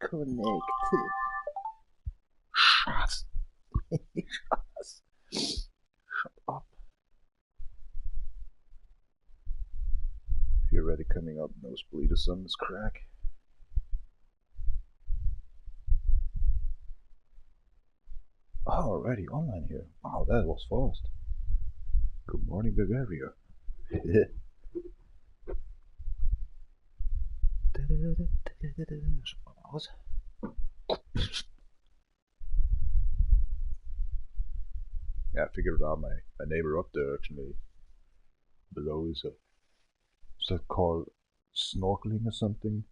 Connected. Shut. Shut up. If you're already coming up, nosebleed or something, this crack. Oh, already online here. Wow, that was fast. Good morning, Bavaria. Yeah, I figured out my neighbor up there actually. Below is that called snorkeling or something?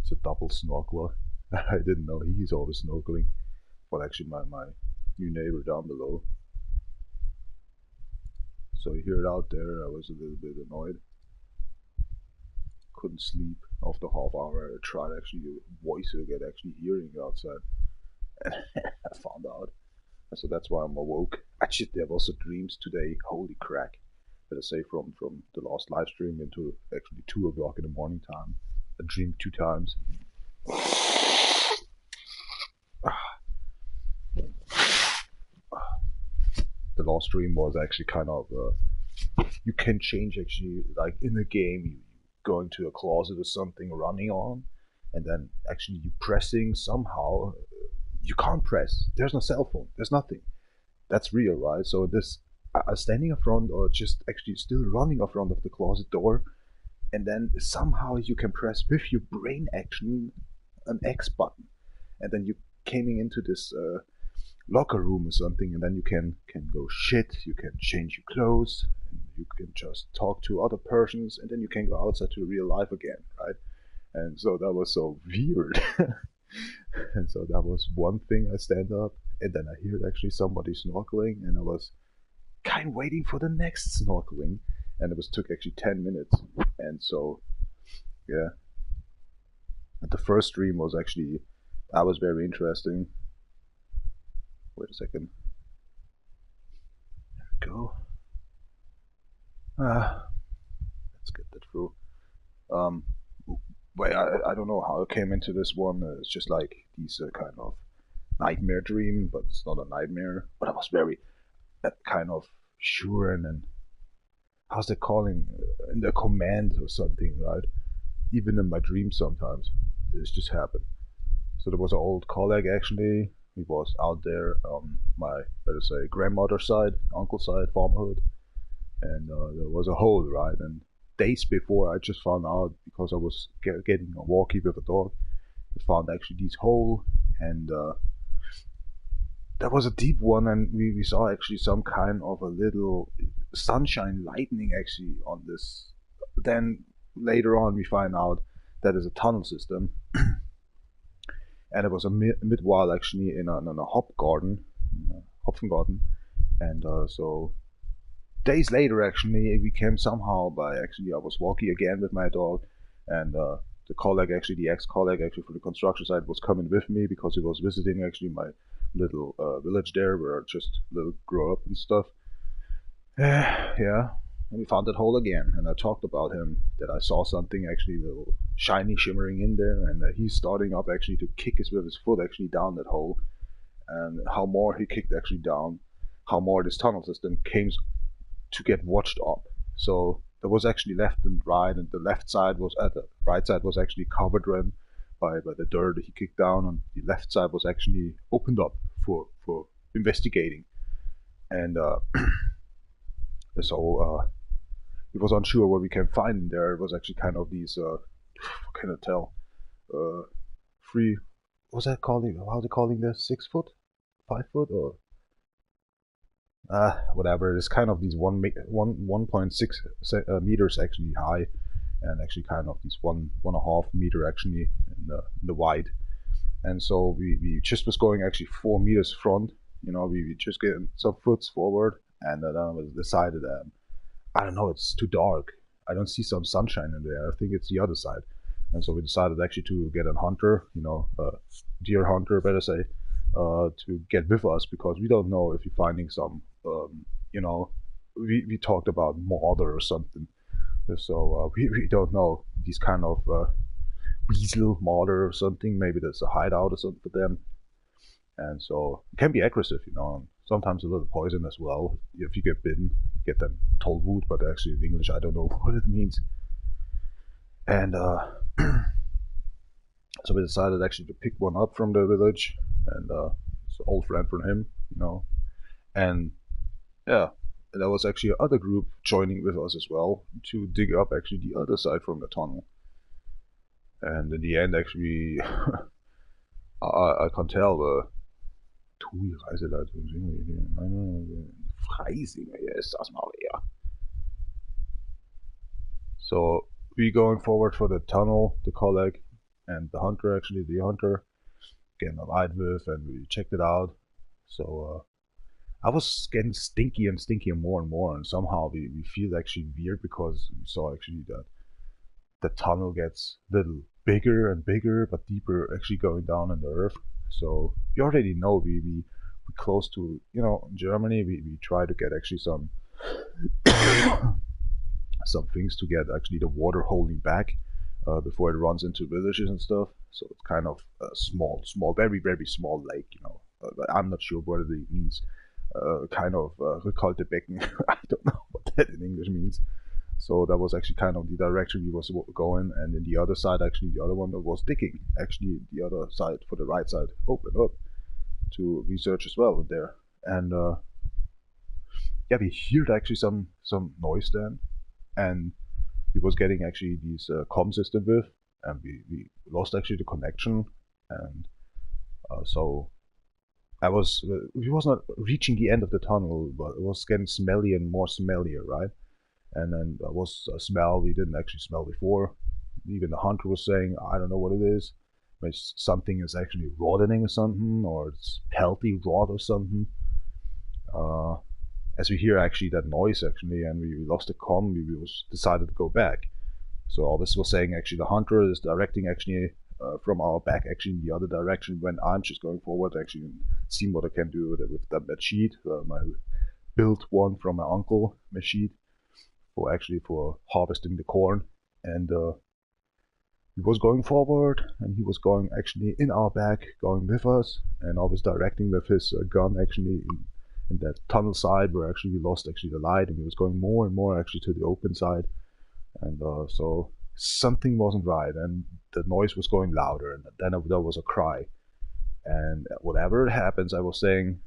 It's a double snorkeler. I didn't know he's always snorkeling. But actually my new neighbor down below. So you hear it out there, I was a little bit annoyed. Couldn't sleep after half hour. I tried actually to voice to get actually hearing outside. And I found out. And so that's why I'm awoke. Actually there was a dreams today, holy crack. Better say from the last live stream into actually 2 o'clock in the morning time. I dreamed 2 times. The last stream was actually kind of you can change actually, like in the game you go into a closet or something running on, and then actually you pressing somehow you can't press. There's no cell phone, there's nothing. That's real, right? So this standing in front or just actually still running in front of the closet door, and then somehow you can press with your brain action an X button, and then you coming into this locker room or something, and then you can go shit, you can change your clothes, and you can just talk to other persons, and then you can go outside to real life again, right? And so that was so weird. And so that was one thing. I stand up, and then I heard actually somebody snorkeling, and I was kind of waiting for the next snorkeling, and it took actually 10 minutes. And so yeah, and the first stream was actually, that was very interesting. Wait a second. There we go. Let's get that through. Wait, I don't know how I came into this one. It's just like these kind of nightmare dream, but it's not a nightmare. But I was very kind of sure, and then how's they calling in the command or something, right? Even in my dreams sometimes this just happened. So there was an old colleague actually. He was out there on my, better say, grandmother's side, uncle's side, farmhood, and there was a hole, right? And days before, I just found out, because I was getting a walkie with a dog, I found actually this hole, and that was a deep one, and we saw actually some kind of a little sunshine lightning actually on this. Then later on, we find out that is a tunnel system. And it was a mid-while actually in a hop garden, Hopfengarten, and so days later actually we came somehow by actually I was walking again with my dog, and the colleague actually, the ex-colleague actually for the construction site was coming with me because he was visiting actually my little village there where I just grew up and stuff. Yeah. And we found that hole again, and I talked about him, that I saw something actually little shiny shimmering in there, and he's starting up actually to kick with his foot actually down that hole, and how more he kicked actually down, how more this tunnel system came to get watched up. So there was actually left and right, and the left side was the right side was actually covered by the dirt he kicked down, and the left side was actually opened up for investigating, and so he was unsure what we can find in there. It was actually kind of these, what can I tell, free, what's that calling, how are they calling this, 6 foot, 5 foot, or, whatever, it's kind of these 1.6 meters actually high, and actually kind of these 1.5 meter actually in the wide. And so we just was going actually 4 meters front, we just getting some foots forward, and then I was decided that, I don't know, it's too dark. I don't see some sunshine in there. I think it's the other side. And so we decided actually to get a hunter, a deer hunter, better say, to get with us, because we don't know if you're finding some, we talked about mother or something. So we don't know these kind of weasel modder or something. Maybe there's a hideout or something for them. And so it can be aggressive, you know, and sometimes a little poison as well. If you get bitten, you get them tollwut, but actually in English I don't know what it means. And so we decided actually to pick one up from the village, and it's an old friend from him, you know. And yeah, there was actually another group joining with us as well to dig up actually the other side from the tunnel. And in the end, actually, I can tell. So we going forward for the tunnel, the colleague, and the hunter, actually the hunter, getting a light with, and we checked it out. So I was getting stinky and more and more, and somehow we feel actually weird because we saw actually that the tunnel gets a little bigger and bigger, but deeper, actually going down in the earth. So you already know we close to, you know, Germany. We try to get actually some some things to get actually the water holding back before it runs into villages and stuff. So it's kind of a small, very small lake, you know. I'm not sure what it means. Kind of Rückhaltebecken. I don't know what that in English means. So that was actually kind of the direction we was going, and in the other side, actually the other one that was digging, actually the other side for the right side opened up to research as well there. And yeah, we heard actually some noise then, and we was getting actually this comm system with, and we lost actually the connection, and so we was not reaching the end of the tunnel, but it was getting smelly and more smellier, right? And then there was a smell we didn't actually smell before. Even the hunter was saying, I don't know what it is. Maybe something is actually rotting or something, or it's healthy rot or something. As we hear actually that noise actually, and we lost the comm, we decided to go back. So all this was saying actually the hunter is directing actually from our back actually in the other direction, when I'm just going forward actually and seeing what I can do with that sheet. My built one from my uncle, my sheet, for harvesting the corn. And he was going forward, and he was going actually in our back, going with us, and I was directing with his gun actually in that tunnel side where actually we lost actually the light, and he was going more and more actually to the open side. And so something wasn't right, and the noise was going louder, and then there was a cry. And whatever happens, I was saying,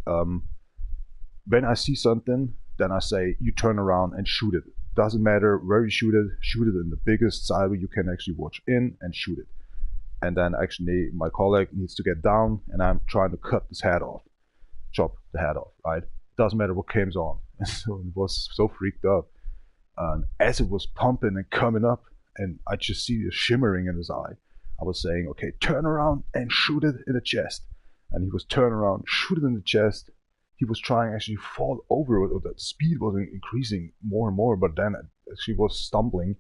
when I see something, then I say, you turn around and shoot it. Doesn't matter where you shoot it in the biggest side where you can actually watch in and shoot it. And then actually my colleague needs to get down, and I'm trying to cut his head off, chop the head off, right? Doesn't matter what comes on. And so it was so freaked out. And as it was pumping and coming up, and I just see the shimmering in his eye, I was saying, okay, turn around and shoot it in the chest. And he was turn around, shoot it in the chest. He was trying actually fall over, or that speed was increasing more and more, but then she was stumbling.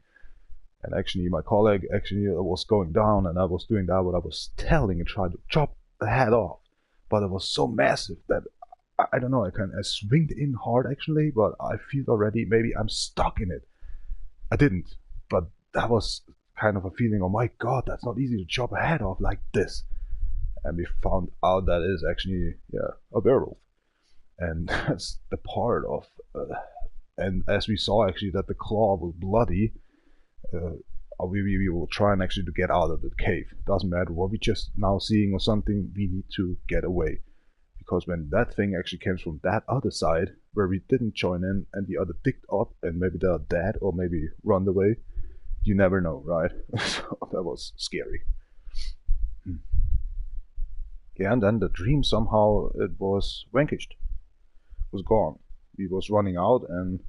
And actually my colleague actually was going down, and I was doing that what I was telling, and tried to chop the head off. But it was so massive that I don't know, I swinged in hard actually, but I feel already maybe I'm stuck in it. I didn't, but that was kind of a feeling, oh my god, that's not easy to chop a head off like this. And we found out that is actually, yeah, a werewolf. And that's the part of, and as we saw actually that the claw was bloody, we were trying actually to get out of the cave. Doesn't matter what we just now seeing or something, we need to get away. Because when that thing actually comes from that other side, where we didn't join in, and the other digged up, and maybe they're dead, or maybe run away, you never know, right? So that was scary. Yeah, and then the dream somehow, it was vanquished. Was gone. We was running out, and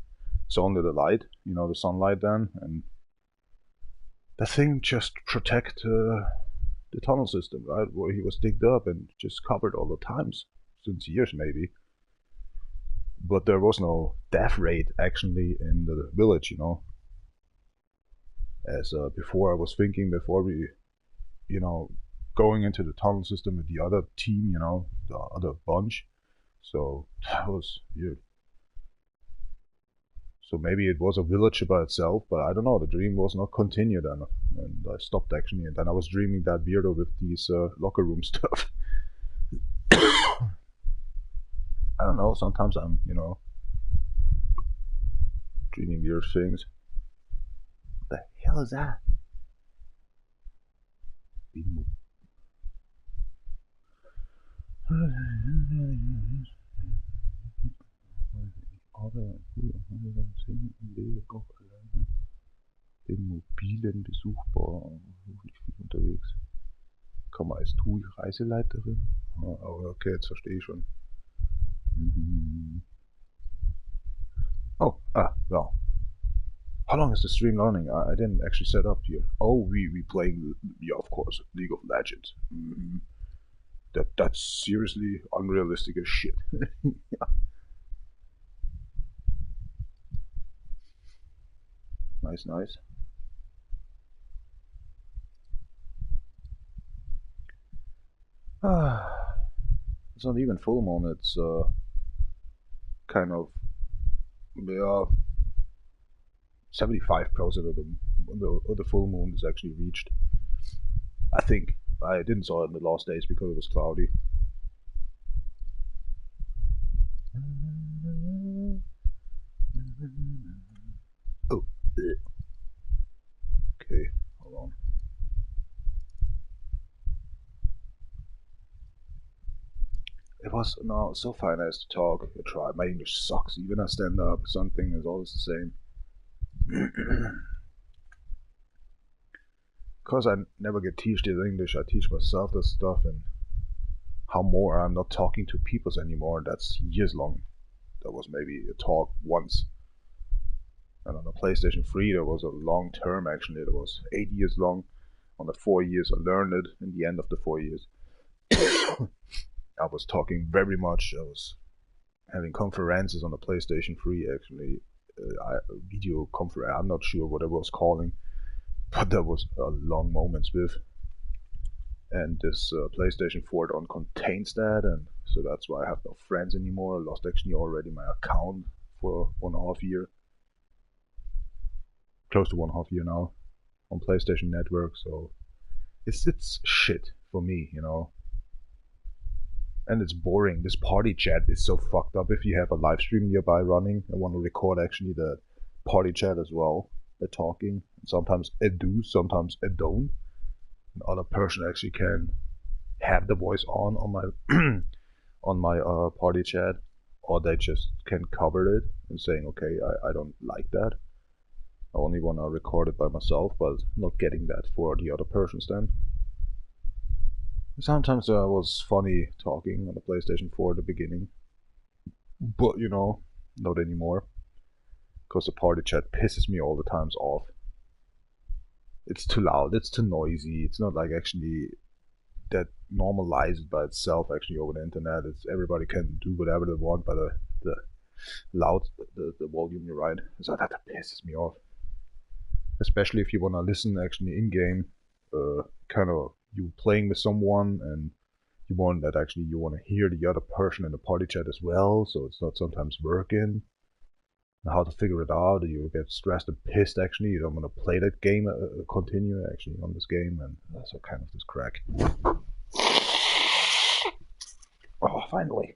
it's only the light, you know, the sunlight then, and the thing just protect the tunnel system, right, where he was digged up and just covered all the times, since years maybe. But there was no death rate actually in the village, you know. As before I was thinking, before we, you know, going into the tunnel system with the other team, you know, the other bunch. So that was weird. So maybe it was a village by itself, but I don't know, the dream was not continued then, and I stopped actually, and then I was dreaming that weirdo with these locker room stuff. I don't know, sometimes I'm, you know, dreaming weird things. What the hell is that? Den mobilen Besuchbar unterwegs. Komm mal, als du Reiseleiterin? Okay, jetzt verstehe ich schon. Oh, well. How long is the stream running? I didn't actually set up here. Oh, we playing, yeah, of course, League of Legends. That's seriously unrealistic as shit. Yeah. Nice. It's not even full moon, it's kind of, yeah, 75% of the full moon is actually reached. I think. I didn't saw it in the last days because it was cloudy. Oh. Okay, hold on. It was so fine as to talk. I try. My English sucks. Even I stand up, something is always the same. Because I never get teached this English, I teach myself this stuff, and how more I'm not talking to people anymore. That's years long. That was maybe a talk once. And on the PlayStation 3 there was a long term actually. It was 8 years long. On the 4 years I learned it. In the end of the 4 years I was talking very much. I was having conferences on the PlayStation 3 actually. Video conference, I'm not sure what I was calling, but there was long moments with. And this PlayStation 4 don't contains that, and so that's why I have no friends anymore. I lost actually already my account for 1.5 year. Close to 1.5 year now on PlayStation Network, so it's shit for me, you know. And it's boring. This party chat is so fucked up. If you have a live stream nearby running, I want to record actually the party chat as well. They're talking. Sometimes I do, sometimes I don't. Another person actually can have the voice on my on my party chat, or they just can cover it and saying, okay, I don't like that. I only want to record it by myself, but not getting that for the other persons then. Sometimes I was funny talking on the PlayStation 4 at the beginning, but you know, not anymore, because the party chat pisses me all the times off. It's too loud, it's too noisy, it's not like actually that normalized by itself actually over the internet. It's everybody can do whatever they want by the loud, the volume you write. So that pisses me off. Especially if you want to listen actually in-game, kind of you playing with someone and you want that actually you want to hear the other person in the party chat as well, so it's not sometimes working. And how to figure it out, you get stressed and pissed actually, you don't want to play that game, continue actually on this game, and that's a kind of this crack. Oh, finally.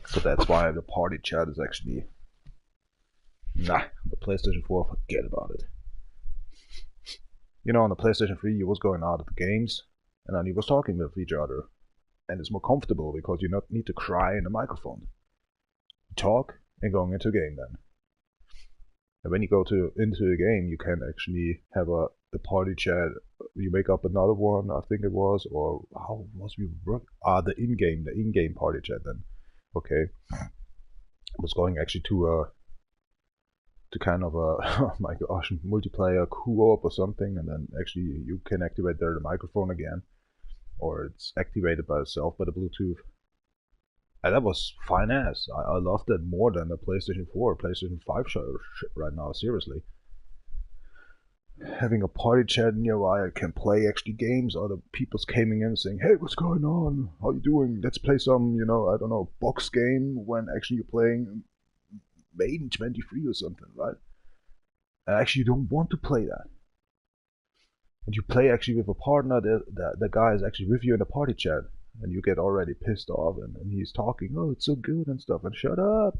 So that's why the party chat is actually, nah, the PlayStation 4, forget about it. You know, on the PlayStation 3 you was going out of the games, and then you was talking with each other. And it's more comfortable because you not need to cry in the microphone. You talk and going into a game then. And when you go into a game, you can actually have the party chat. You make up another one, I think it was, or how was we work? The in-game party chat then. Okay. I was going actually to kind of a, oh my gosh, multiplayer co-op or something, and then actually you can activate there the microphone again, or it's activated by itself by the Bluetooth. And that was fine as. I loved that more than the PlayStation 4 or PlayStation 5 show right now, seriously. having a party chat nearby. I can play actually games. Other people's coming in saying, "Hey, what's going on? How you doing? Let's play some, you know, I don't know, box game." When actually you're playing Maiden 23 or something, right? And actually you don't want to play that. And you play actually with a partner. The guy is actually with you in the party chat, and you get already pissed off, and he's talking, "Oh, it's so good" and stuff, and shut up.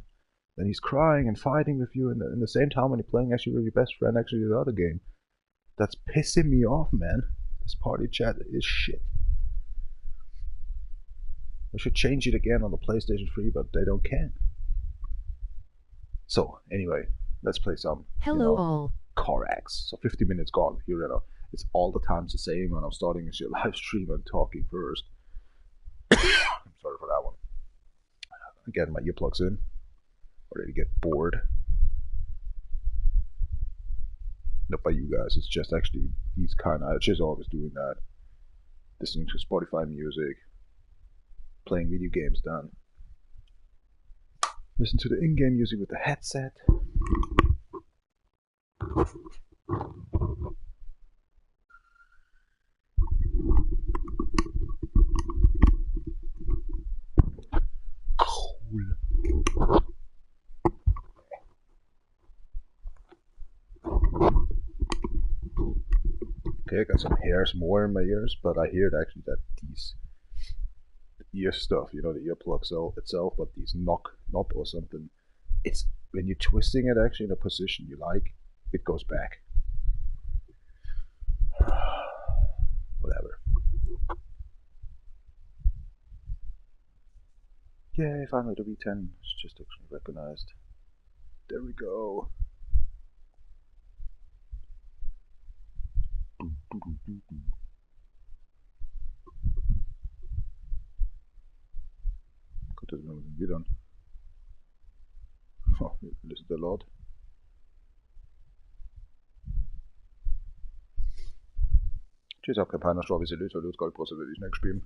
And he's crying and fighting with you in the same time when you're playing actually with your best friend actually the other game. That's pissing me off, man. This party chat is shit. They should change it again on the PlayStation 3, but they don't can. So, anyway, let's play some, Hello all. CarX. So 50 minutes gone. Here, you know, it's all the times the same, and I'm starting a live stream and talking first. I'm sorry for that one. I'm getting my earplugs in. Already get bored. Not by you guys, it's just actually these kind of, I just always doing that. Listening to Spotify music, playing video games done. Listen to the in-game music with the headset. Cool. Okay, I got some hairs more in my ears, but I hear actually that these ear stuff, you know, the earplug itself, but these knob or something, it's when you're twisting it actually in a position you like, it goes back. Whatever. Yay, finally the V10 is just actually recognized. There we go. Gott, das werden wir dann. Oh, listen a lot. Tschüss, auch kein Partnerstrafe, hvis jeg løser løsgold på, så vil vi snakke spille.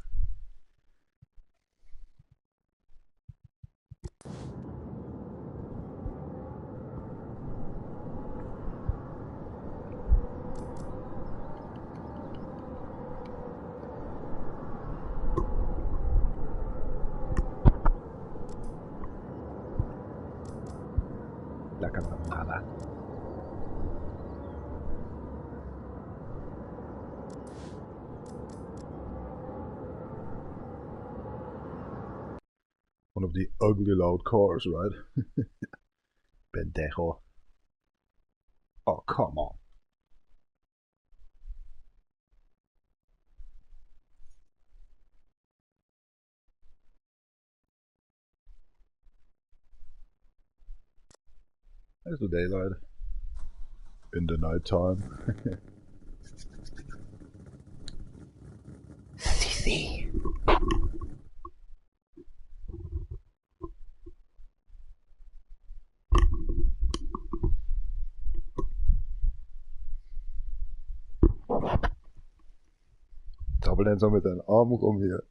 La campanada. One of the ugly loud cars, right? Pendejo. Oh, come on. There's the daylight. In the night time. Sissy. Trabbeln met een arm om hier.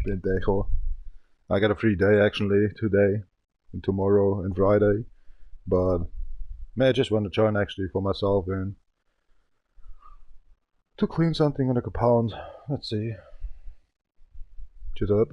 Pendejo. I got a free day actually today and tomorrow and Friday, but I just want to join actually for myself and to clean something in the compound. Let's see. Cheers up.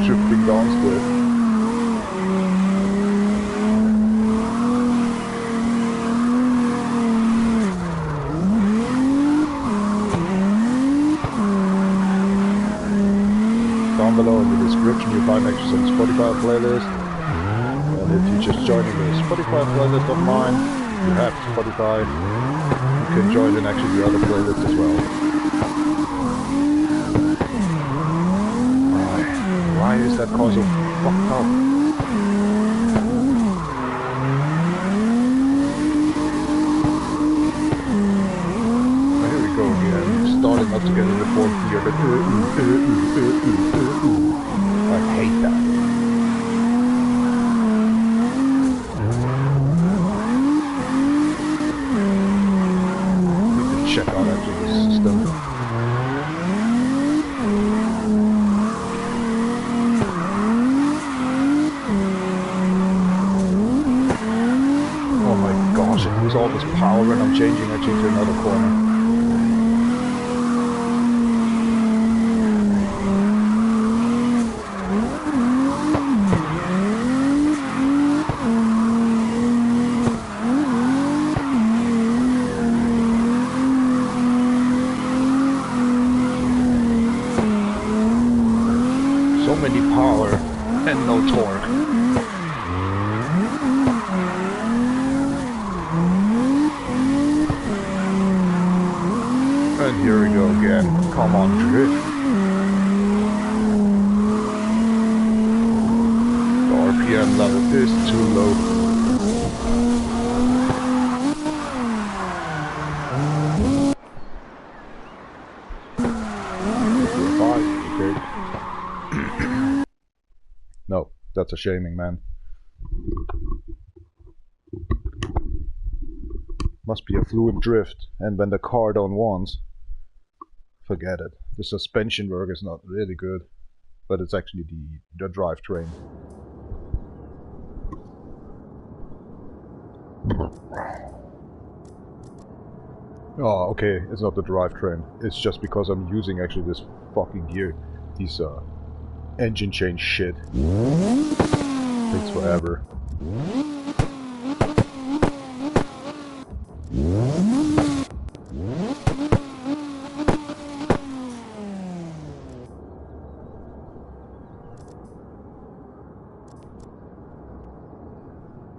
Shifting down split. Down below in the description you'll find actually some Spotify playlist, and if you just join the Spotify playlist of mine, you have Spotify, you can join in actually the other playlist as well. is that car so fucked up? Here we go again. Starting up to get in the fourth gear. I hate that. Need to check out actually the system. Oh my gosh, I lose all this power when I'm changing actually to another corner. So many power and no torque. And here we go again. Come on, drift. The RPM level is too low. Okay. No, that's a shaming, man. Must be a fluent drift, and when the car don't want, forget it. The suspension work is not really good, but it's actually the drivetrain. Oh, okay, it's not the drivetrain. It's just because I'm using actually this fucking gear. These engine change shit. Takes forever.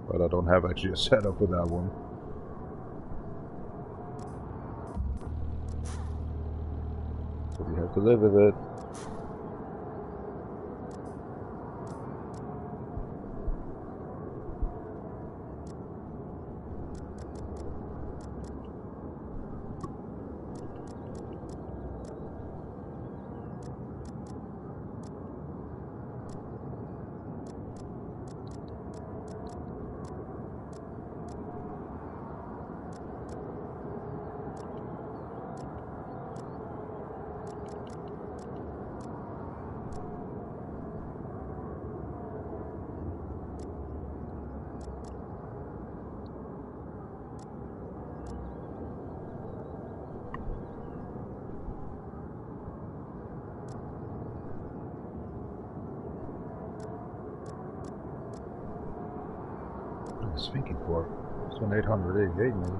But I don't have actually a setup for that one. So we have to live with it. I was thinking for it's an 888 maybe.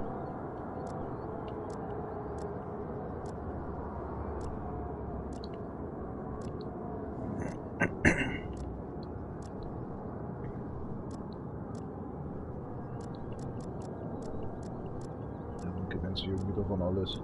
Dan convince je middel van alles.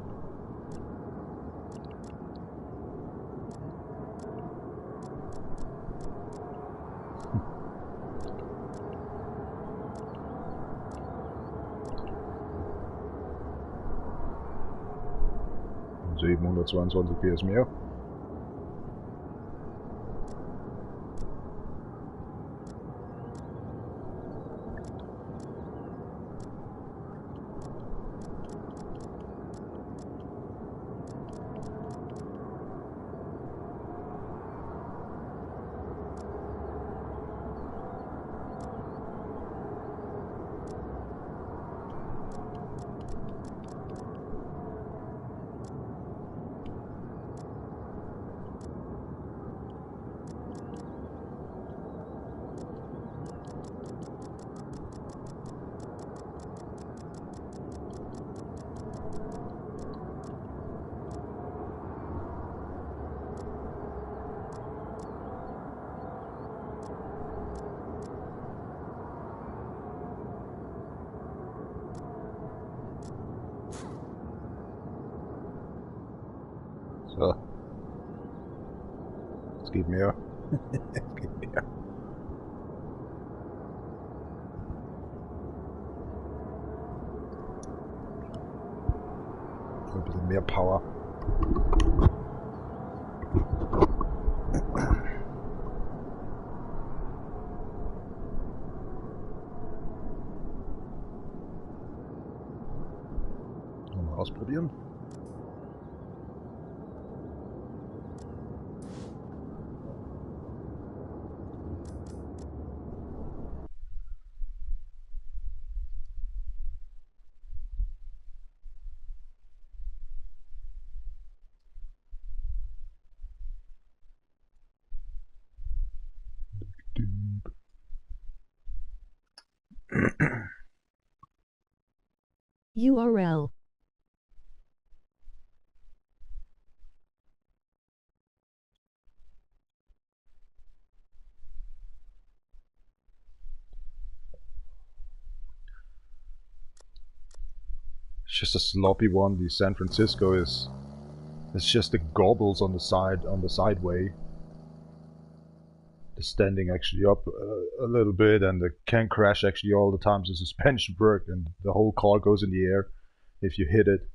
...722 PS meer. Zo. Het schiet meer. Het Yeah. Ein bisschen mehr Power. Mal ausprobieren. URL. It's just a sloppy one. The San Francisco is. It's just the gobbles on the sideway. The standing actually up a little bit, and the can crash actually all the times the suspension worked, and the whole car goes in the air if you hit it.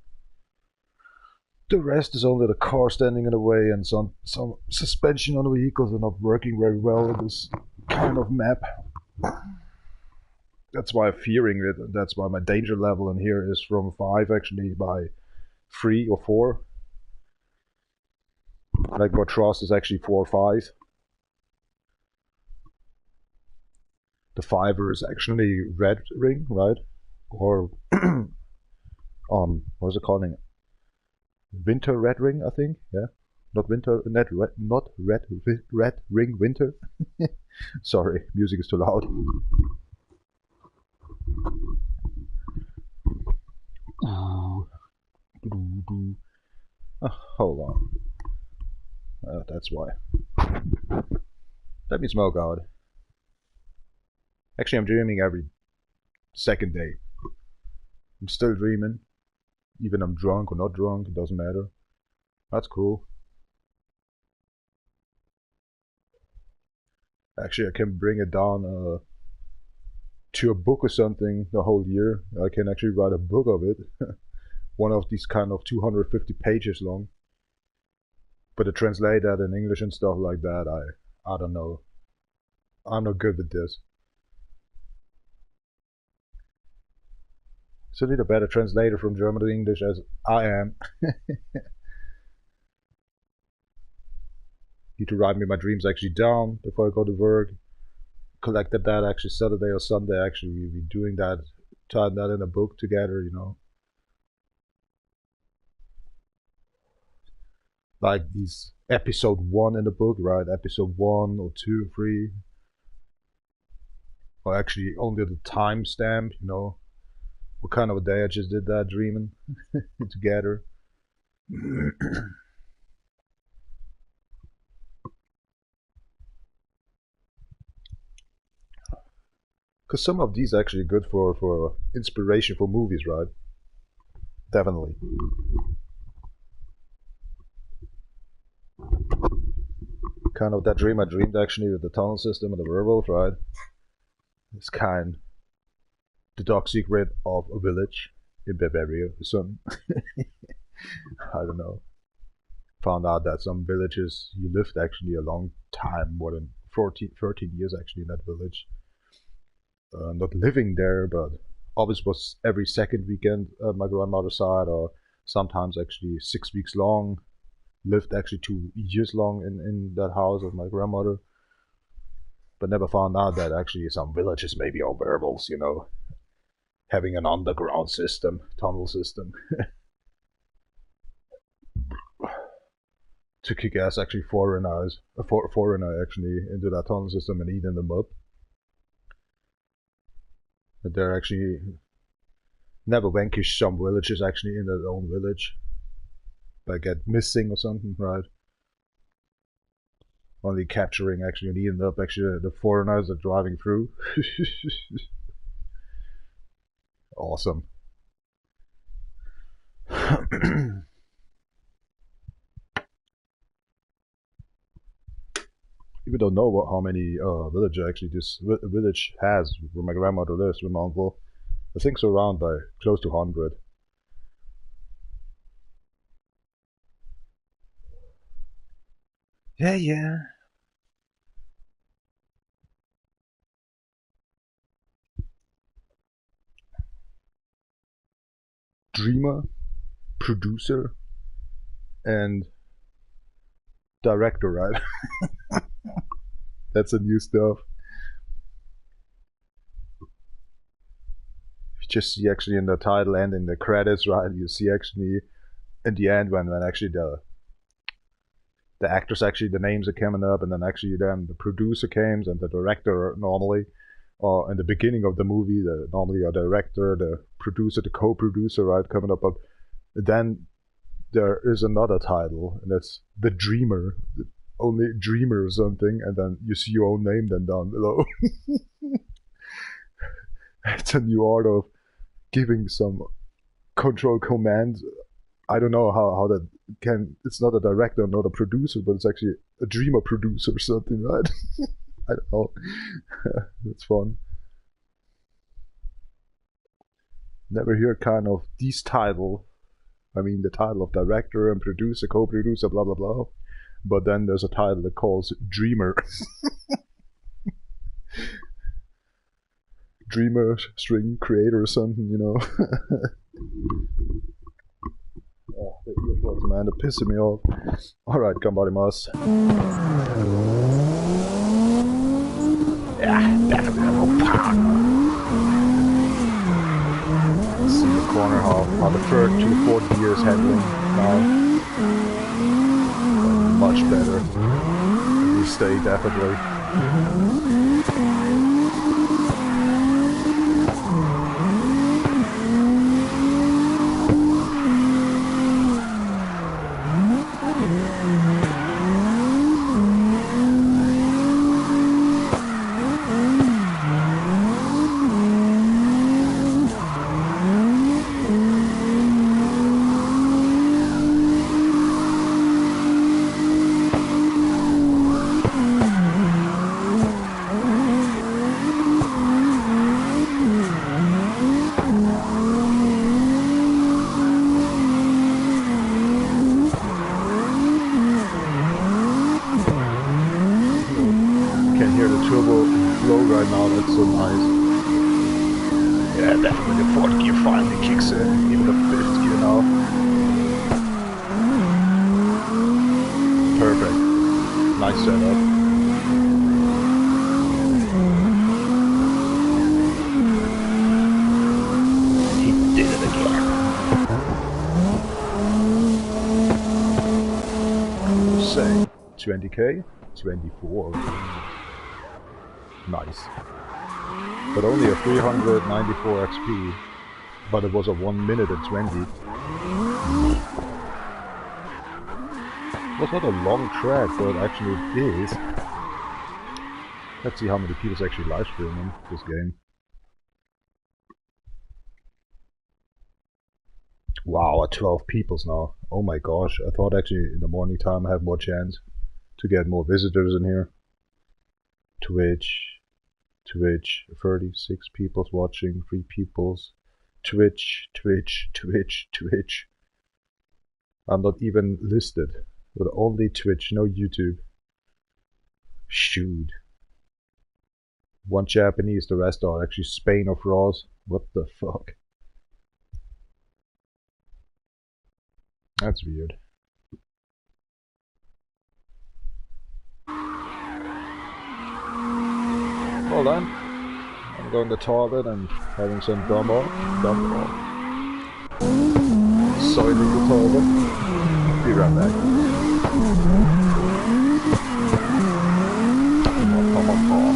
The rest is only the car standing in the way, and some suspension on the vehicles are not working very well in this kind of map. That's why I'm fearing it. That's why my danger level in here is from 5 actually by 3 or 4. Like what Trust is actually 4 or 5. The 5er is actually red ring, right? Or what's it calling? Winter red ring, I think. Yeah, not winter, not red ring winter. Sorry, music is too loud. Oh, hold on. That's why. Let me smoke out. Actually, I'm dreaming every second day. I'm still dreaming. Even I'm drunk or not drunk, it doesn't matter. That's cool. Actually, I can bring it down to a book or something the whole year. I can actually write a book of it. One of these kind of 250 pages long. But to translate that in English and stuff like that, I don't know. I'm not good with this. So I need a better translator from German to English as I am. Need to write me my dreams actually down before I go to work. Collected that actually Saturday or Sunday. Actually, we'll be doing that, tying that in a book together, you know. Like these episode 1 in the book, right? Episode 1 or 2, 3. Or actually only the timestamp, you know. What kind of a day I just did that dreaming together. Because some of these are actually good for inspiration for movies, right? Definitely. Kind of that dream I dreamed actually with the tunnel system and the werewolf, right? It's kind of the dark secret of a village in Bavaria or something. I don't know. Found out that some villages you lived actually a long time, more than 13 years actually in that village. Not living there, but always was every second weekend at my grandmother's side, or sometimes actually 6 weeks long. Lived actually 2 years long in that house of my grandmother. But never found out that actually some villages maybe are werewolves, you know. Having an underground system, tunnel system. To kick ass actually foreigner actually into that tunnel system and eating them up. But they're actually never vanquish some villages actually in their own village. By get missing or something, right? Only capturing actually and eating up actually the foreigners that are driving through. Awesome. even don't know how many village actually this village has where my grandmother lives with my uncle. I think it's around by close to 100. Yeah. Dreamer, producer, and director, right? That's the new stuff. You just see actually in the title and in the credits, right? You see actually in the end when actually the actors actually the names are coming up, and then actually then the producer comes and the director normally, or in the beginning of the movie, normally a director, the producer, the co-producer, right, coming up, but then there is another title, and that's the Dreamer, only Dreamer or something, and then you see your own name then down below. It's a new art of giving some control commands. I don't know how that can. It's not a director, not a producer, but it's actually a dreamer producer or something, right? I don't know. It's fun. Never heard kind of these title. I mean, the title of director and producer, co-producer, blah blah blah. But then there's a title that calls Dreamer. Dreamer, string creator or something, you know. Oh, the earplugs, man, they're pissing me off. Alright, gambarimasu. Yeah, definitely a little power. See the corner how the third to the fourth gear is handling now. Much better. We stay definitely. Say 20k, 24. Nice. But only a 394 XP. But it was a 1 minute and 20. It was not a long track, but actually it is. Let's see how many people's actually live streaming this game. Wow, at 12 peoples now. Oh my gosh, I thought actually in the morning time I have more chance to get more visitors in here. Twitch, 36 people's watching, 3 people's. Twitch. I'm not even listed, but only Twitch, no YouTube. Shoot. 1 Japanese, the rest are actually Spain or France. What the fuck? That's weird. Hold on. I'm going to toilet and having some dumb off. Soiling the toilet. Be right back. Come on.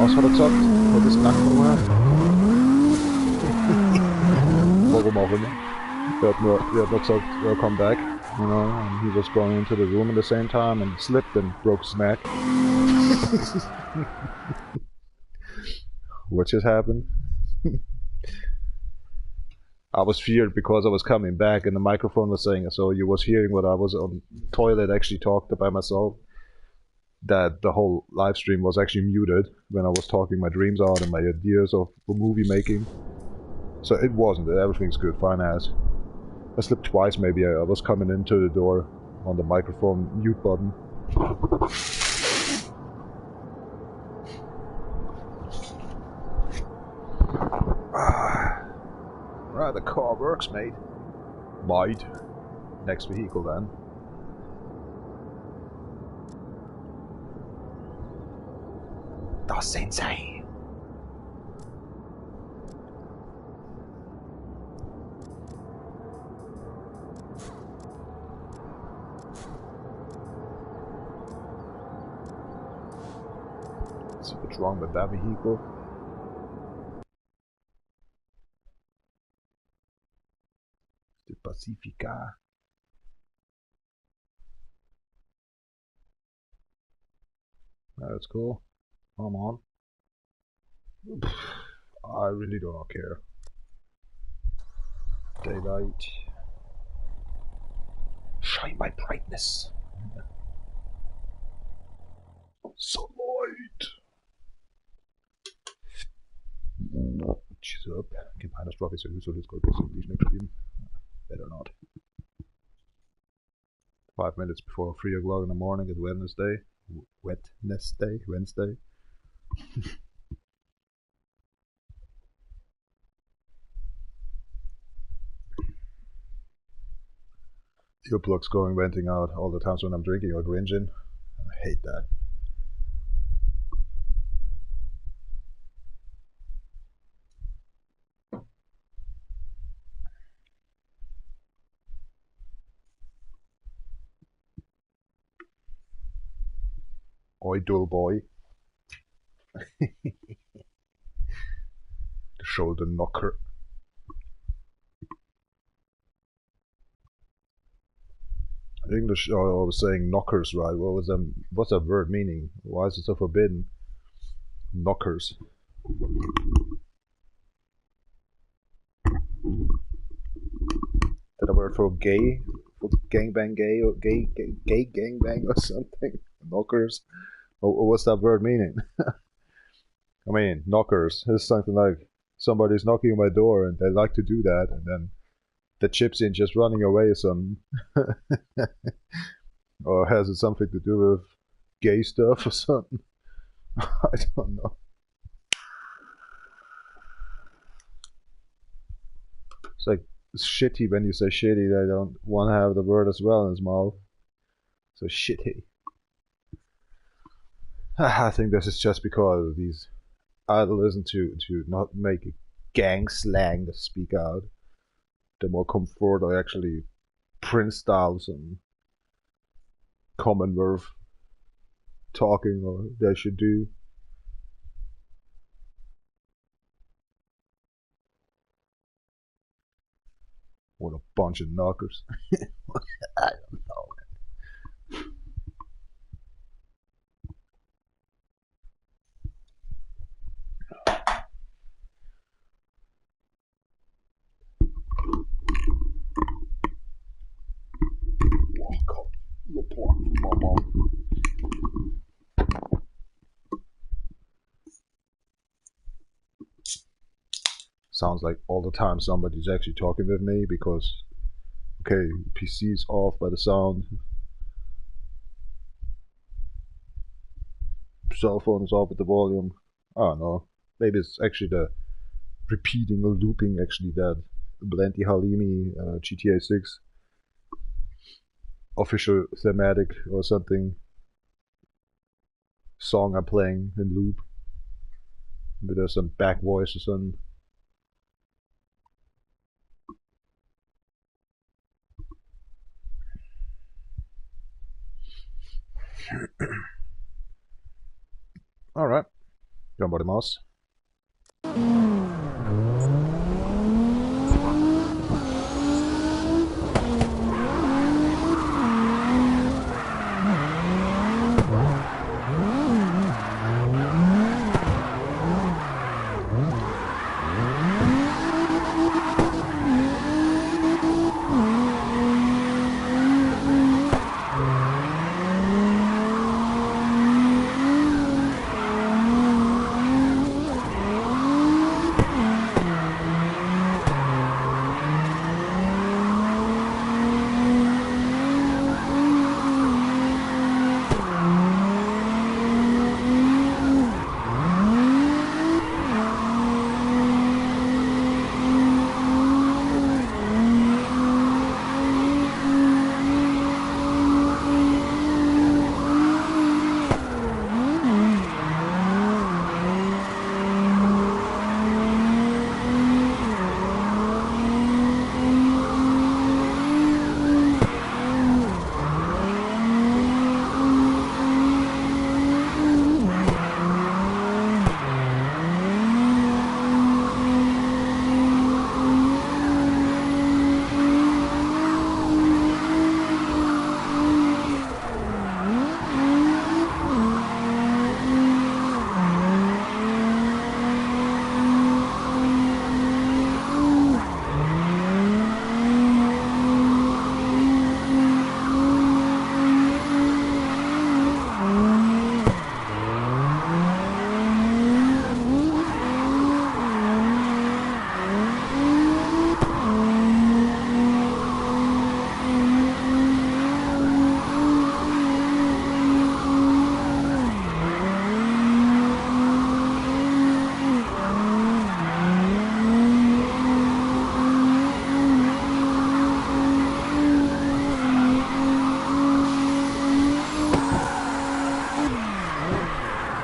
Har du sagt, wat is nacht gemaakt? Waarom? He had not sagt, welcome back, you know, and he was going into the room at the same time and slipped and broke his neck. What just happened? I was feared because I was coming back and the microphone was saying, so you was hearing what I was on the toilet actually talked by myself. That the whole live stream was actually muted when I was talking my dreams out and my ideas of movie making. So it wasn't. Everything's good, fine as. I slipped twice maybe. I was coming into the door on the microphone mute button. Right, the car works, mate. Might. Next vehicle then. Sensei. Let's see what's wrong with that vehicle. The Pacifica. That's cool. Come on. I really do not care. Daylight. Shine my brightness. Sunlight. Cheers up. Kein Straffe ist ja so das Gold, was ich nicht spielen. Better not. 5 minutes before 3 o'clock in the morning is Wednesday. Wednesday. Earplugs going venting out all the times when I'm drinking or gringing. I hate that. Oi, dull boy. The shoulder knocker. English, I was saying knockers, right? What's that word meaning? Why is it so forbidden? Knockers. That a word for gay? For gangbang gay or gay gangbang or something? Knockers? Or what's that word meaning? I mean, knockers. It's something like somebody's knocking on my door and they like to do that, and then the chips in just running away or something. Or has it something to do with gay stuff or something? I don't know. It's like it's shitty when you say shitty. They don't want to have the word as well in his mouth. So shitty. I think this is just because these I listen to not make a gang slang to speak out. The more comfort I actually print style some Commonwealth talking or they should do. What a bunch of knockers. I don't know. Sounds like all the time somebody's actually talking with me because, okay, PC's off by the sound. Cell phone is off with the volume. I don't know. Maybe it's actually the repeating or looping actually that Blanty Halimi GTA 6 official thematic or something song I'm playing in loop. But there's some back voice or something. Alright.頑張ります.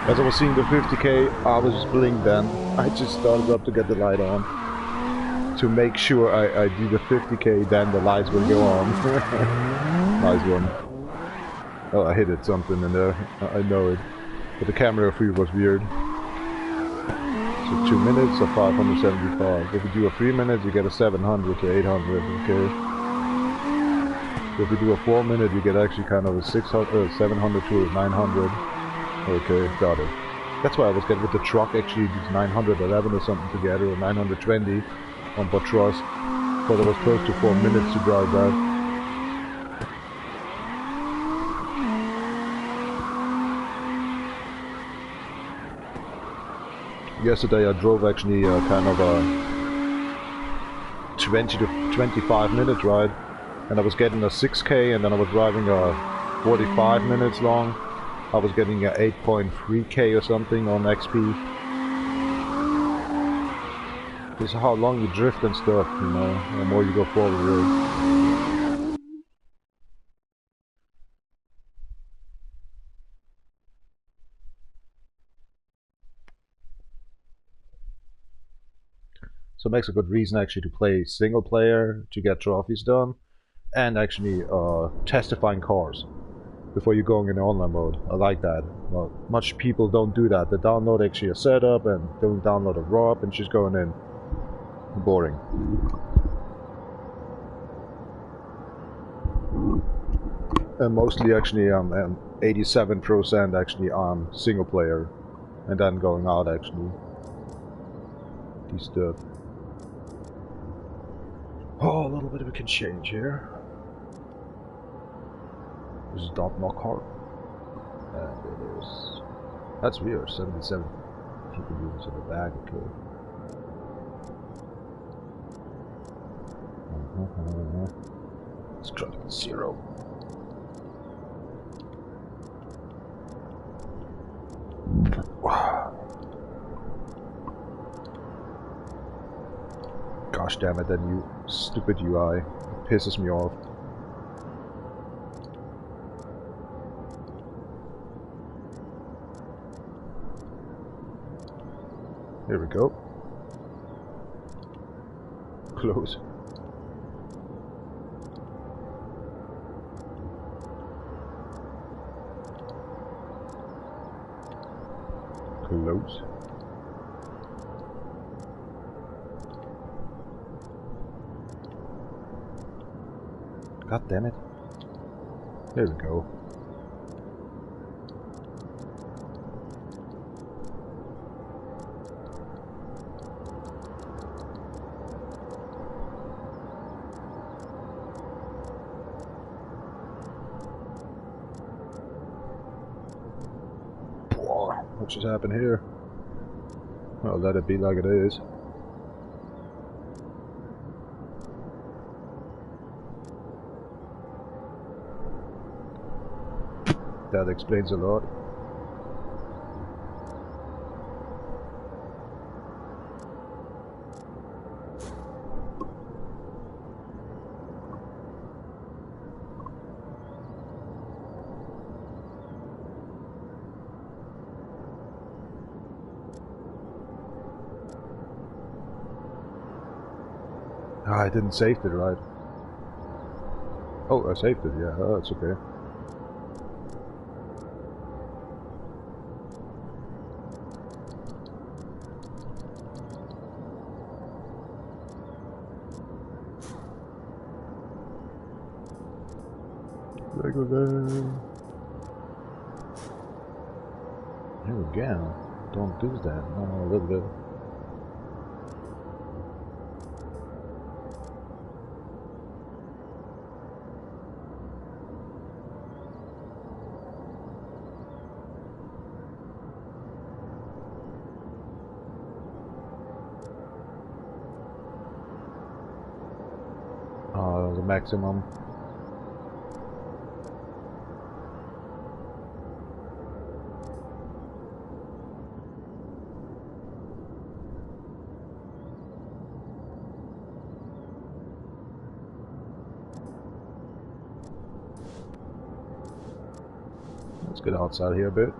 As I was seeing the 50k, I was just blinked then. I just started up to get the light on. To make sure I do the 50k, then the lights will go on. Nice one. Oh, I hit it something in there. I know it. But the camera view was weird. So 2 minutes or 575. If you do a 3 minutes, you get a 700 to 800, okay? If you do a 4 minute, you get actually kind of a 700 to 900. Okay, got it. That's why I was getting with the truck actually these 911 or something together, or 920 on Patras, because it was close to 4 minutes to drive that. Yesterday I drove actually kind of a 20 to 25 minute ride, and I was getting a 6k, and then I was driving a 45 minutes long. I was getting a 8.3k or something on XP. This is how long you drift and stuff, you know, the more you go forward with. So it makes a good reason actually to play single player to get trophies done, and actually testifying cars before you're going in the online mode. I like that. Well, much people don't do that. They download actually a setup and don't download a R.I.P and just going in. Boring. And mostly actually 87% actually on single player, and then going out actually. These stuff. Oh, a little bit of a can change here. This is not knock hard. And it is. That's weird. 77 people units in the back. Okay. Let's try to get 0. Gosh damn it, that new stupid UI. It pisses me off. Here we go. Close. Close. God damn it. There we go. What just happened here? Well, let it be like it is. That explains a lot. I didn't save it right. Oh, I saved it, yeah, oh, that's okay. Regular. Here we go. Don't do that. No, a little bit. The maximum. Let's get outside here a bit.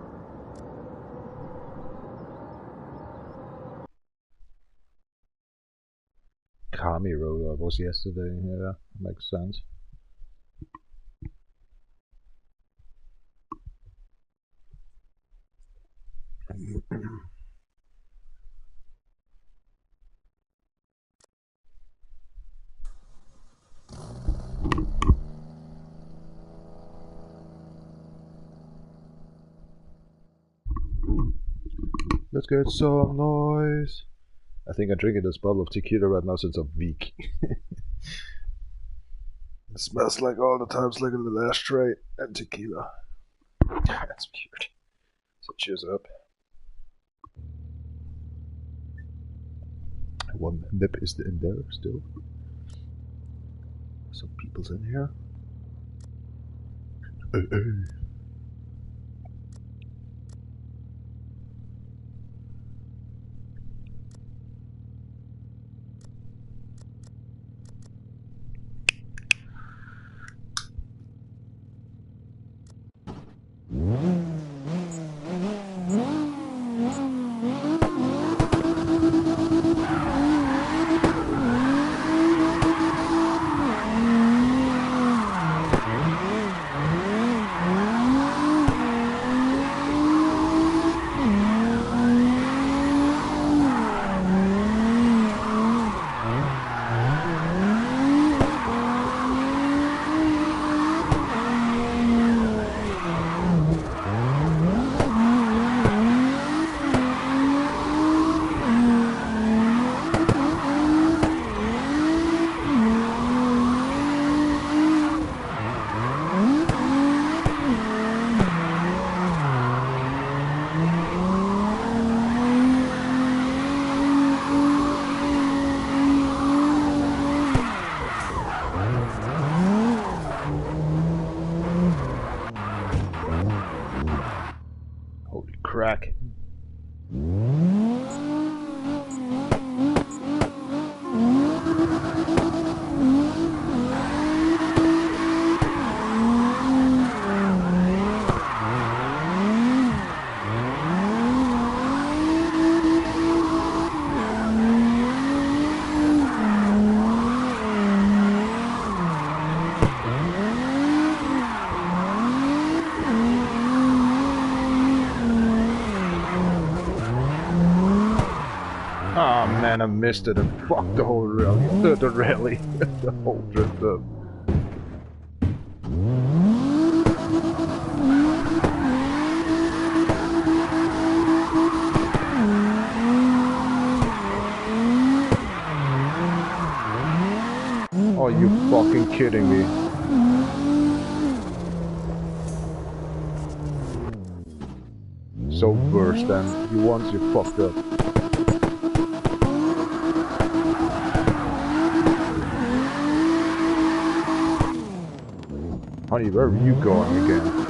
Kami Road was yesterday, yeah, makes sense. Let's get some noise. I think I'm drinking this bottle of tequila right now since a week. It smells like all the times like in the ashtray and tequila. That's weird. So cheers up. One nip is in there still. Some people's in here. crack. Oh man, I missed it and fucked the whole rally. The rally. The whole drift up. Oh, you fucking kidding me? So worse then. You once you fucked up. Honey, where are you going again?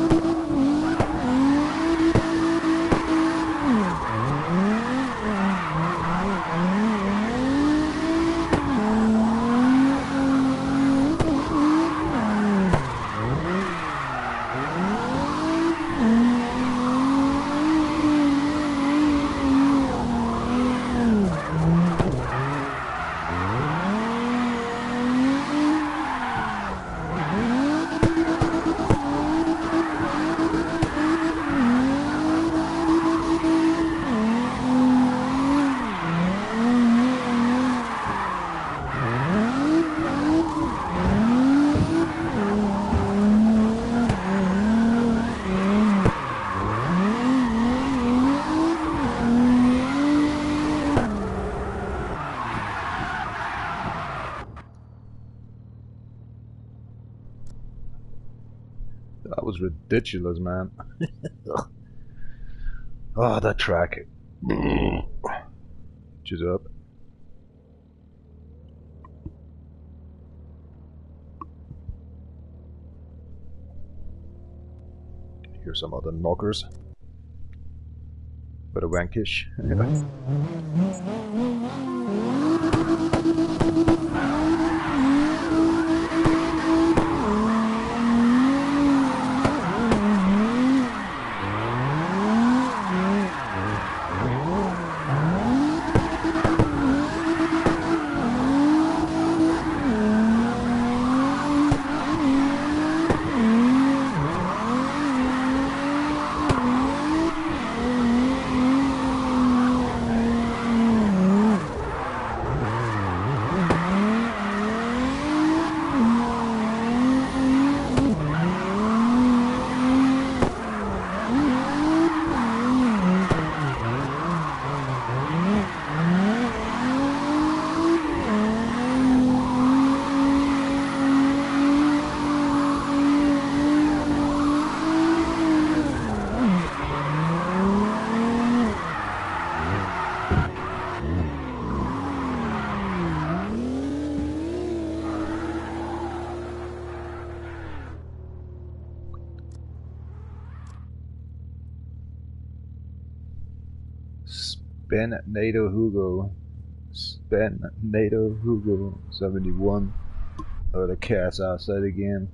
That was ridiculous, man. Oh, that track. Cheers up. Here's some other knockers. But a wankish. Spen NATO Hugo. Spen NATO Hugo 71. Oh, the cat's outside again.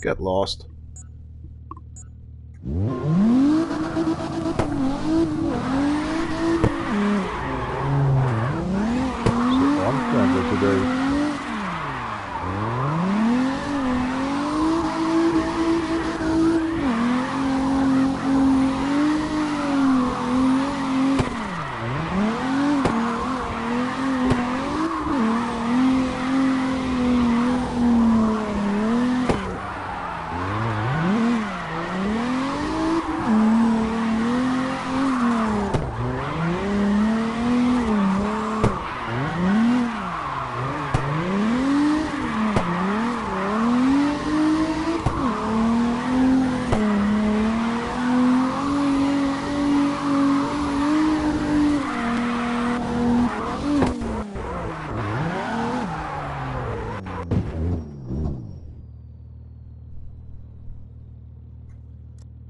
Get lost. Today.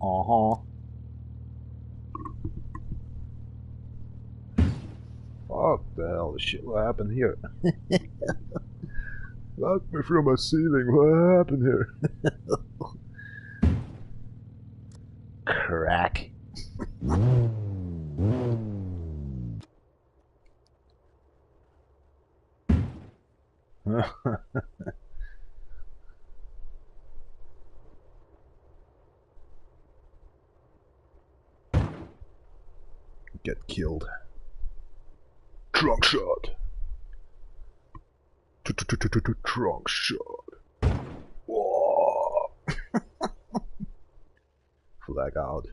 Uh-huh. Fuck the hell, the shit, what happened here? Knocked me from a ceiling, what happened here? Crack. Get killed. Trunk shot. Trunk shot. Whoa. Flag out.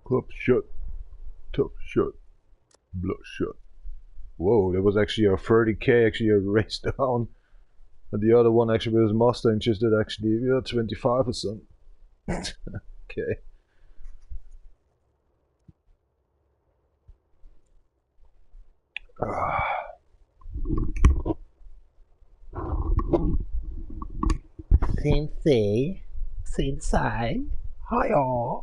Club shut. Tough shut. Blood shut. Whoa, there was actually a 30k actually a race down. And the other one actually with his Mustang just did actually 25 or something. Okay. Sensei, Sensei, hiya.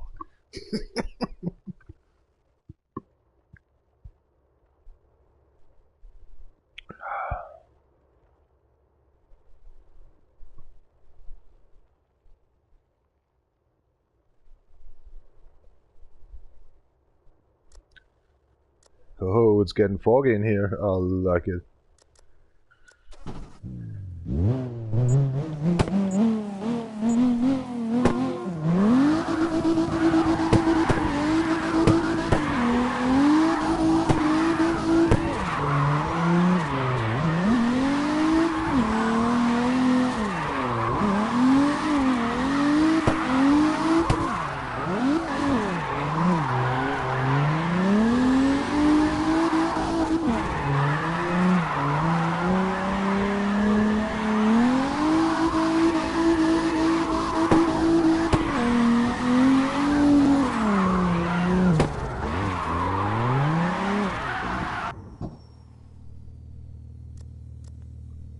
Oh, it's getting foggy in here. I like it.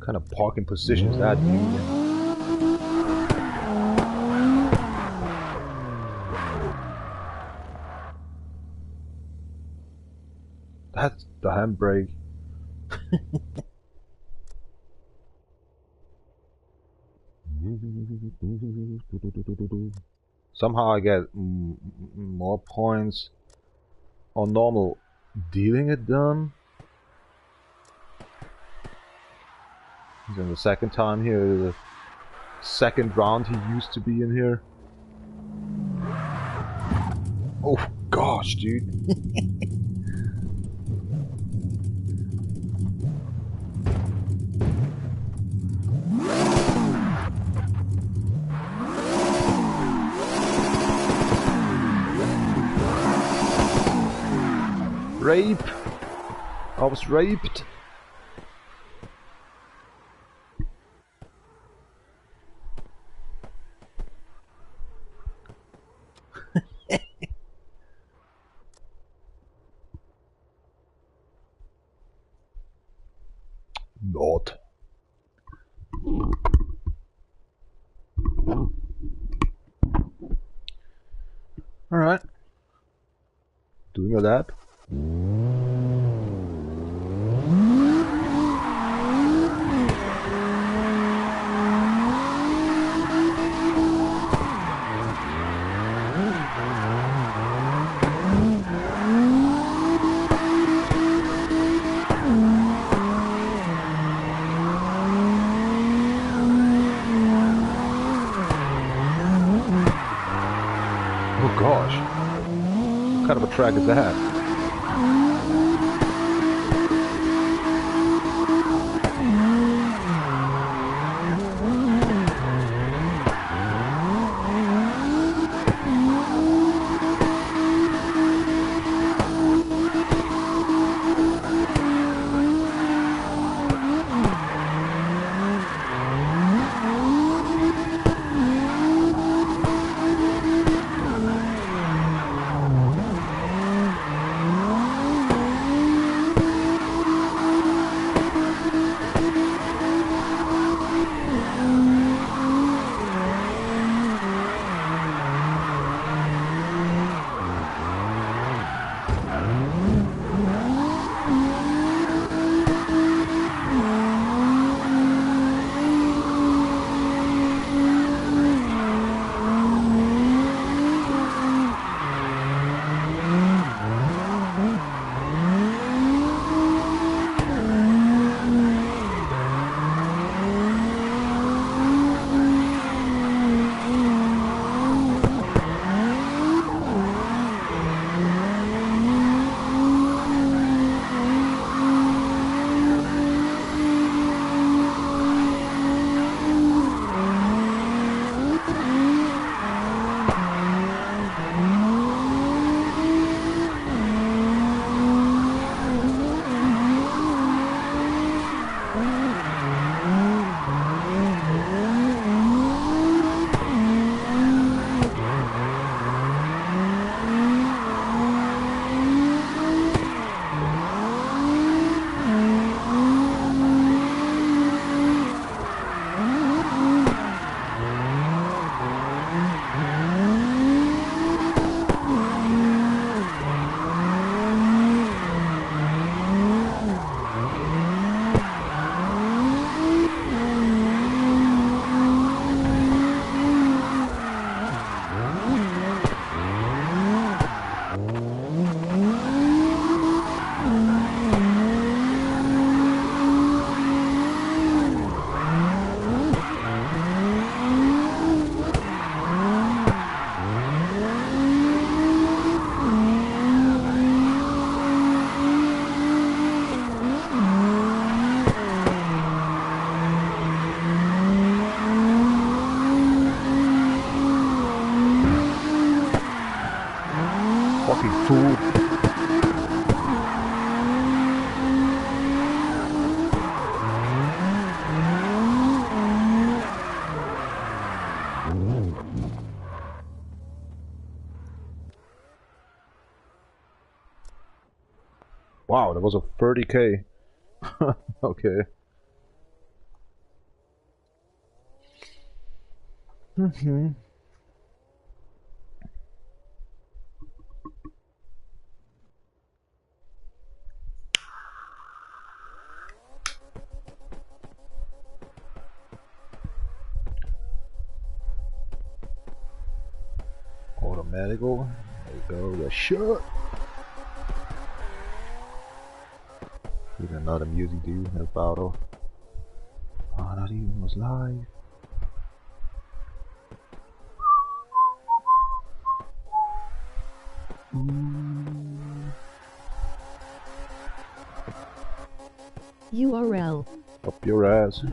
kind of parking position is that, dude? That's the handbrake. Somehow I get more points on normal dealing it done. Then the second time here, the second round he used to be in here. Oh gosh, dude. Rape! I was raped! Not. Alright. Doing a lap. Oh gosh. What kind of a track is that? Fucking fool. Wow, that was a 30k. Okay. Mm-hmm. Automatical. There you go. The shot. Here's another music dude. El Paro. Oh, that even was live. URL. Up your ass.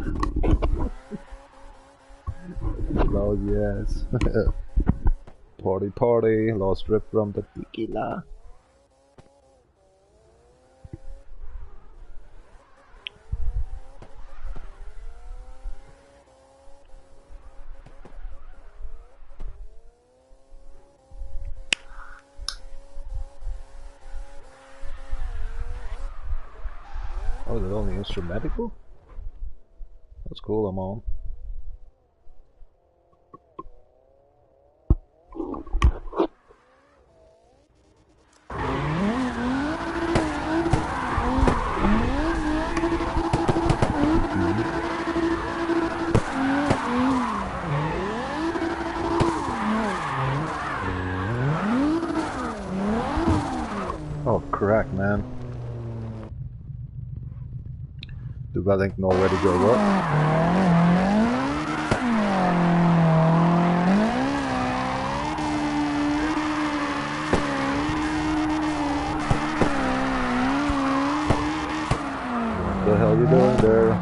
Lord, yes. Party, party. Lost rip from the tequila. Oh, is it only instrumental? That's cool, I'm on. Oh, crack, man. The Wellington already go up. What the hell are you doing there?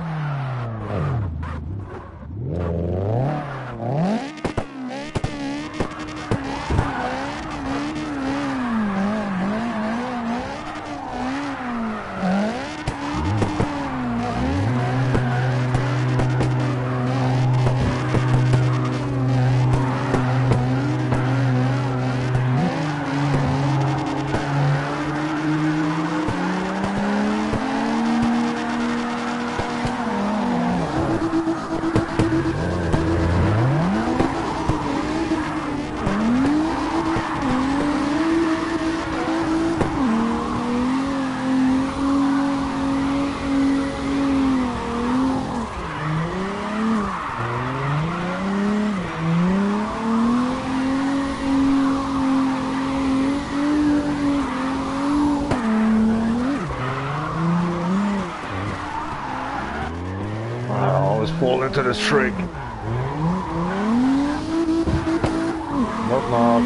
Fall into this trick. Knock knock.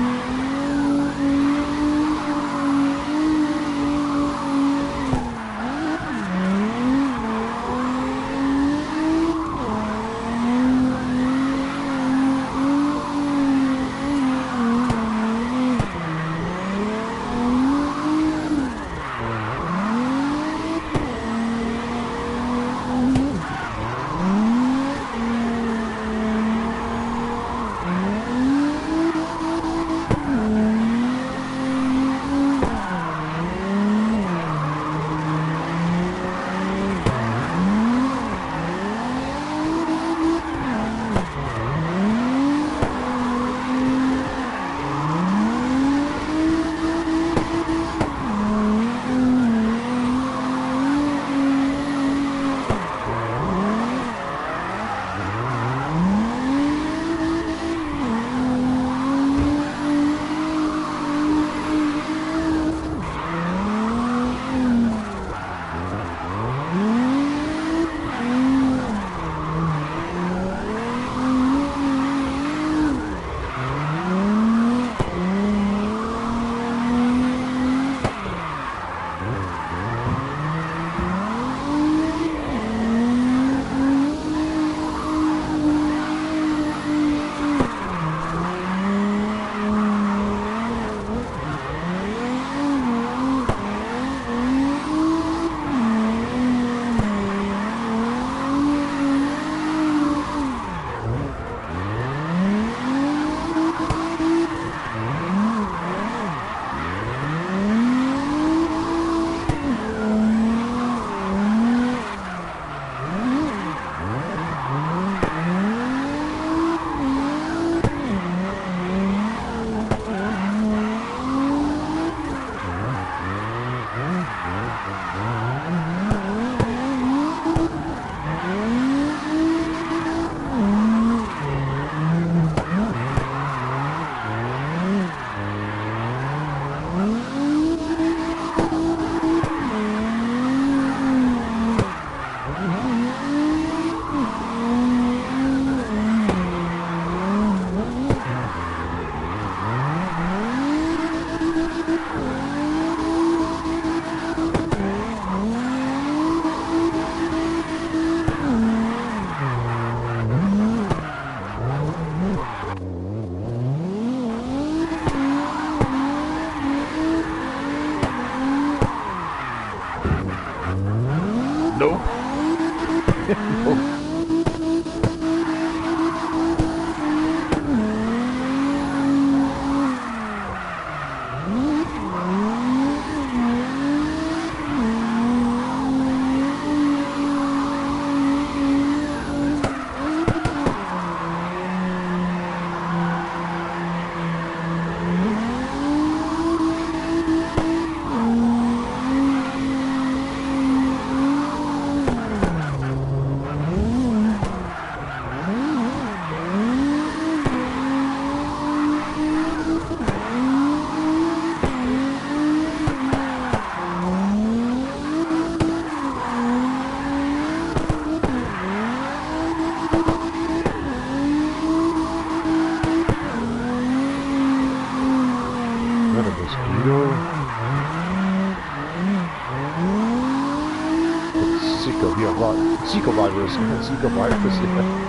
Zika virus. Zika virus, yeah.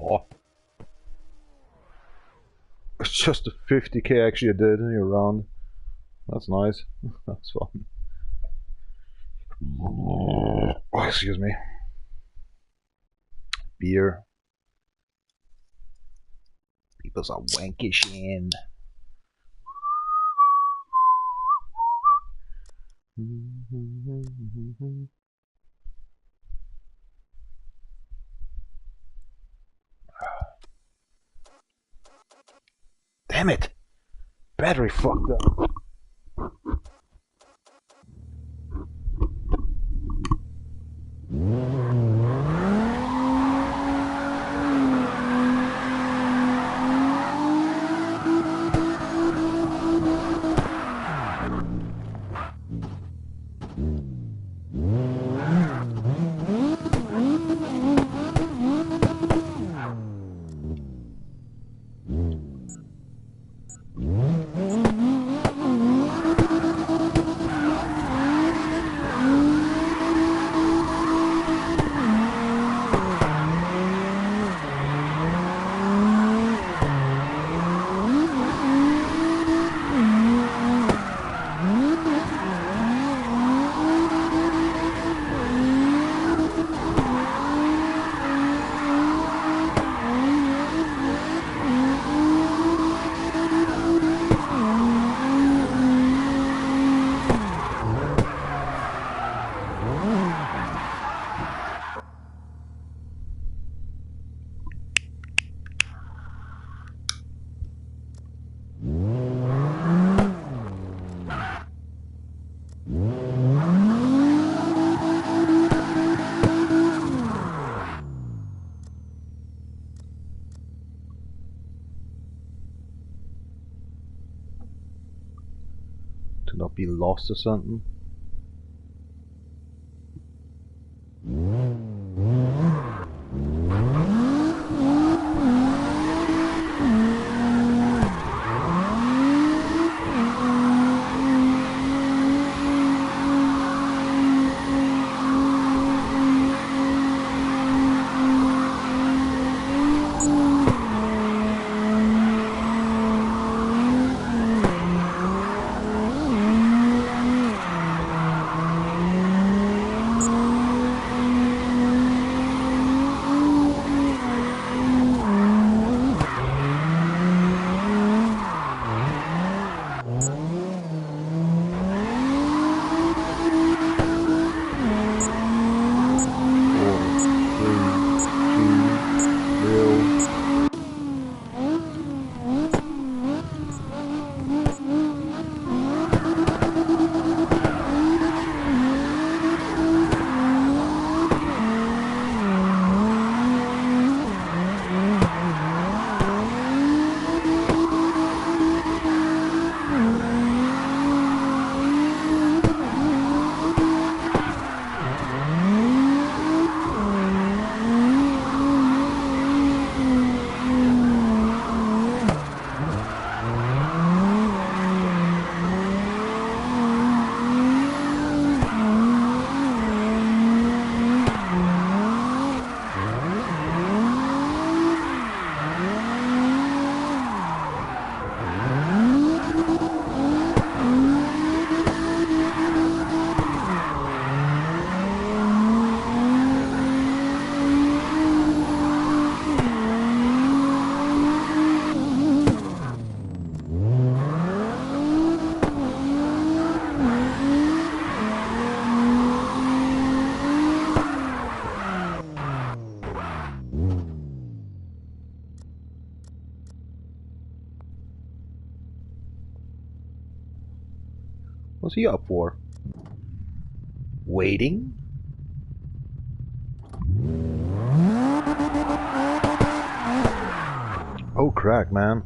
Oh. It's just a 50k actually I did in your round. That's nice. That's fun. Oh, excuse me. Beer. People's are wankish in. Damn it! Battery fucked up. To not be lost or something. What's he up for? Waiting? Oh, crack, man.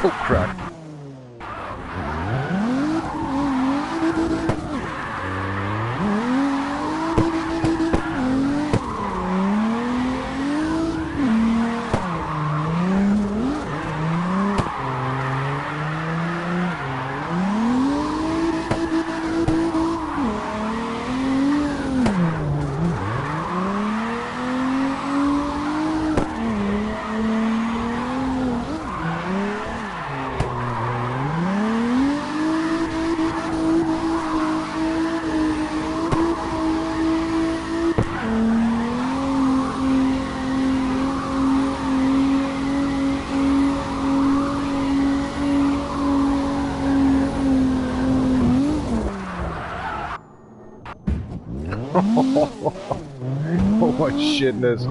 Oh, crap. Oh my shitness.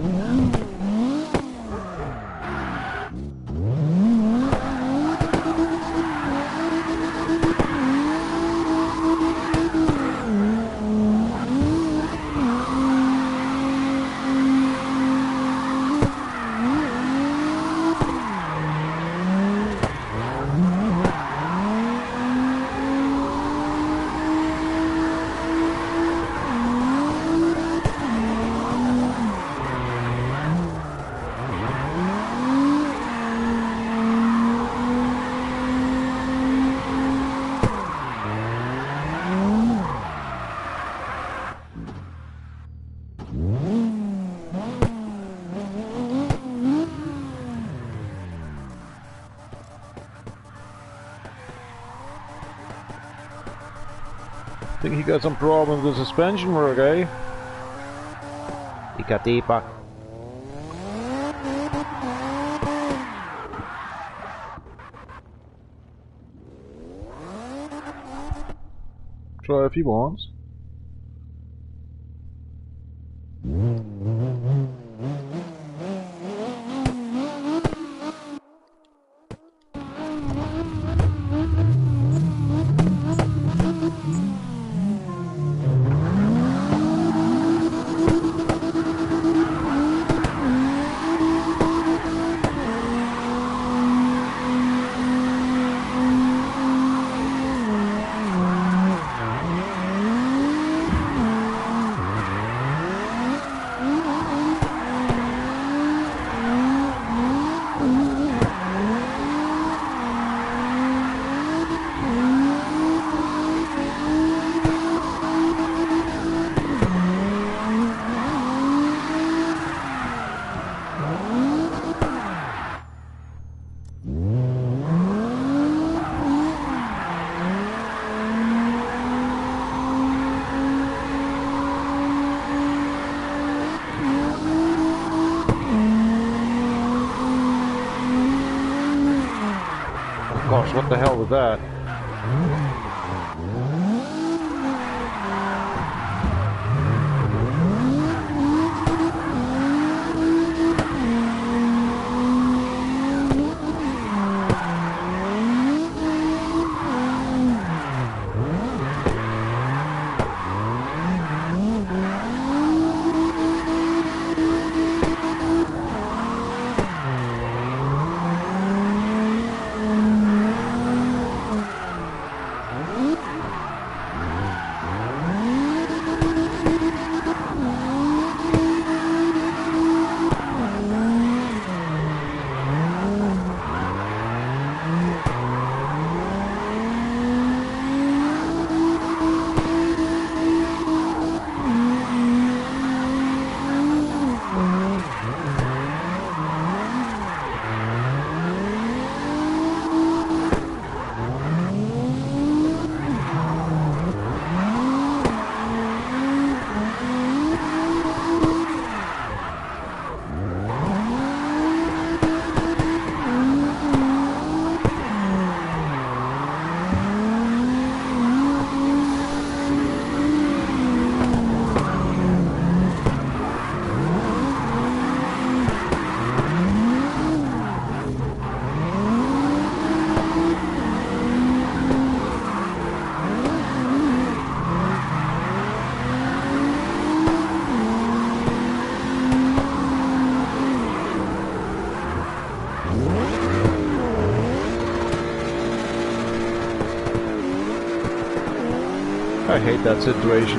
I think he got some problems with the suspension work, eh? Ikatipa. Try if he wants. The hell with that? I hate that situation.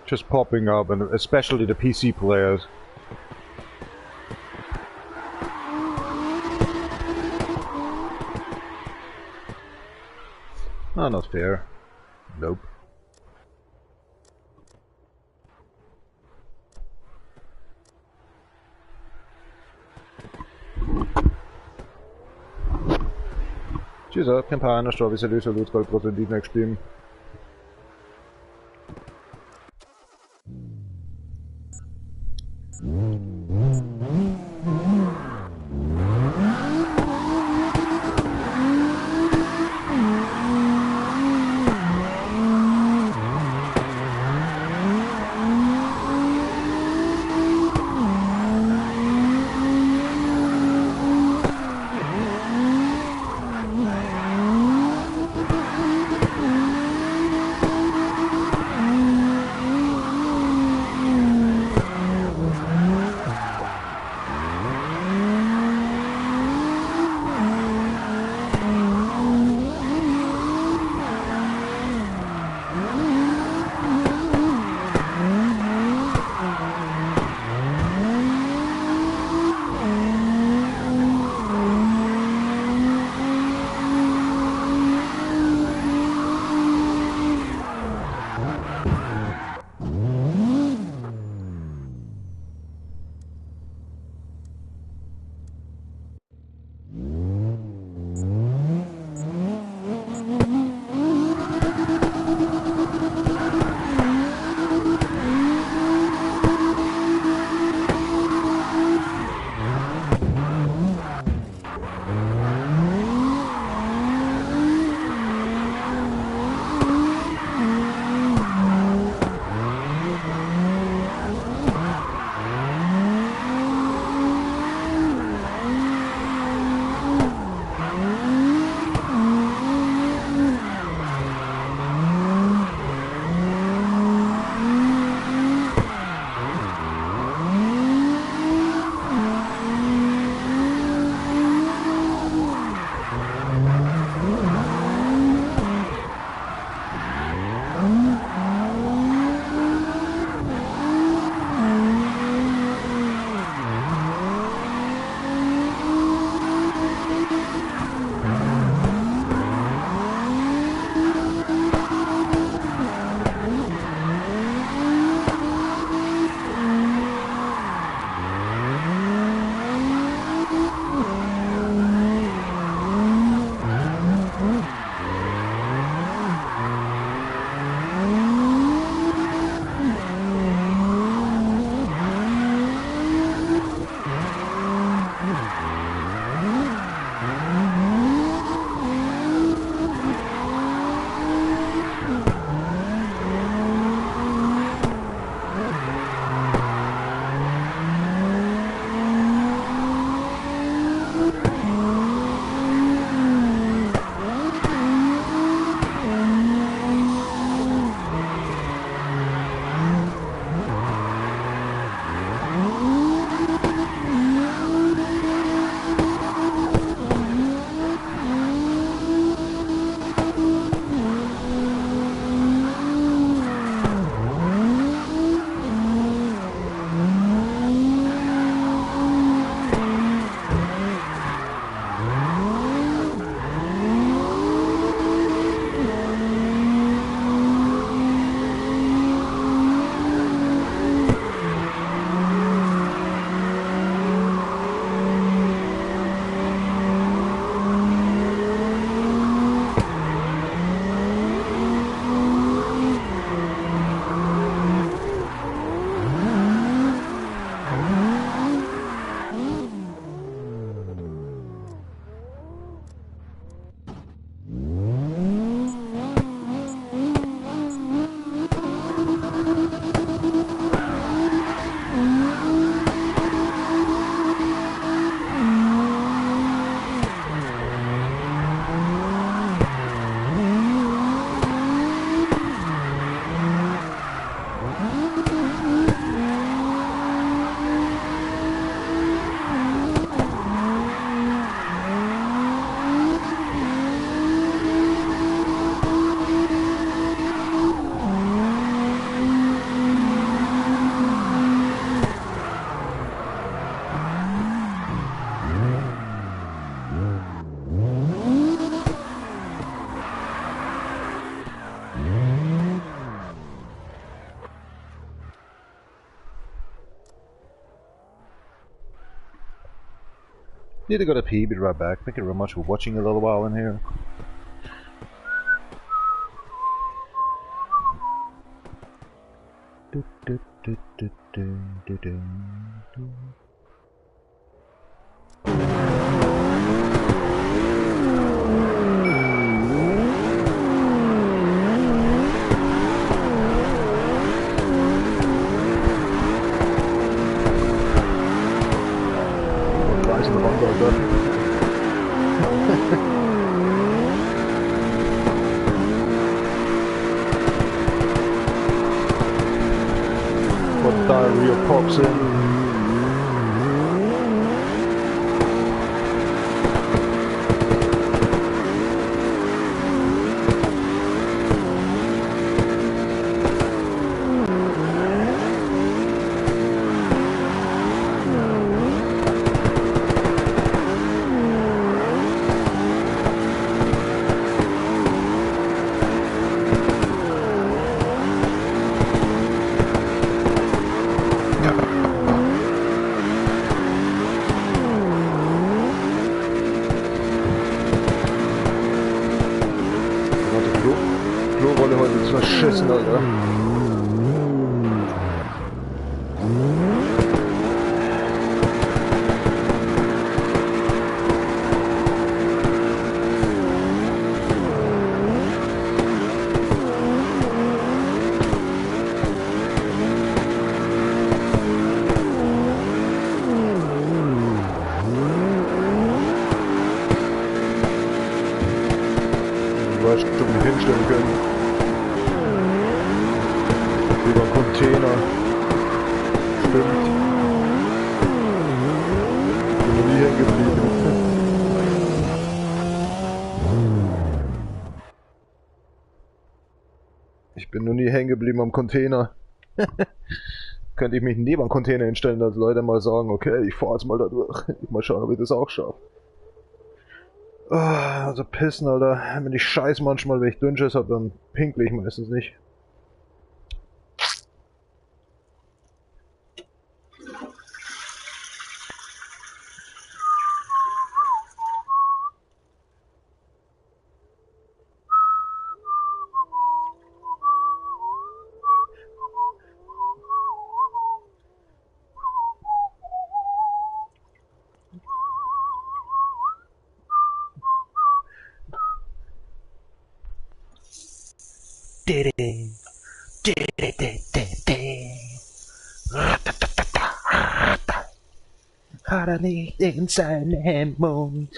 Just popping up, and especially the PC players. Oh, not fair. Nope. Jesus, Campana, Stove, Salut, Salut, Goldbrot, die next team. Need to go to pee, be right back. Thank you very much for watching a little while in here. Diarrhea pops in. Verschissen, Alter. Du weißt, du mich hinstellen können. Über Container. Stimmt. Bin noch nie hängen geblieben. Ich bin noch nie hängen geblieben am Container. Könnte ich mich neben am Container hinstellen, dass Leute mal sagen, okay, ich fahr jetzt mal da durch. Mal schauen, ob ich das auch schaffe. Also pissen, Alter. Wenn ich scheiß manchmal, wenn ich Dünnschiss hab, dann pinkle ich meistens nicht. Hat er nicht in seinem Mund,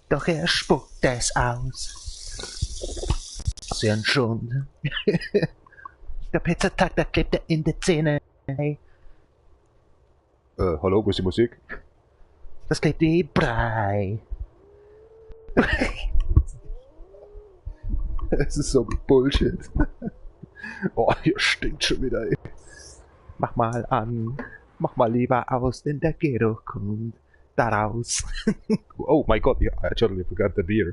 doch er spuckt es aus. Sehr ein Schund. Der Pizzatag, da klebt er in der Zähne. Hallo, wo ist die Musik? Das klebt wie Brei. Es ist so Bullshit. Oh, hier stinkt schon wieder, ey. Mach mal an. Mach mal lieber aus, denn der Gero kommt daraus. Oh my god, yeah, I totally forgot the beer.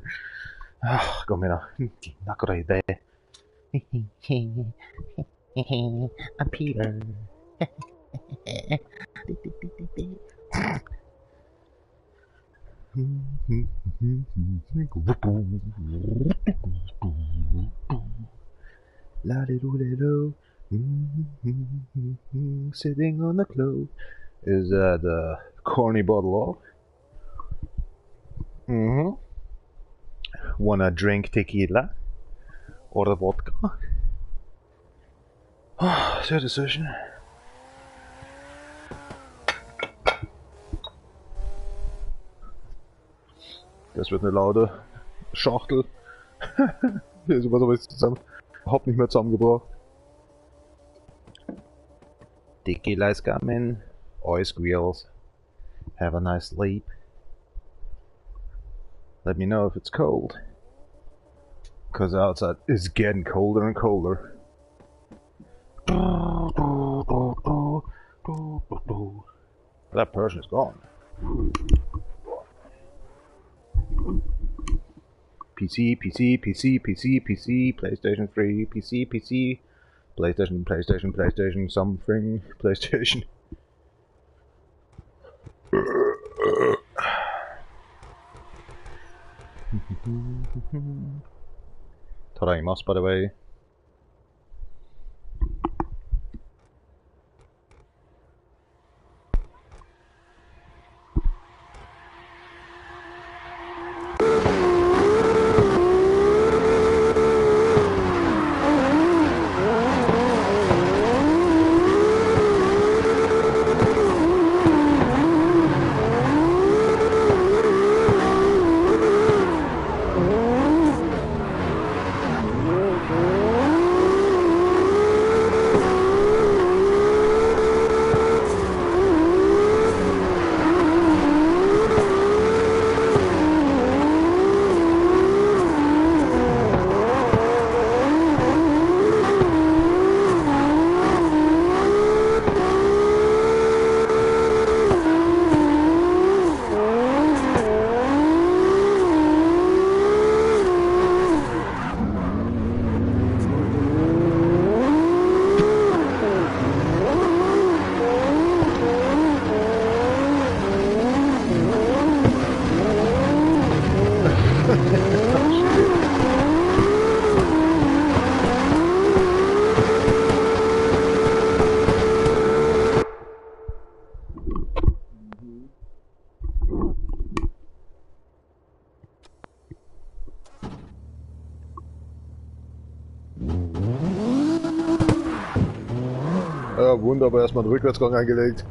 Ah, komm her. Na, gute Idee. I'm Peter. La-di-do-di-do. Sitting on the clothes. Is that a corny bottle of? Wanna drink tequila? Or vodka? Oh, it's your decision. Das wird eine laute Schachtel. Sowas habe ich zusammen. Überhaupt nicht mehr zusammengebracht. Tequila is coming. Oi squeals. Have a nice sleep. Let me know if it's cold. Cause outside it's getting colder and colder. That person is gone. PC, PC, PC, PC, PC, PlayStation 3, PC, PC, PlayStation, PlayStation, PlayStation, something, PlayStation. Tadaimasu, by the way. Ja, wunderbar, erstmal einen Rückwärtsgang eingelegt.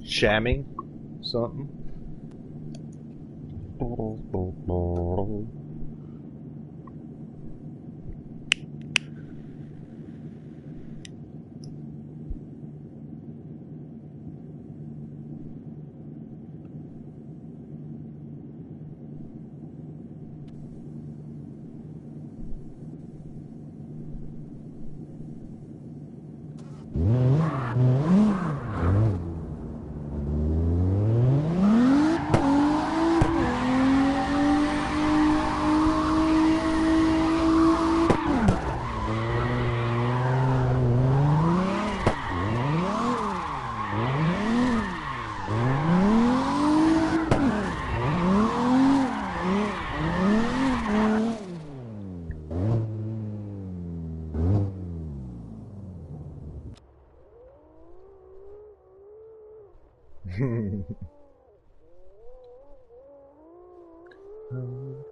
Jamming something.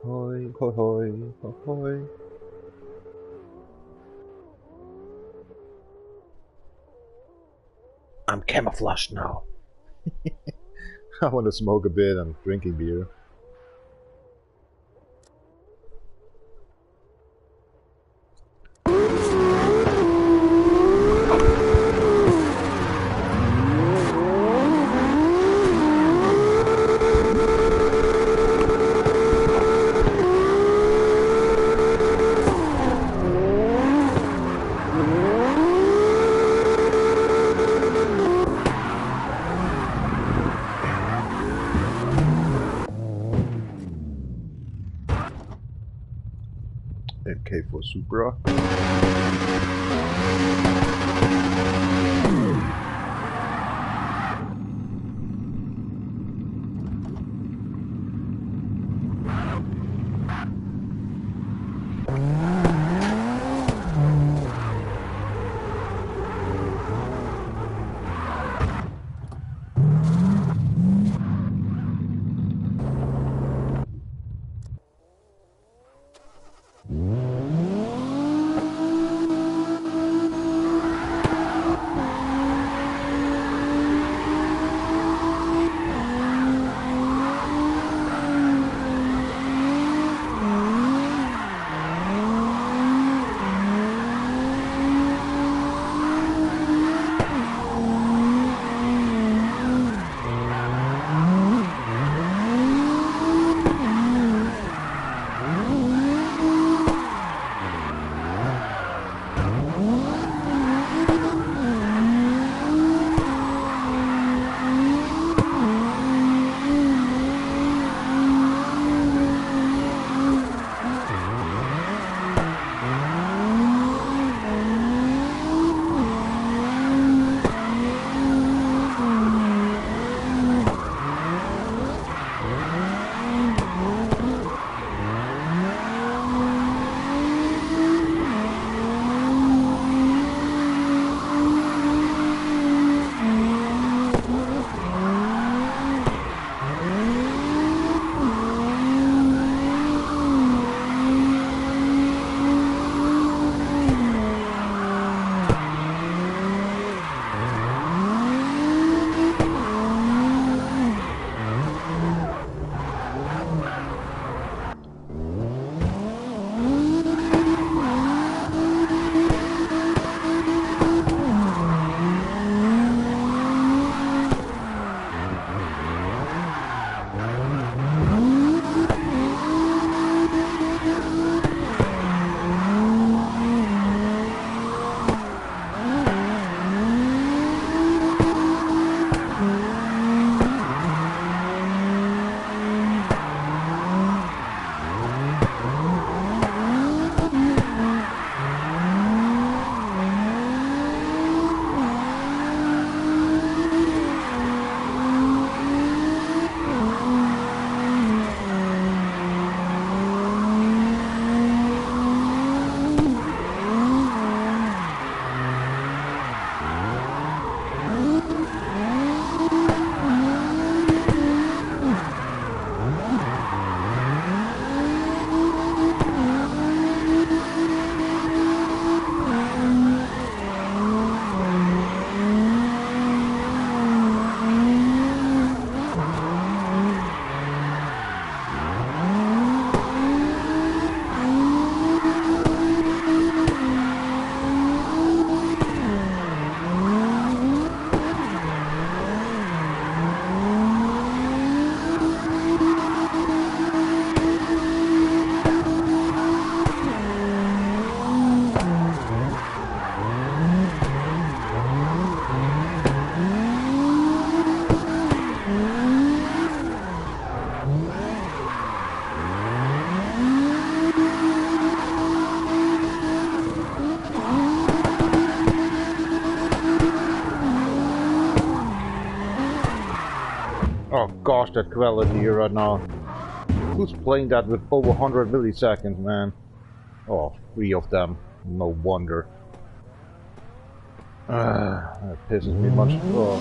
Hoi, hoi, hoi, hoi. I'm camouflaged now. I want to smoke a bit and drinking beer. MK for Supra. Oh gosh, that quality here right now. Who's playing that with over 100 milliseconds, man? Oh, 3 of them. No wonder. That pisses me much. Oh.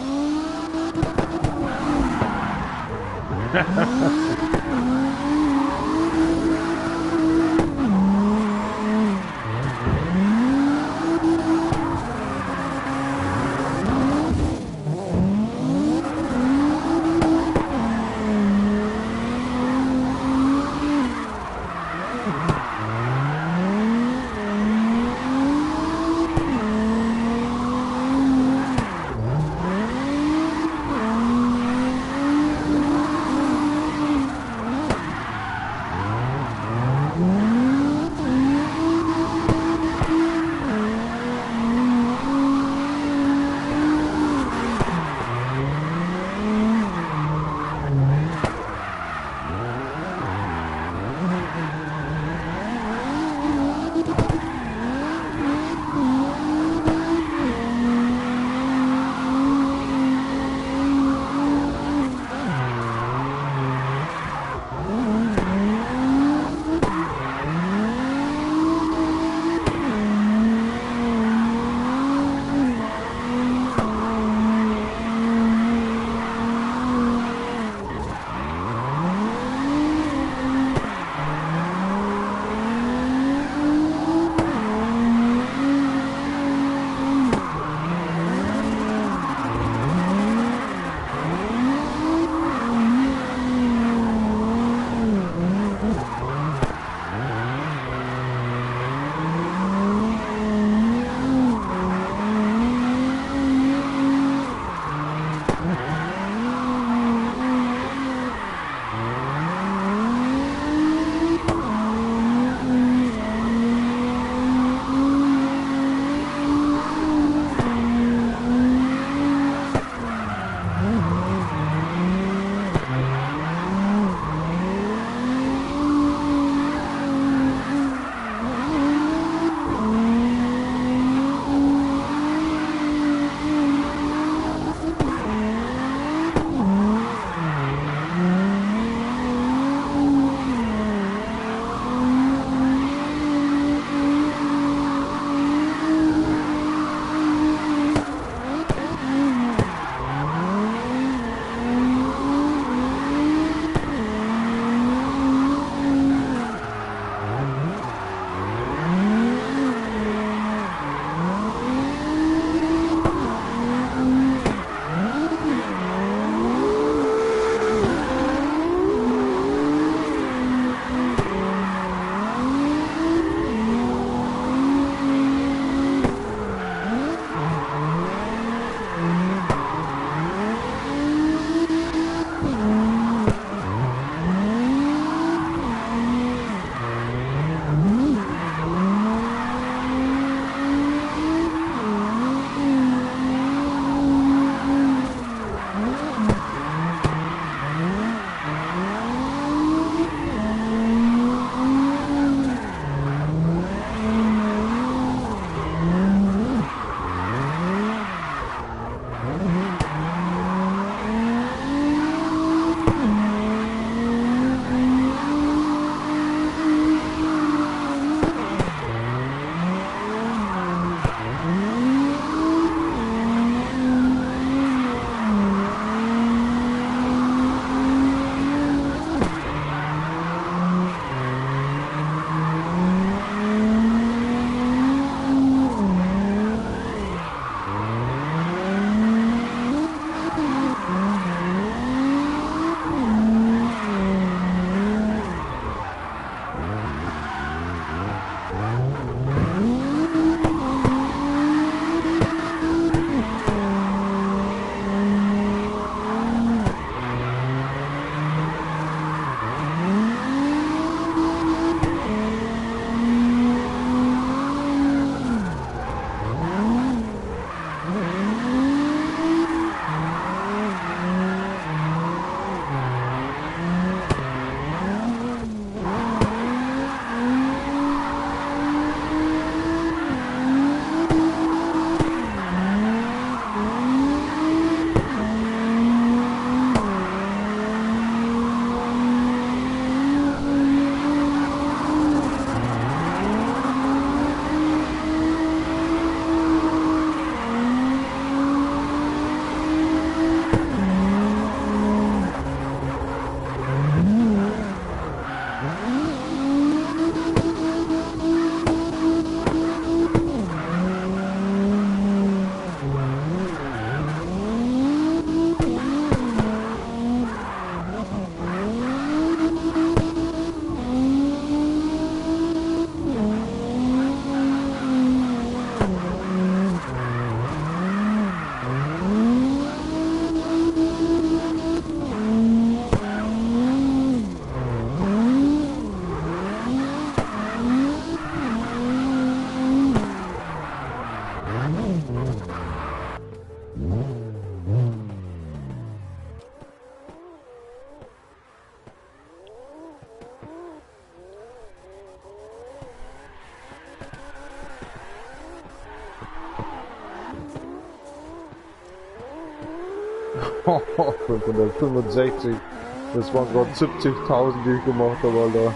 565. Das waren gerade 70.000, die ich gemacht habe, Alter.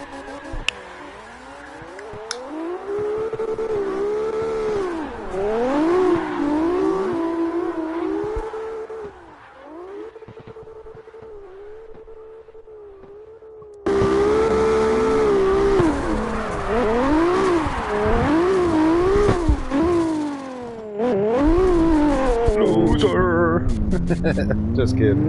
Loser! Just kidding.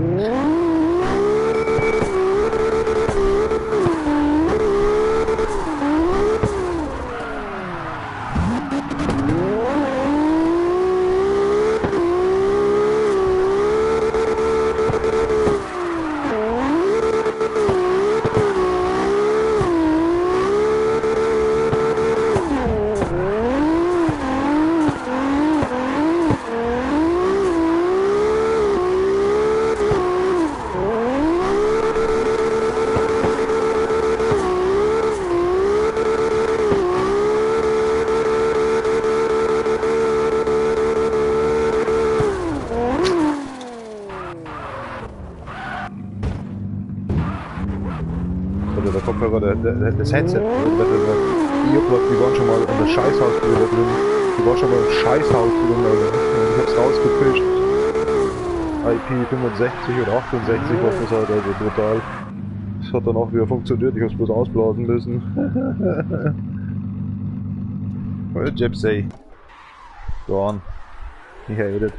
Der Kopfhörer, das Headset, die Earplugs, die waren schon mal in der Scheißhaus drin. Die waren schon mal im Scheißhaus drin, Alter. Ich hab's rausgefischt. IP 65 oder 68, was das halt, also brutal. Das hat dann auch wieder funktioniert, ich hab's bloß ausblasen müssen. Well, Gypsy. Gone. He hated it.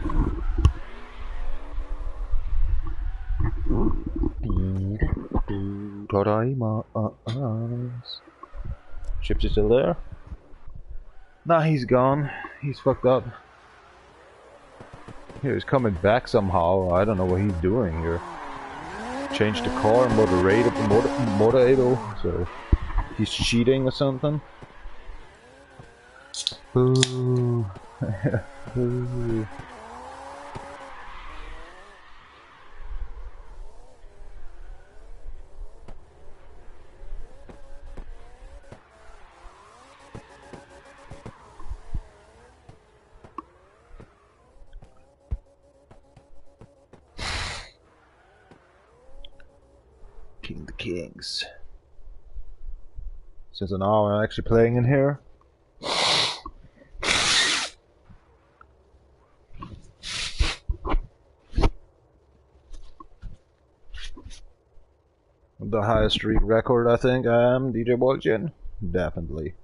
Gypsy still there? Nah, he's gone. He's fucked up. He's coming back somehow. I don't know what he's doing here. Changed the car, moderator, so he's cheating or something. Boo. Boo. King the Kings. Since an hour I'm actually playing in here. The highest streak record, I think, DjVolgin. Definitely.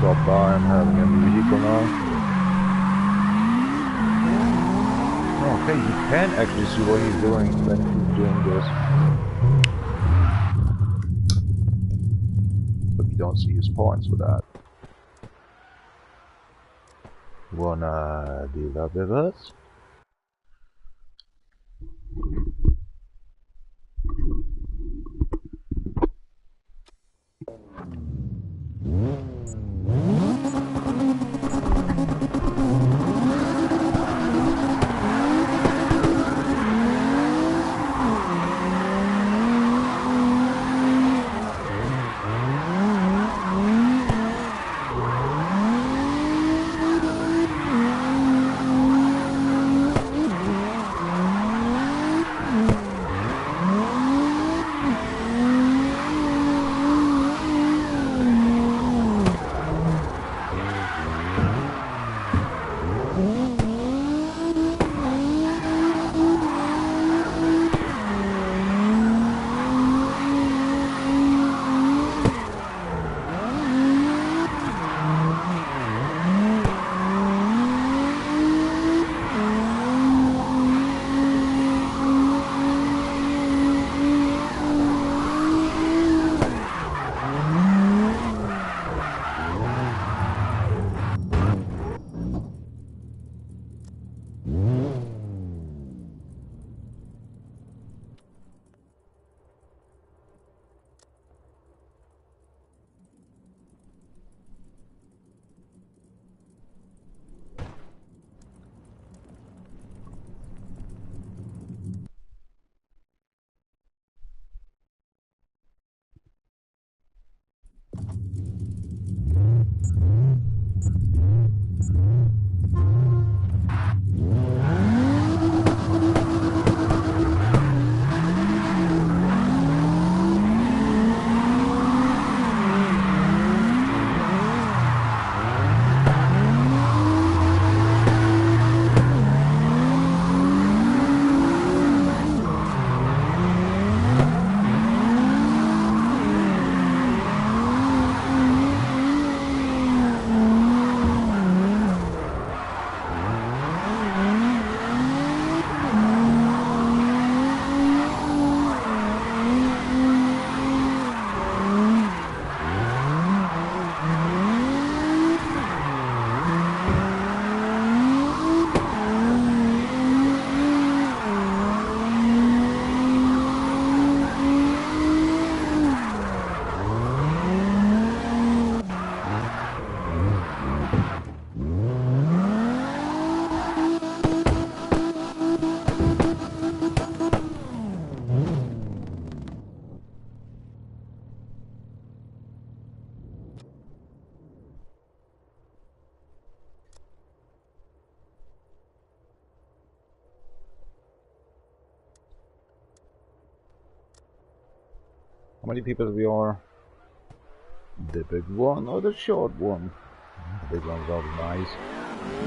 Stop by, I'm having a new vehicle now. Okay, you can actually see what he's doing when he's doing this. But you don't see his points for that. Wanna do that with us? How many people we are? The big one or the short one? The big one's always nice.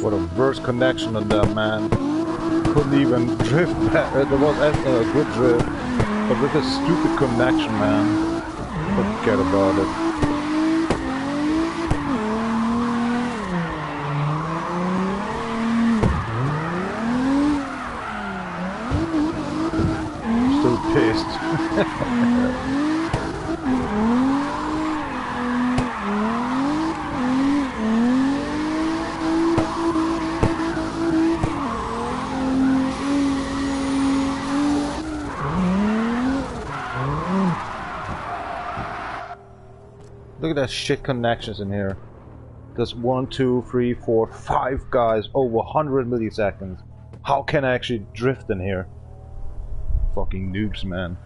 What a worst connection on that, man. Couldn't even drift back. There was a good drift, but with this stupid connection, man, forget about it. I'm still pissed. Look at that shit connections in here. There's 1, 2, 3, 4, 5 guys over 100 milliseconds. How can I actually drift in here? Fucking noobs, man.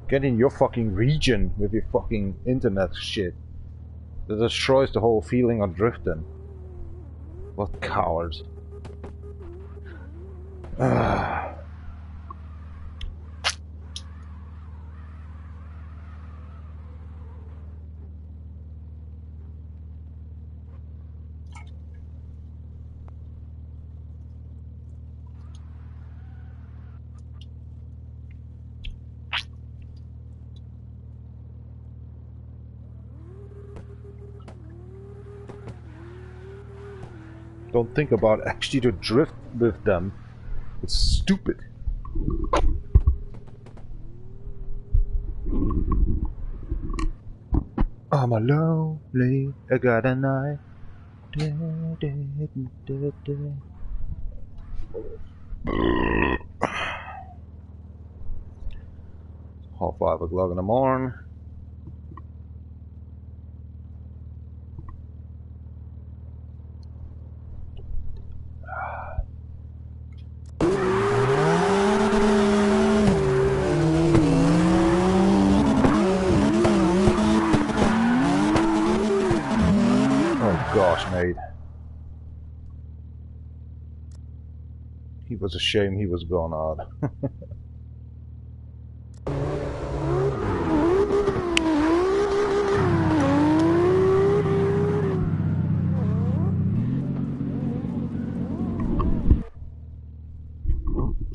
Get in your fucking region with your fucking internet shit. That destroys the whole feeling of drifting. What cowards. Don't think about actually to drift with them. It's stupid. I'm a lonely, I got a night. 5:30 in the morning. Gosh, mate. He was a shame he was gone out.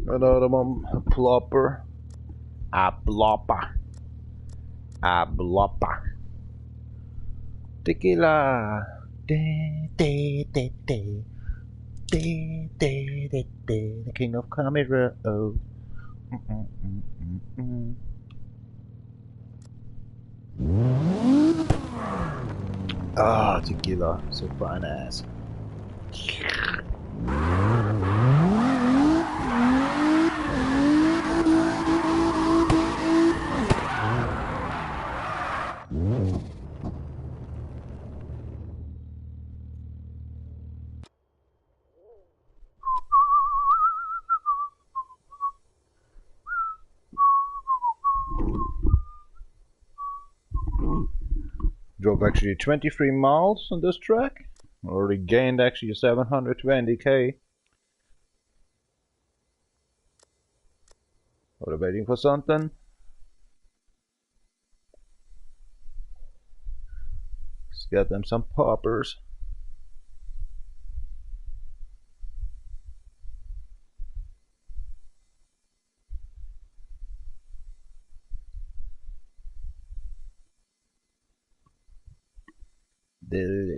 Another one, a plopper. A blopper. A blopper. Tequila. The king of camera. Ah, tequila, so fine ass. Drove actually 23 miles on this track. Already gained actually 720k. We're waiting for something. Let's get them some poppers.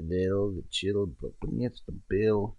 The chill, but it's the bill.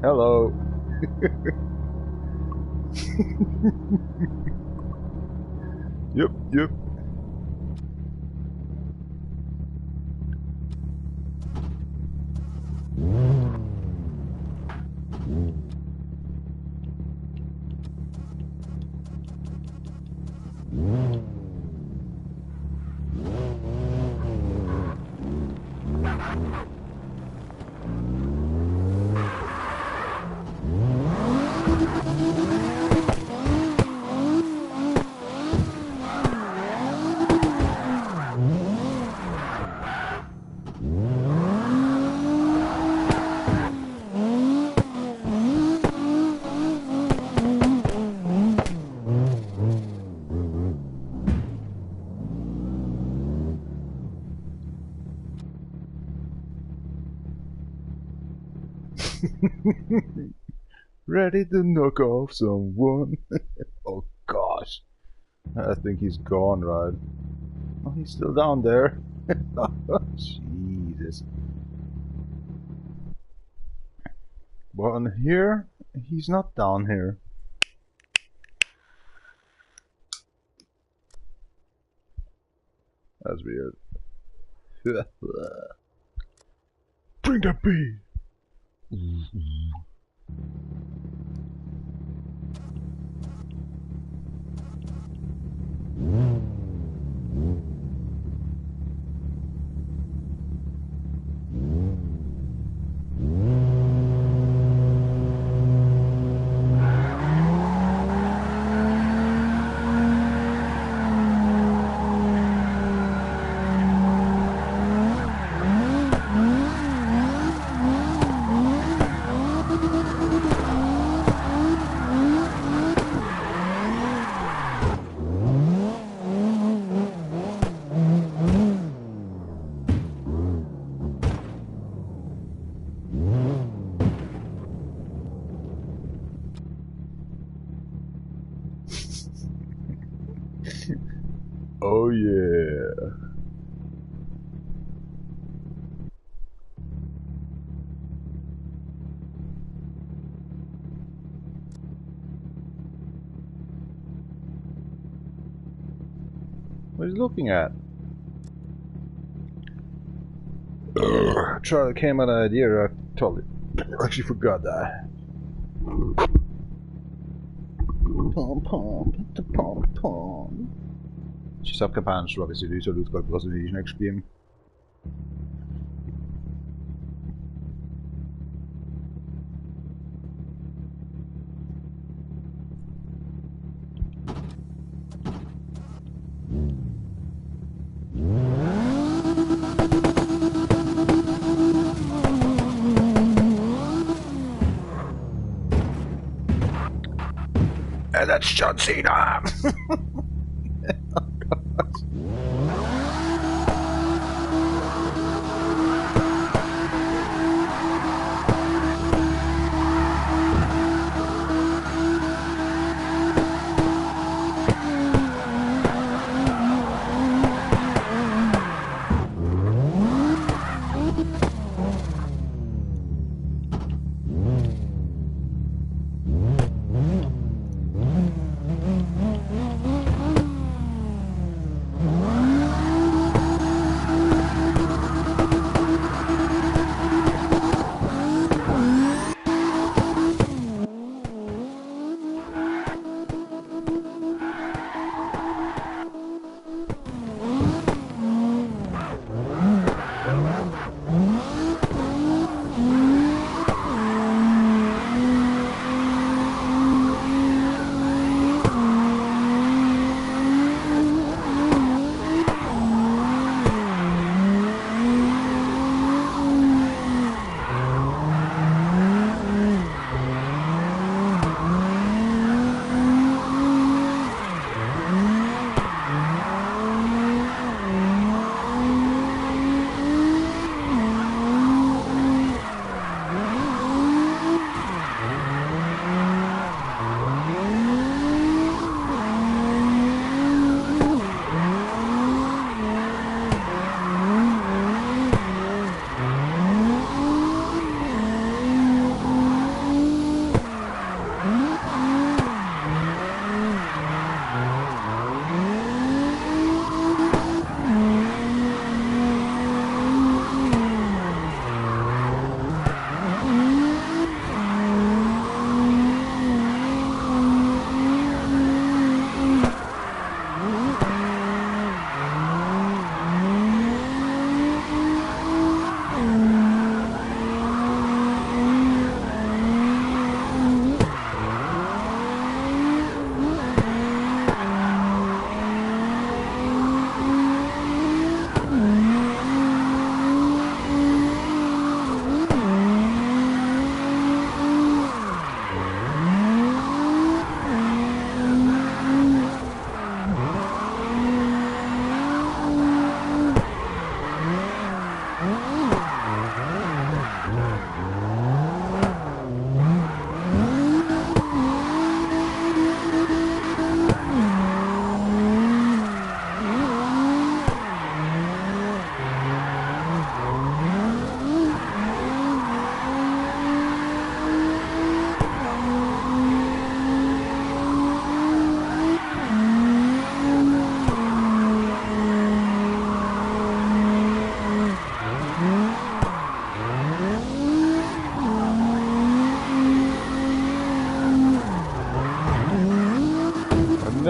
Hello. Yep. Ready to knock off someone. Oh gosh. I think he's gone, right? Oh, he's still down there. Jesus. But on here, he's not down here. That's weird. Bring that bee! Oh yeah. What is he looking at? Charlie came on an idea, I totally actually forgot that. Pom. Și s-a capannat și robi si salut qualcosa di next game. And that's John Cena!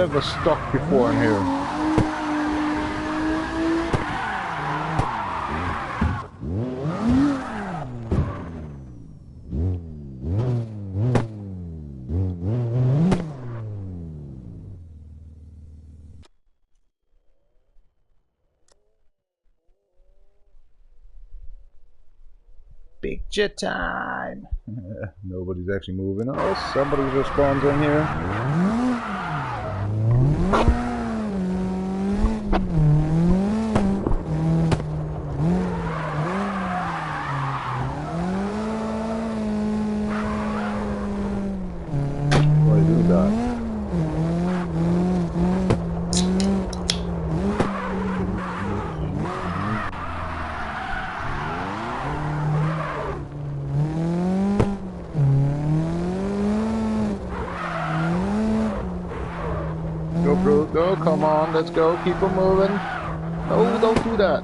ever stuck before in here? Picture time. Nobody's actually moving. Oh, somebody just spawns in here. Why do that? Go, bro, go, come on, let's go, keep them moving. No, don't do that.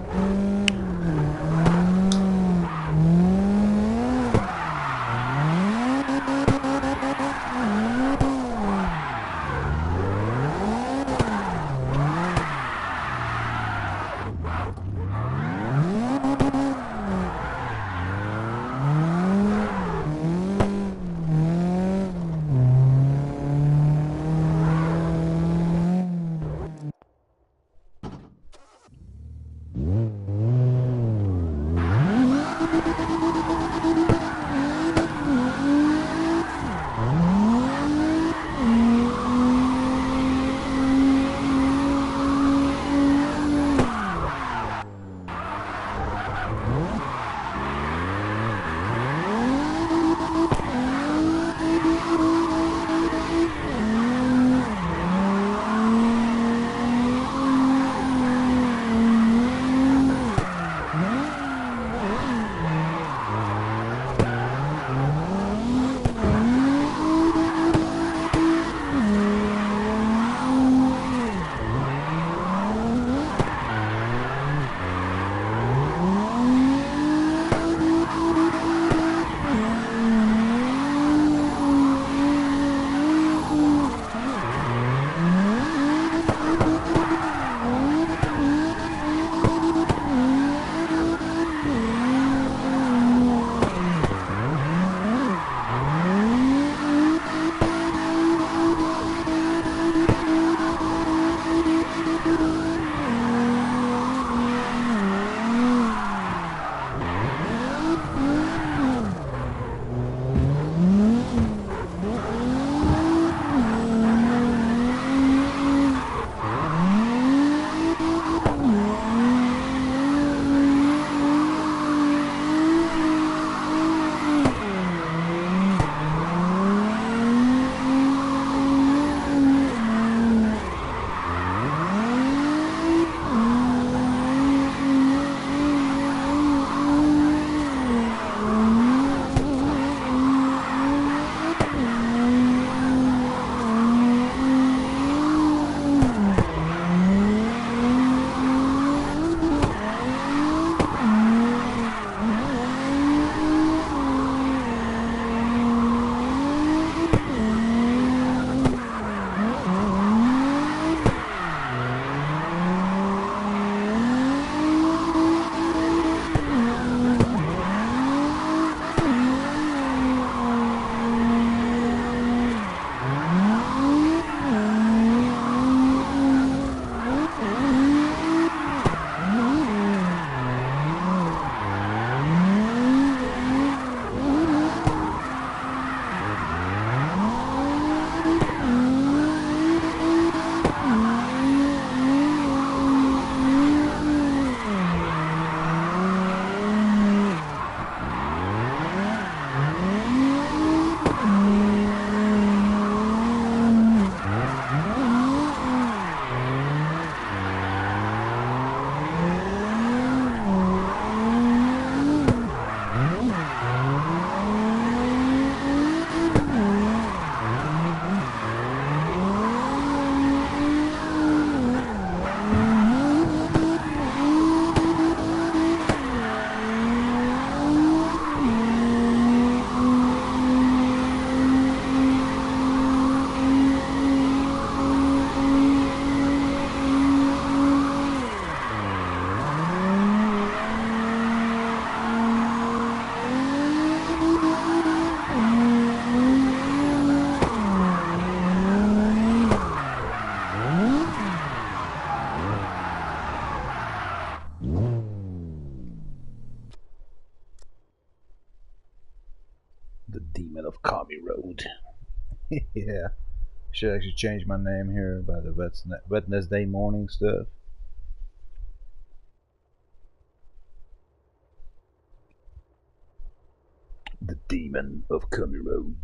The demon of Kami Road. Yeah. Should actually change my name here by the Wednesday morning stuff. The demon of Kami Road.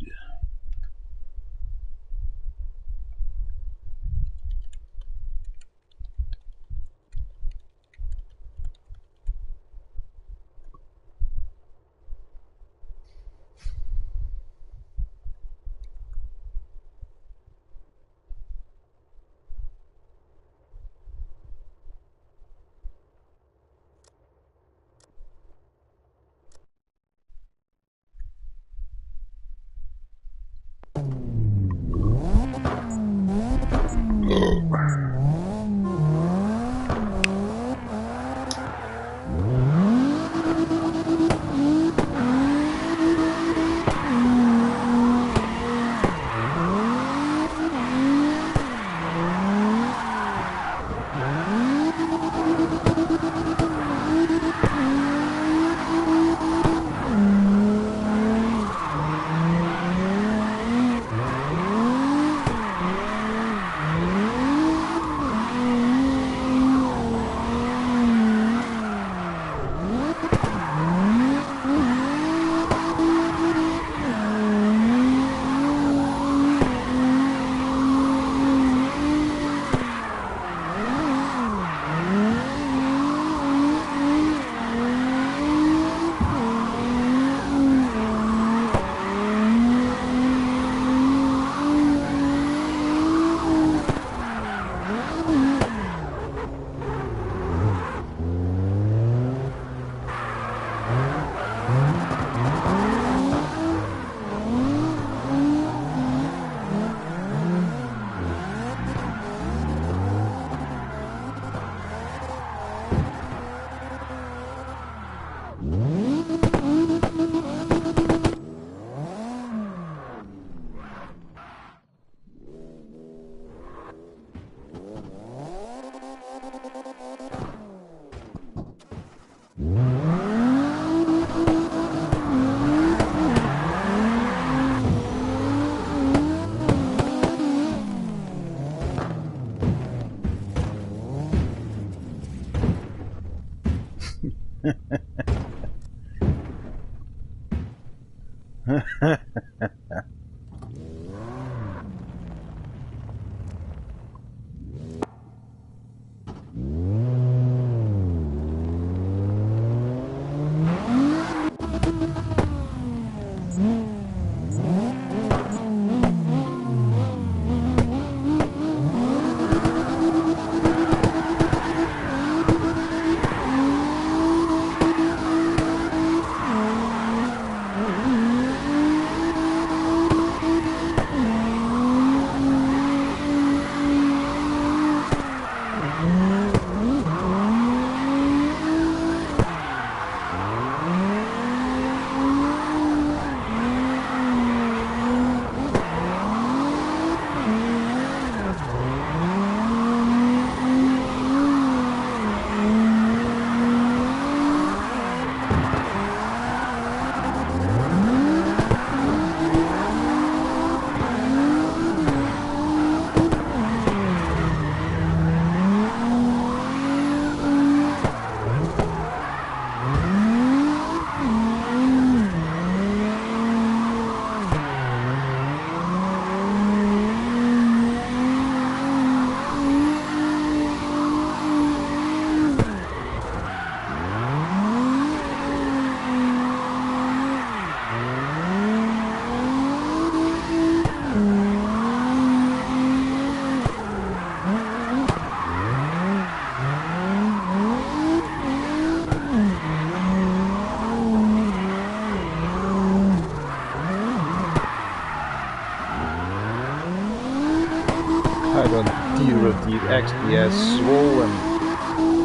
XDS, swollen,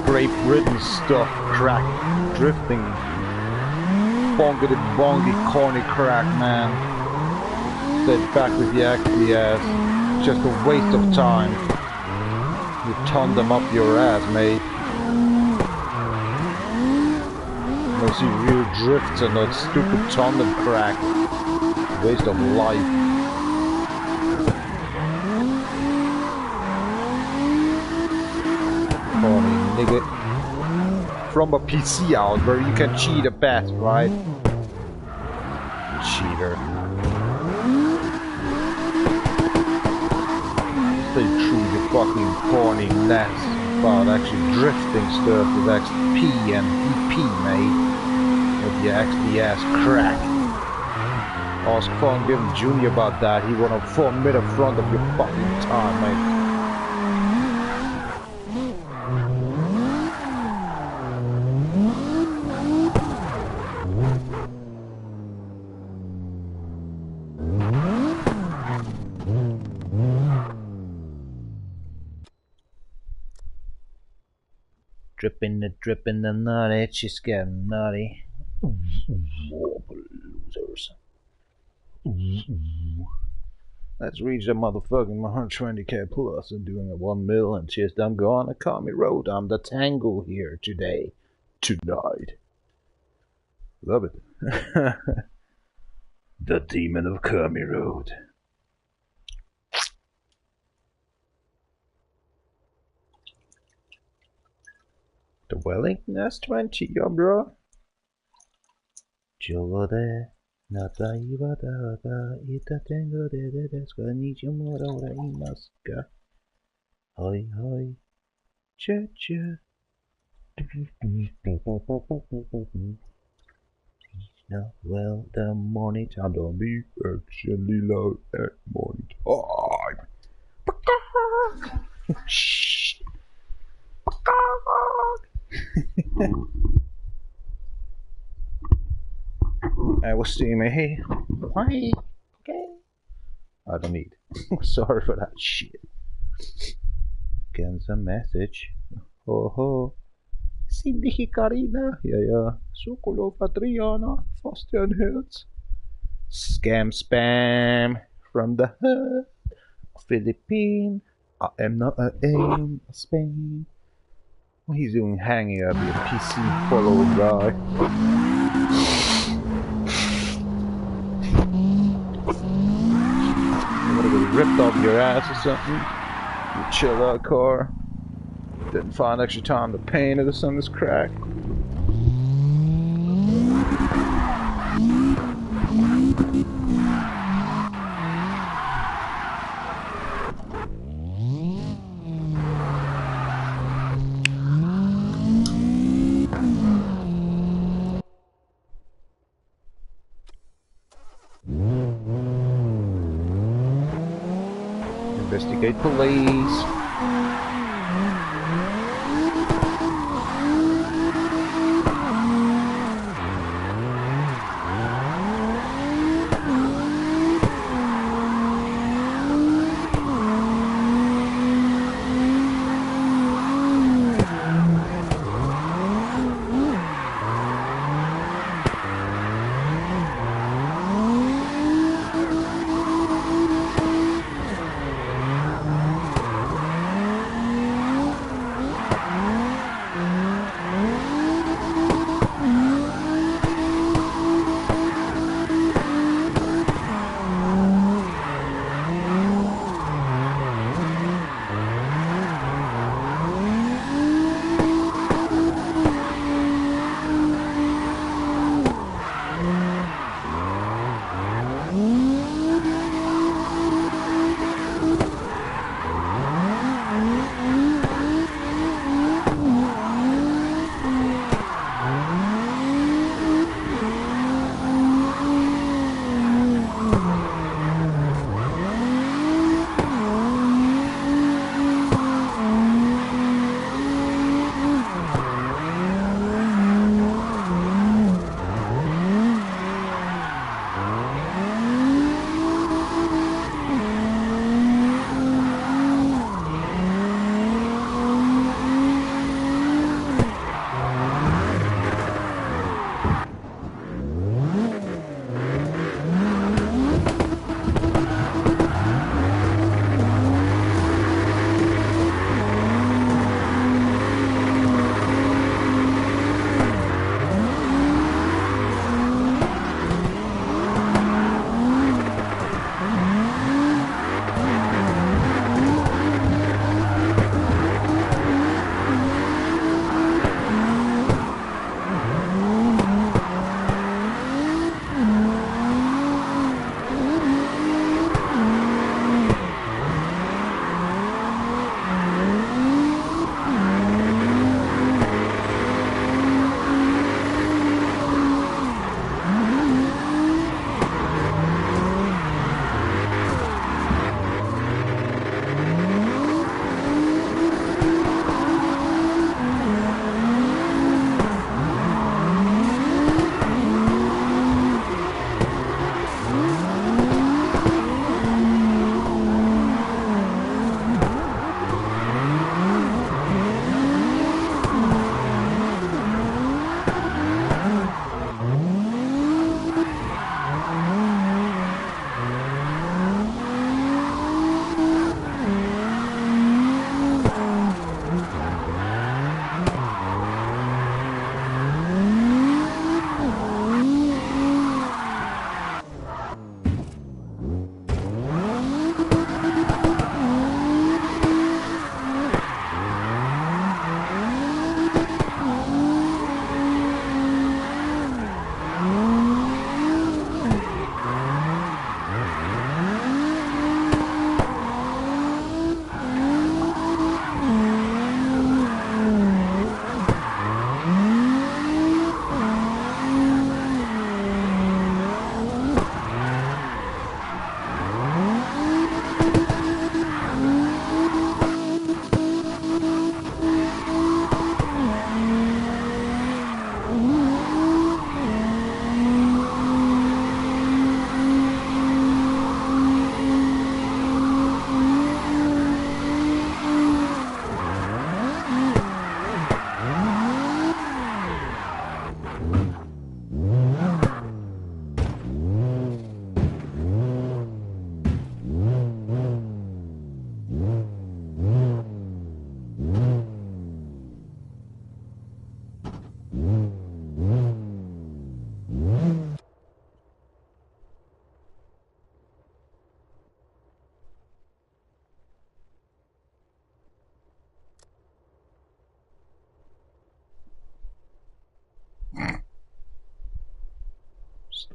grape-ridden stuff, crack, drifting, bongity bongy, corny crack, man. Stay back with the XDS, just a waste of time. You ton them up your ass, mate. No see real drifts and not stupid tandem crack. Waste of life. Corny nigga. From a PC out where you can cheat a bet, right? Cheater. Stay true to fucking corny nest about actually drifting stuff with XP and DP, mate. With your XP ass crack. Ask Fun, give him Junior about that. He won a 4 meter front of your fucking time, mate. Dripping the nutty, she's getting nutty. Losers. Let's reach the motherfucking 120k plus and doing a 1 mil and just I'm gonna call me road. I'm the tango here today. Tonight. Love it. The demon of Kermy Road. The Wellington S20, yeah, bro. Jode, nata ibada, ita tengo de deska, nichimura ora imaska. Hoi hoi, che che. Now, well, the morning time don't be actually loud at morning time. Shh. I was steaming. Hey, why? Okay. I don't need. Sorry for that shit. Getting some message. Ho ho. Cindy Karina. Yeah. Sokolo Patriana. Foster and Hills. Scam spam from the hood. Philippines. I am not a aim. Spain. What he's doing hanging up here, PC following guy. You wanna get ripped off your ass or something? You chill out car. Didn't find extra time to paint it or something's cracked. Investigate police.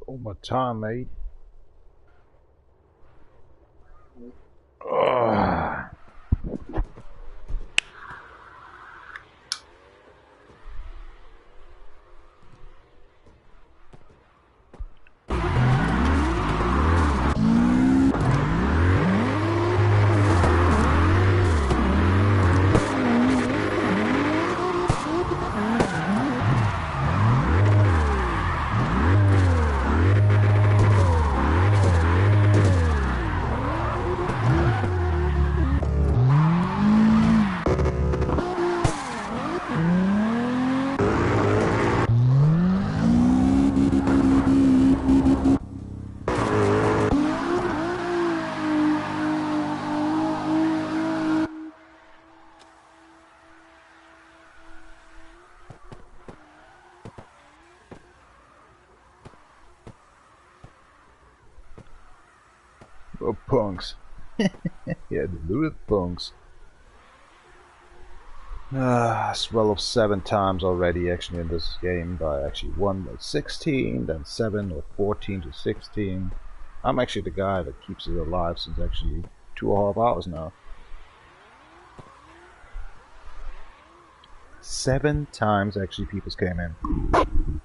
All my time, mate. Ugh. Oh, punks. Yeah, the little punks. Swell of 7 times already actually in this game, by actually 1 at 16, then 7 or 14 to 16. I'm actually the guy that keeps it alive since actually 2.5 hours now. 7 times actually people came in.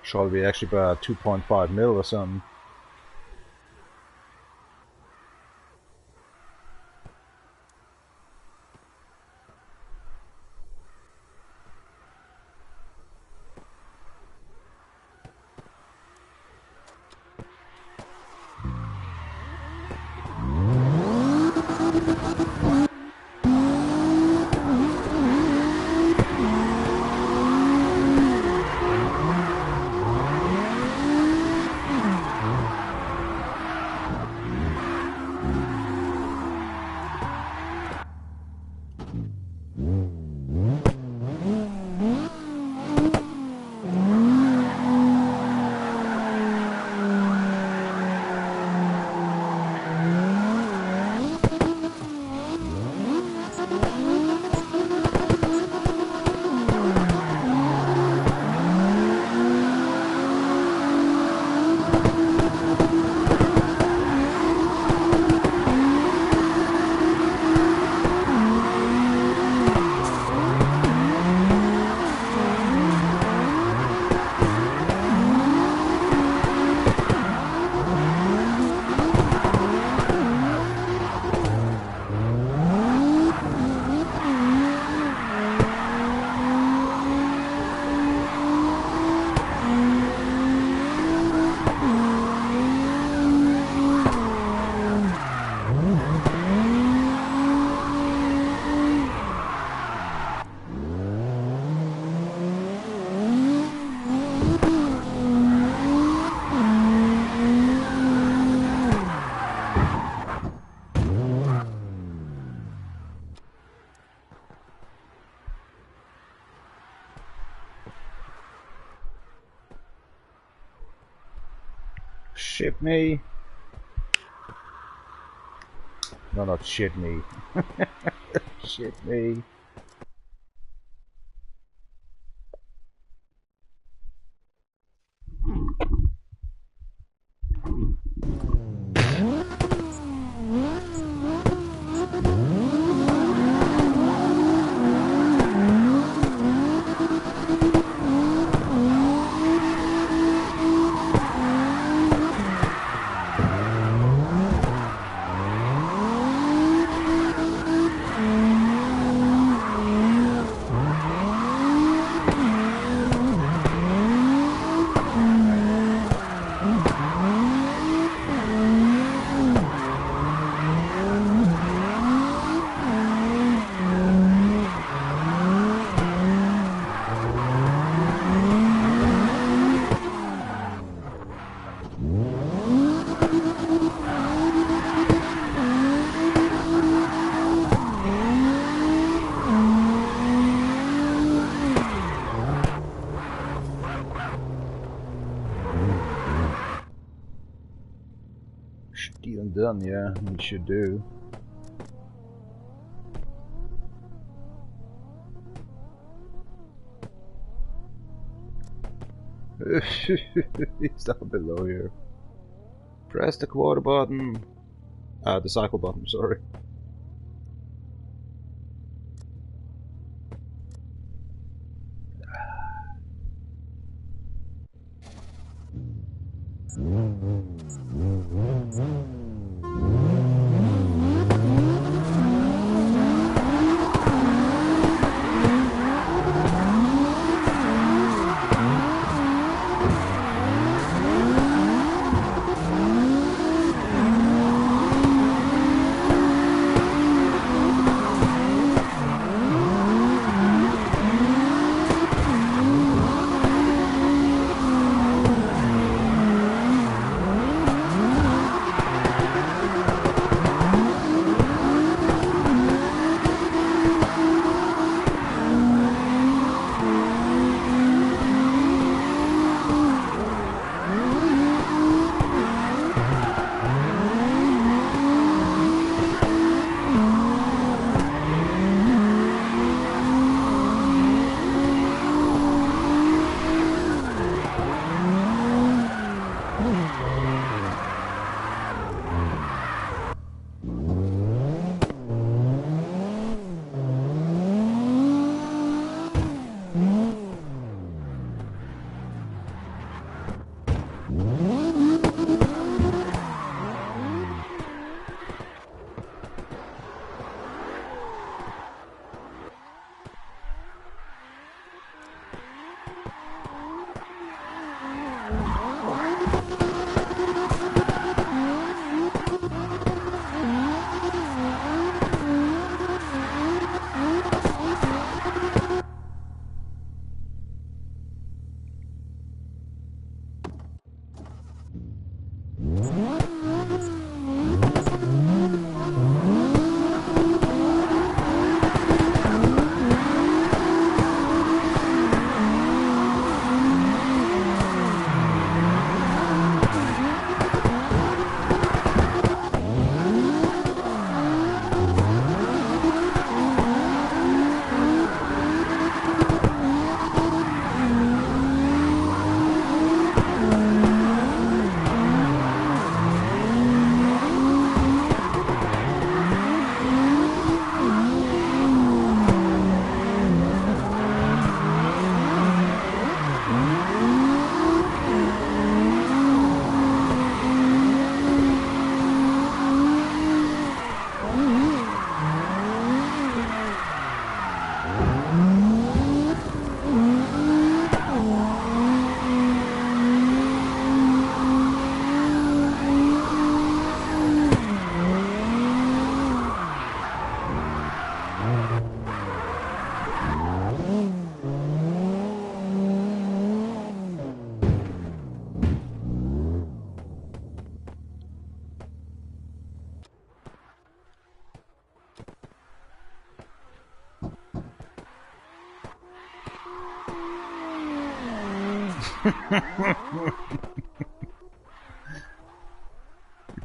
Shall be actually about 2.5 mil or something. Ship me. No, not shit me. Shit me. Deal done, yeah, we should do. He's down below here. Press the quarter button. The cycle button, sorry.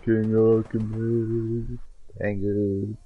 King Alchemist. Dang it.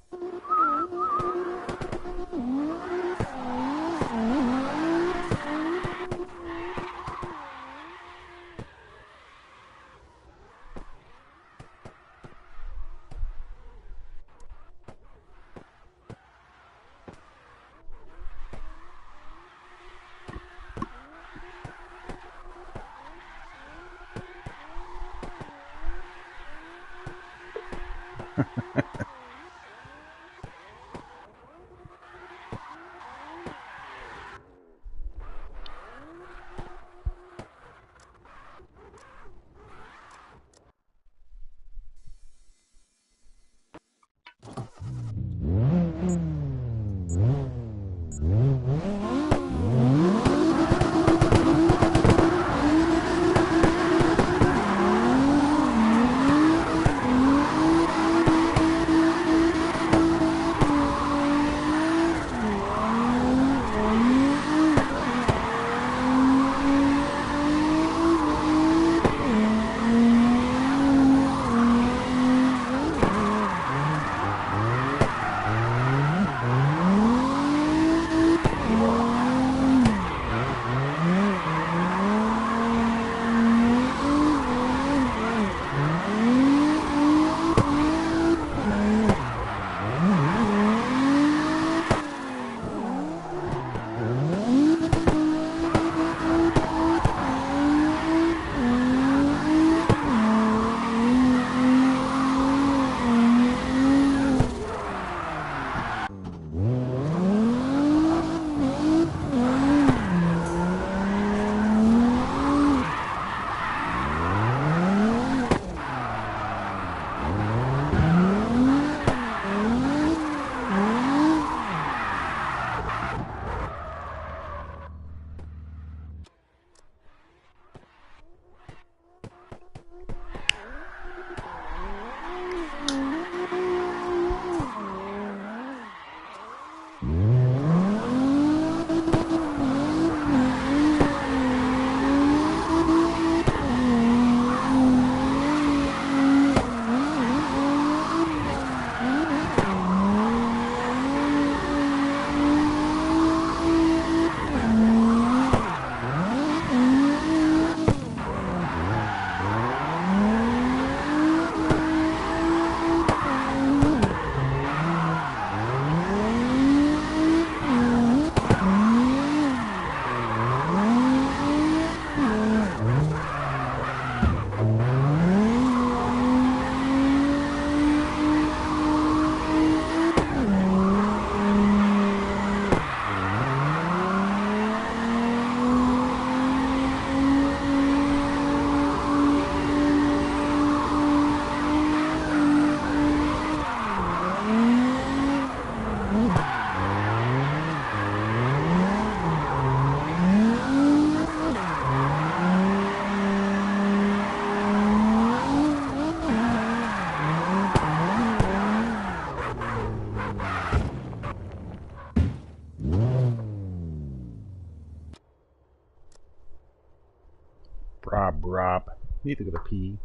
Brab. Need to get a pee.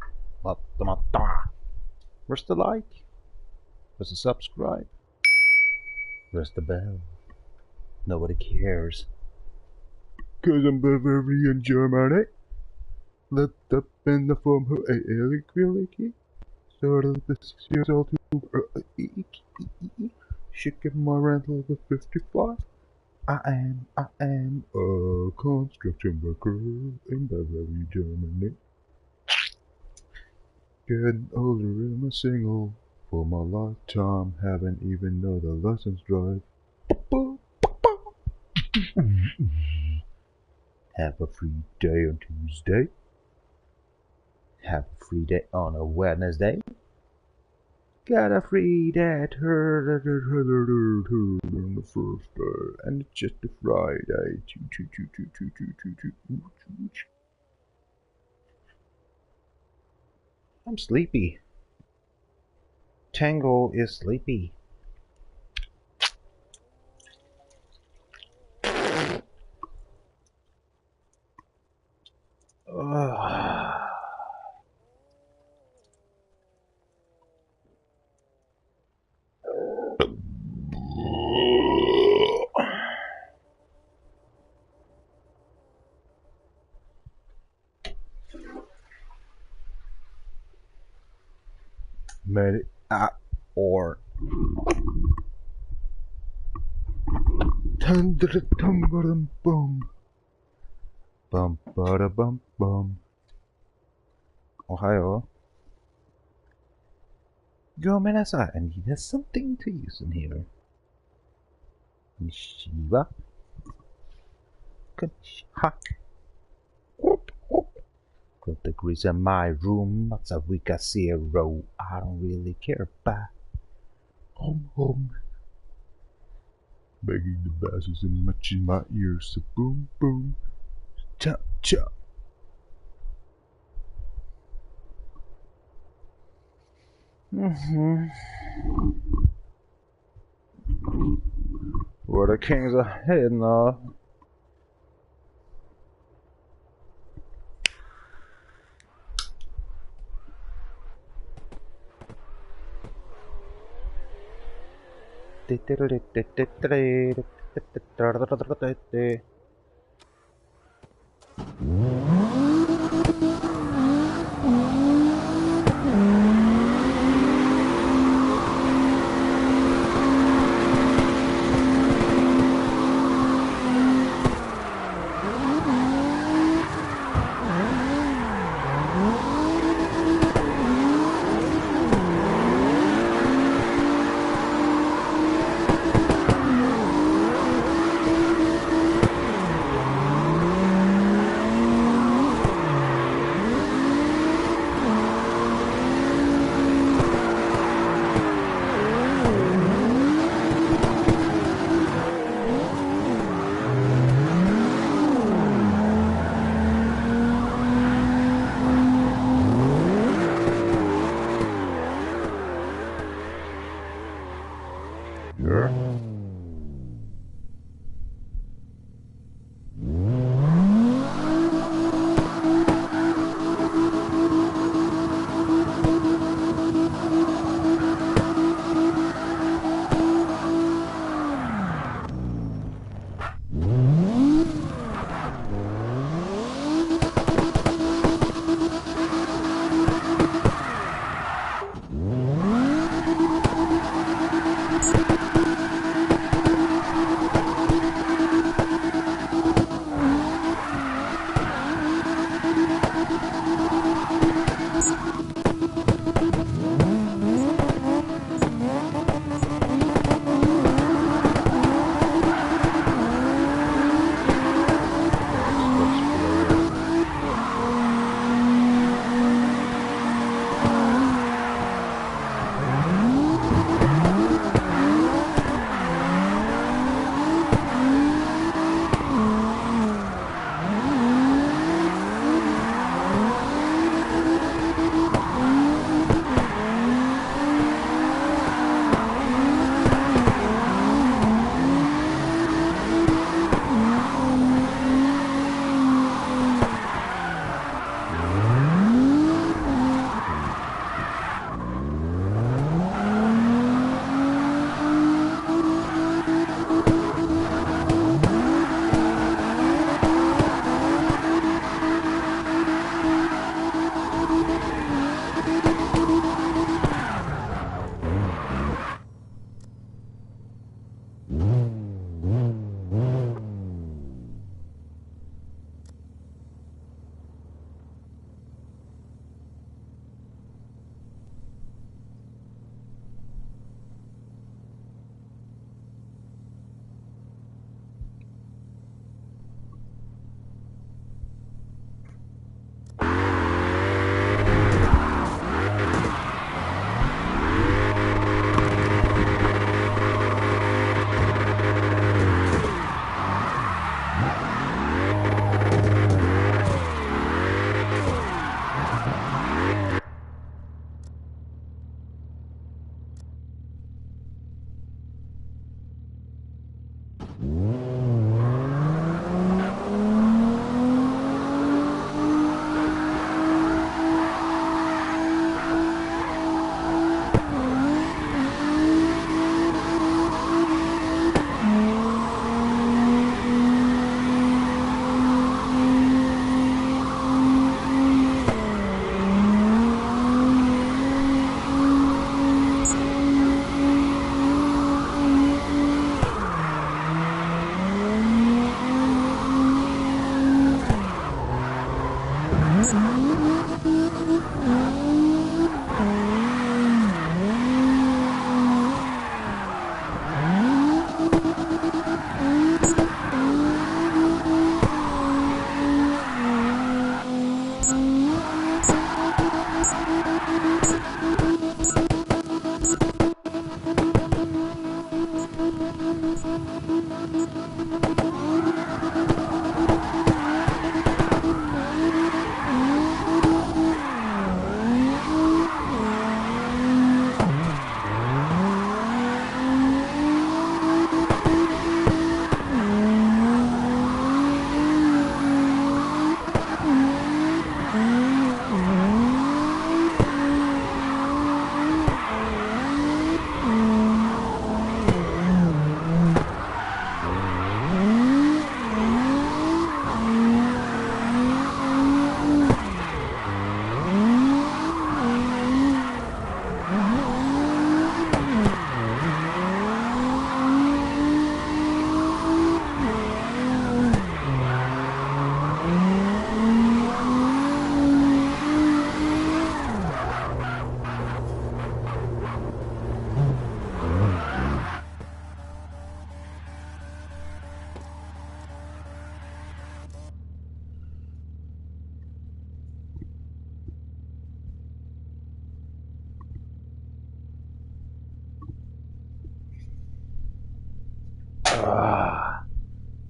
Where's the like? Where's the subscribe? Where's the bell? Nobody cares. Cause I'm Bavarian Germany. Lived up in the form of a Ehrlich. Started at 6 years old to shaking my rental with 55. I am a construction worker in Bavaria, Germany. Getting older and I'm single for my lifetime. Haven't even know the license drive. Have a free day on Tuesday. Have a free day on a Wednesday. Got a free day on the first day, and it's just a Friday. I'm sleepy. Tango is sleepy. Made it or bum bum bada bum bum. Ohio. Gomenasai, I need something to use in here. Shiva. Hack. 12 degrees in my room, lots of week at 0. I don't really care about home. Begging the basses and much in my ears, so boom boom, chop chop. Where the kings are heading off.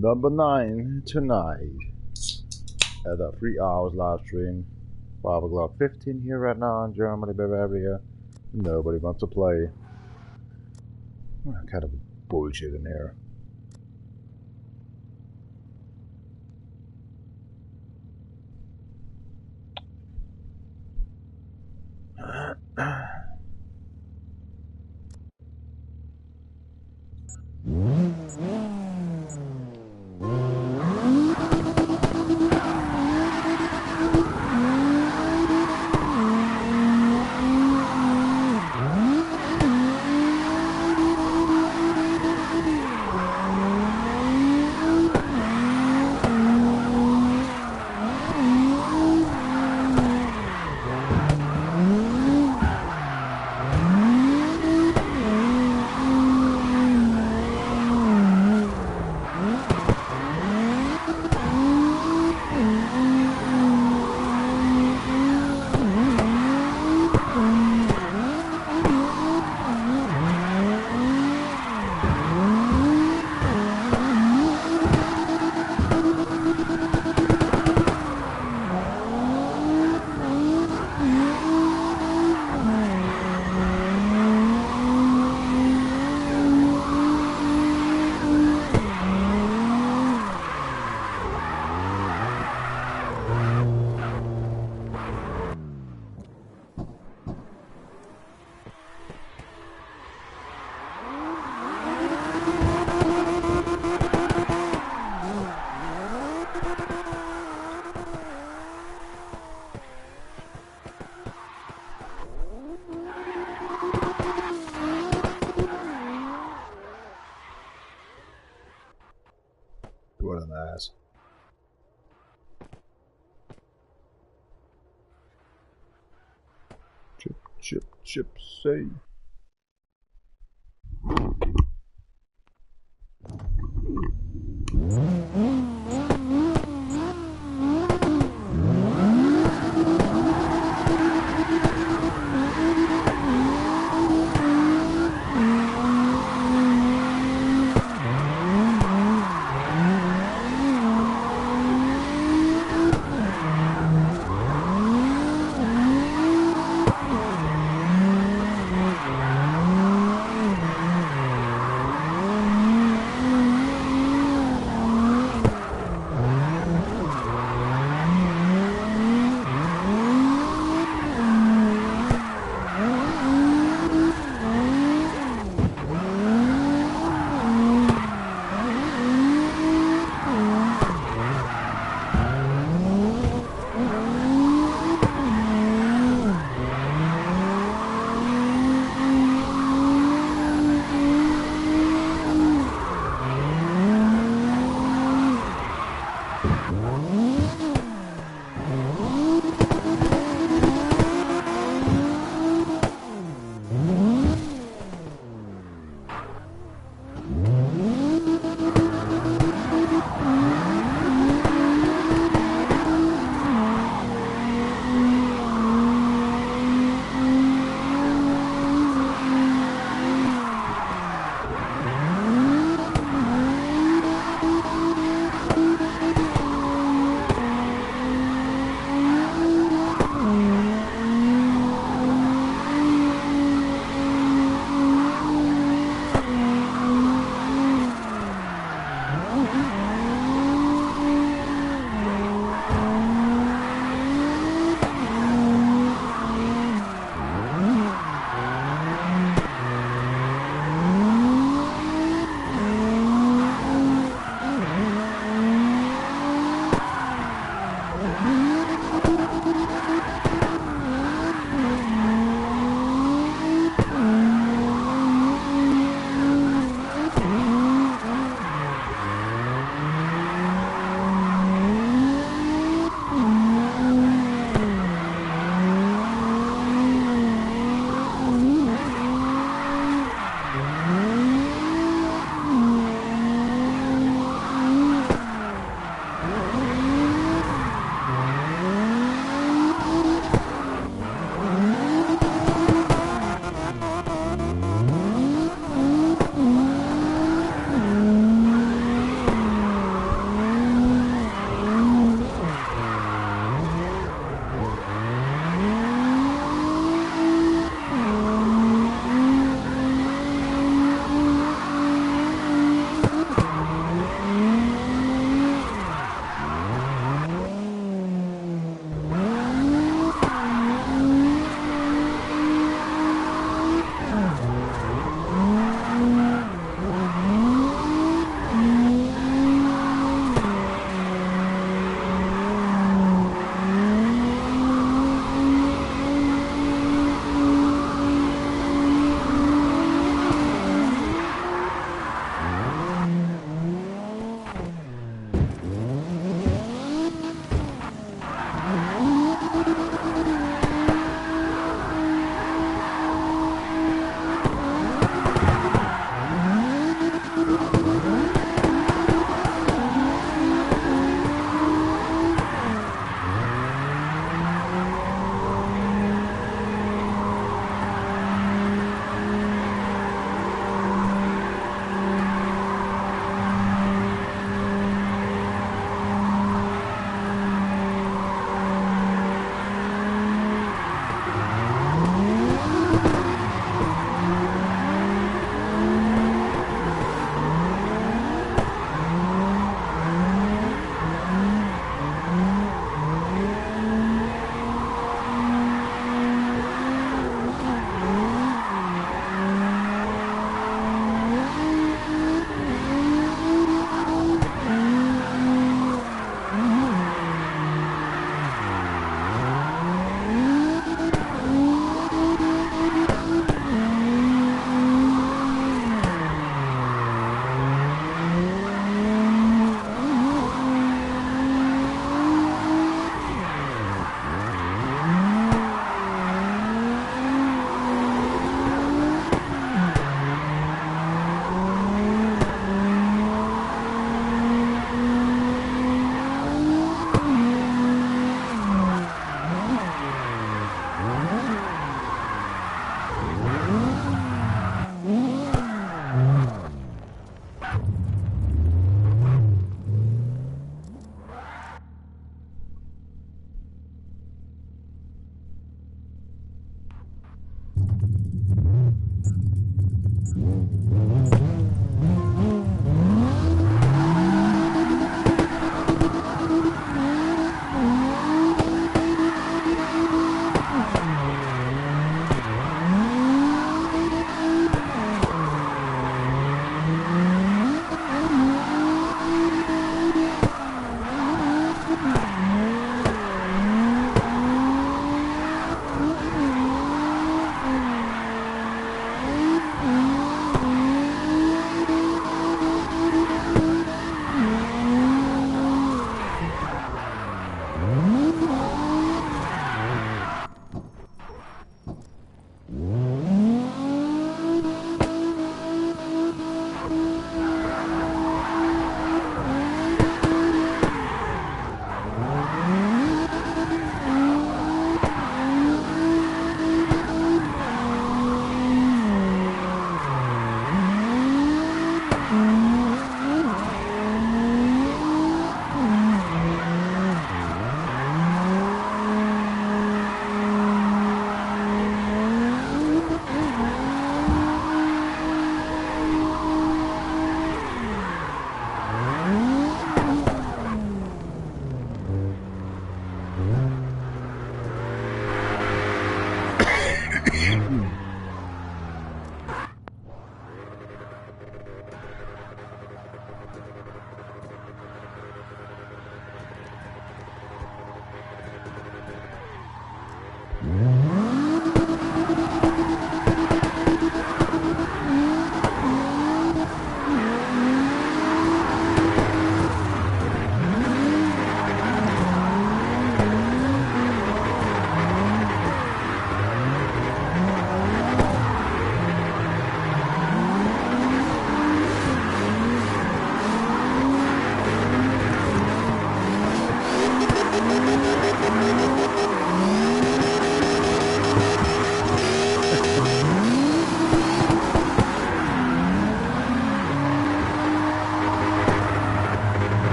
Number 9 tonight at a 3 hours live stream. 5 o'clock 15 here right now in Germany, Bavaria. Nobody wants to play. Kind of bullshit in here. What an ass. Chip, say.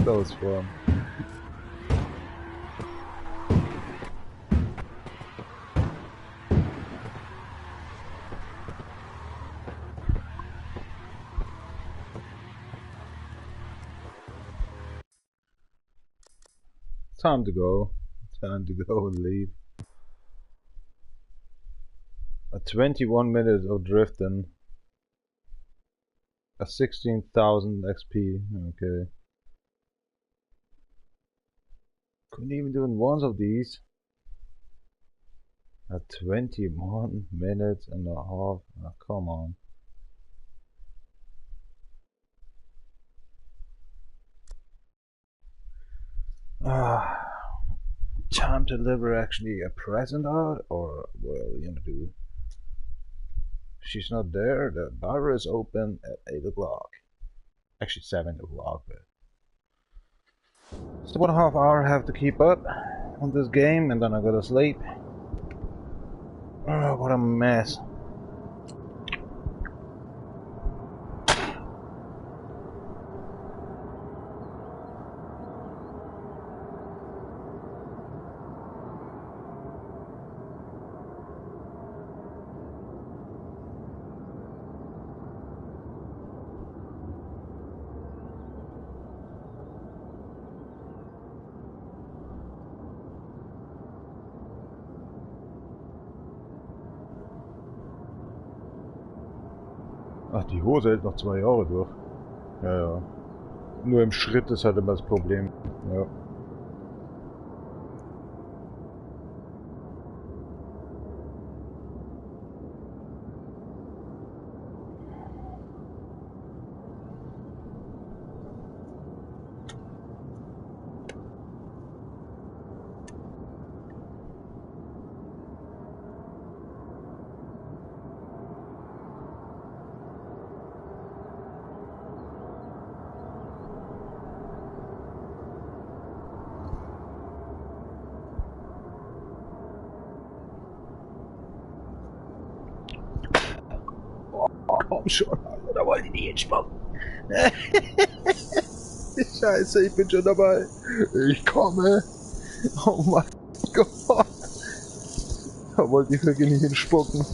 That was fun. Time to go. Time to go and leave. 21 minutes of drifting. 16,000 XP. Okay. Couldn't even do one of these. 21 minutes and a half. Oh, come on. Time to deliver actually a present out, or well, you know, do. She's not there. The bar is open at 8 o'clock. Actually 7 o'clock, but it's 1.5 hours I have to keep up on this game, and then I go to sleep. Oh, what a mess. Ach, die Hose hält noch 2 Jahre durch. Ja, ja. Nur im Schritt ist halt immer das Problem. Ja. Komm schon, Alter, da wollt ihr nicht entspannen. Scheiße, ich bin schon dabei. Ich komme. Oh mein Gott. Da wollt ihr wirklich nicht hinspucken.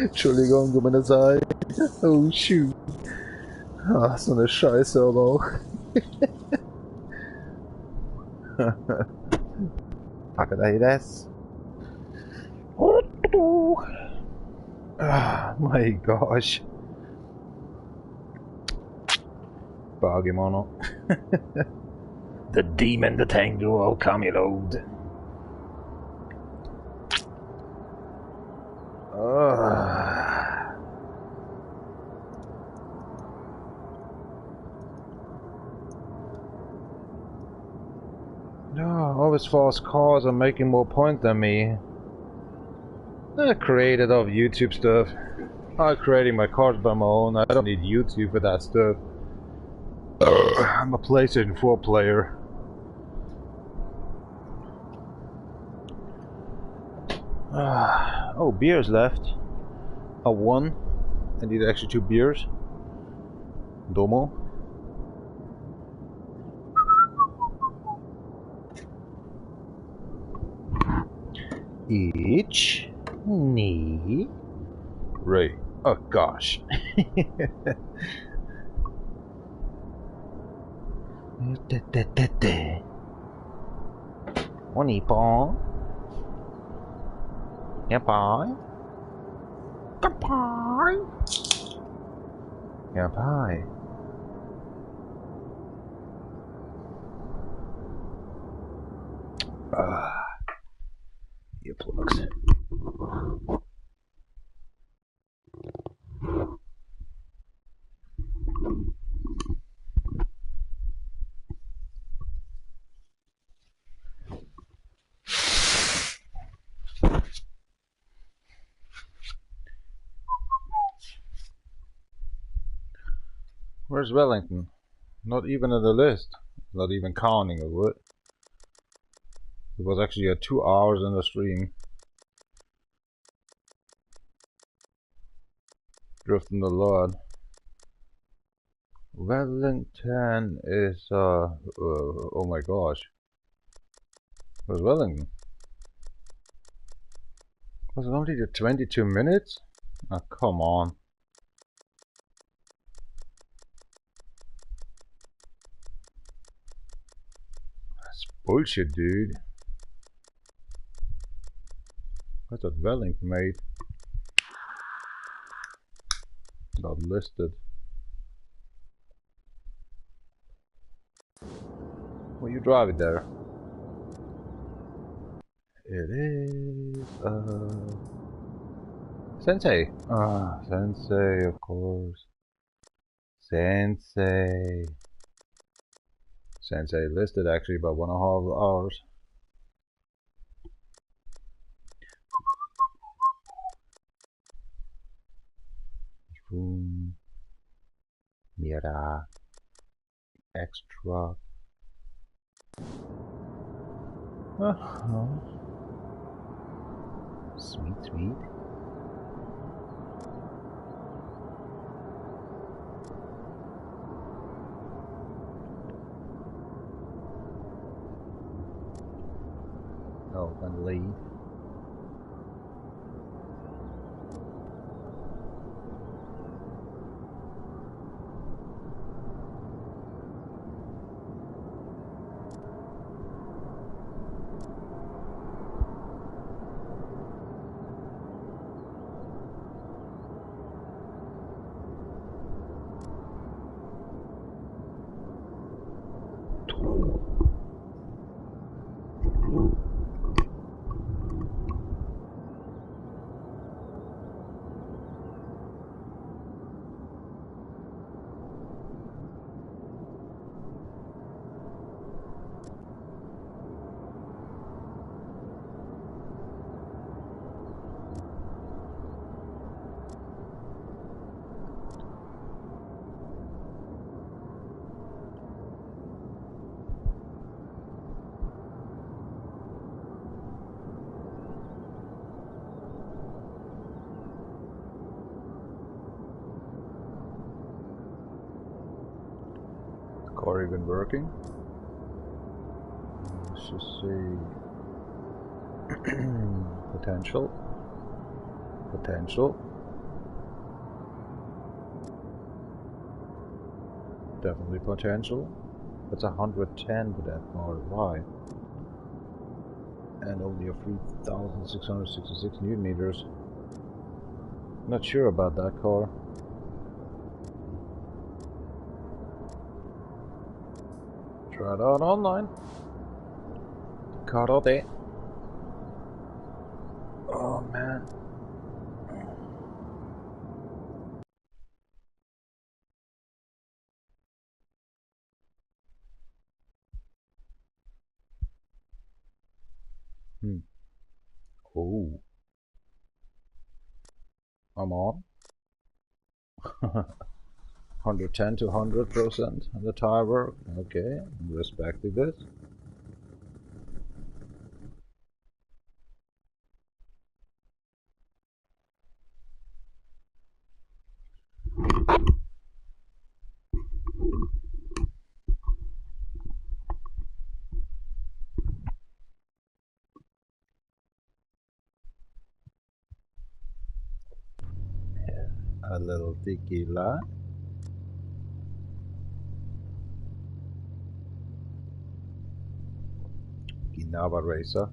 Entschuldigung, du meine Seite. Oh shoot. Ach, so eine Scheiße aber auch. Fuck it, das. Oh my gosh. Buggy mono. The demon, the tank duo, come load. No, always fast cars are making more points than me. I created of YouTube stuff. I'm creating my cars by my own. I don't need YouTube for that stuff. I'm a PlayStation 4 player. Oh, beers left. One. I need actually 2 beers. Domo. Each. Knee. Ray. Oh gosh. One ball. Yeah, bye. Goodbye. Yeah, bye. Earplugs. Where's Wellington? Not even on the list. Not even counting of it. It was actually at 2 hours in the stream. Drifting the Lord. Wellington is oh my gosh. Where's Wellington? Was it only the 22 minutes? Oh, come on. That's bullshit, dude. What's that Wellington made? Not listed. Well, you drive it there. It is Sensei. Ah, Sensei, of course. Sensei. Sensei listed actually about 1.5 hours. Boom. Mira. Extra. Sweet, sweet. Oh, and lead. Car even working? Let's just see. Potential. Potential. Definitely potential. That's 110 with that car. Why? And only a 3,666 Newton meters. Not sure about that car. Try it out online. Karate. Oh man. Oh. I'm on. 110 to 100% on the tire work. Okay, I'm respecting this. A little tequila. Nava Racer.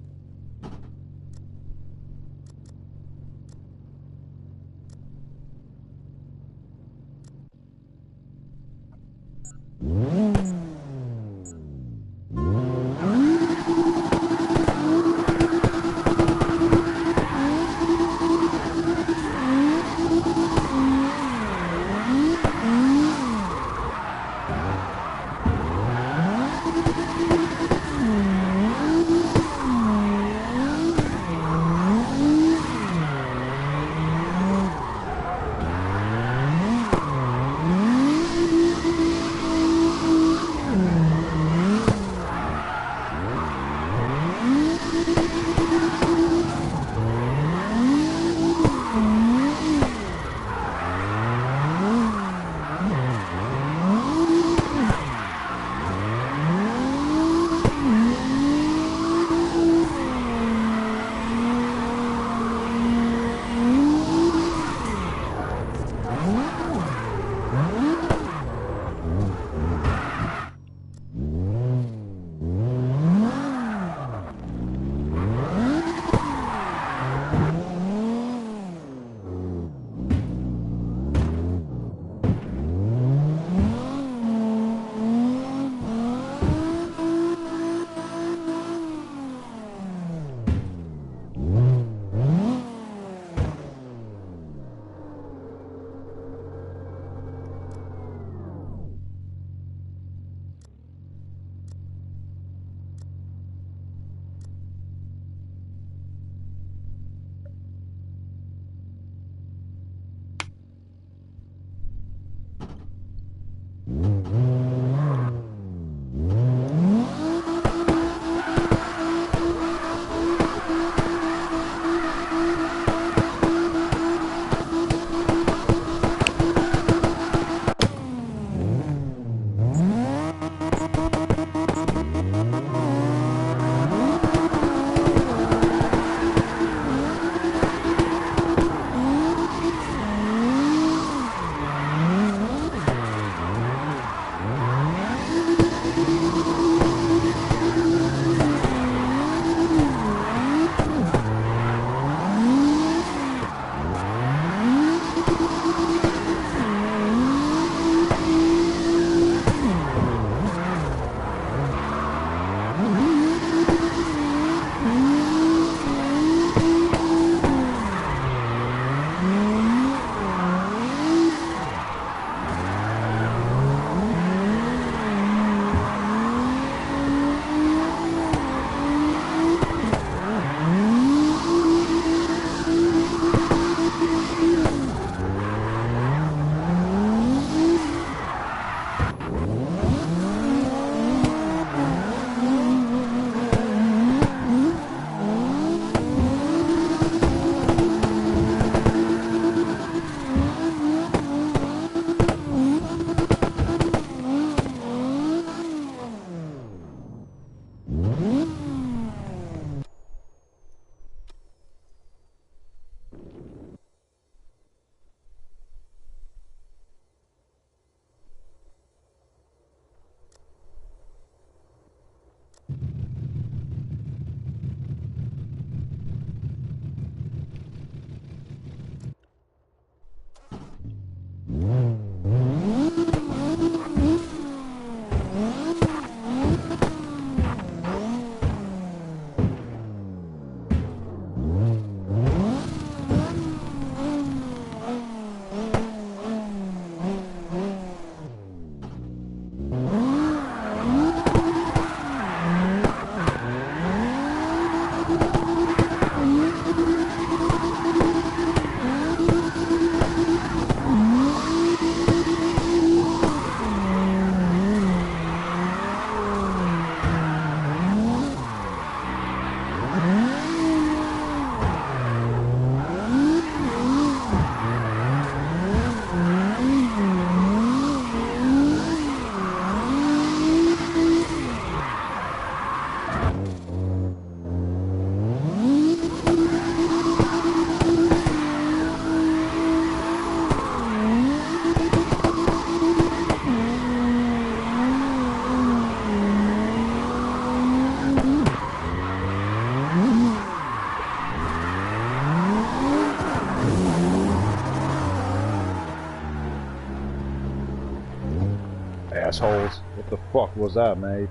assholes. What the fuck was that, mate?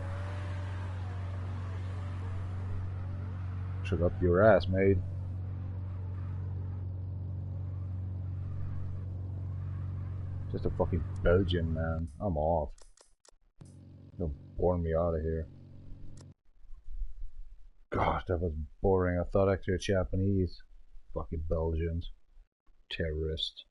Shut up your ass, mate. Just a fucking Belgian, man. I'm off. Don't bore me out of here. Gosh, that was boring. I thought actually it's Japanese. Fucking Belgians. Terrorists.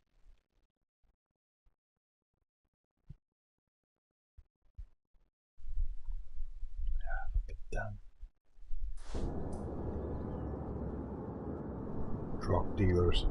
Look at them. Drug dealers.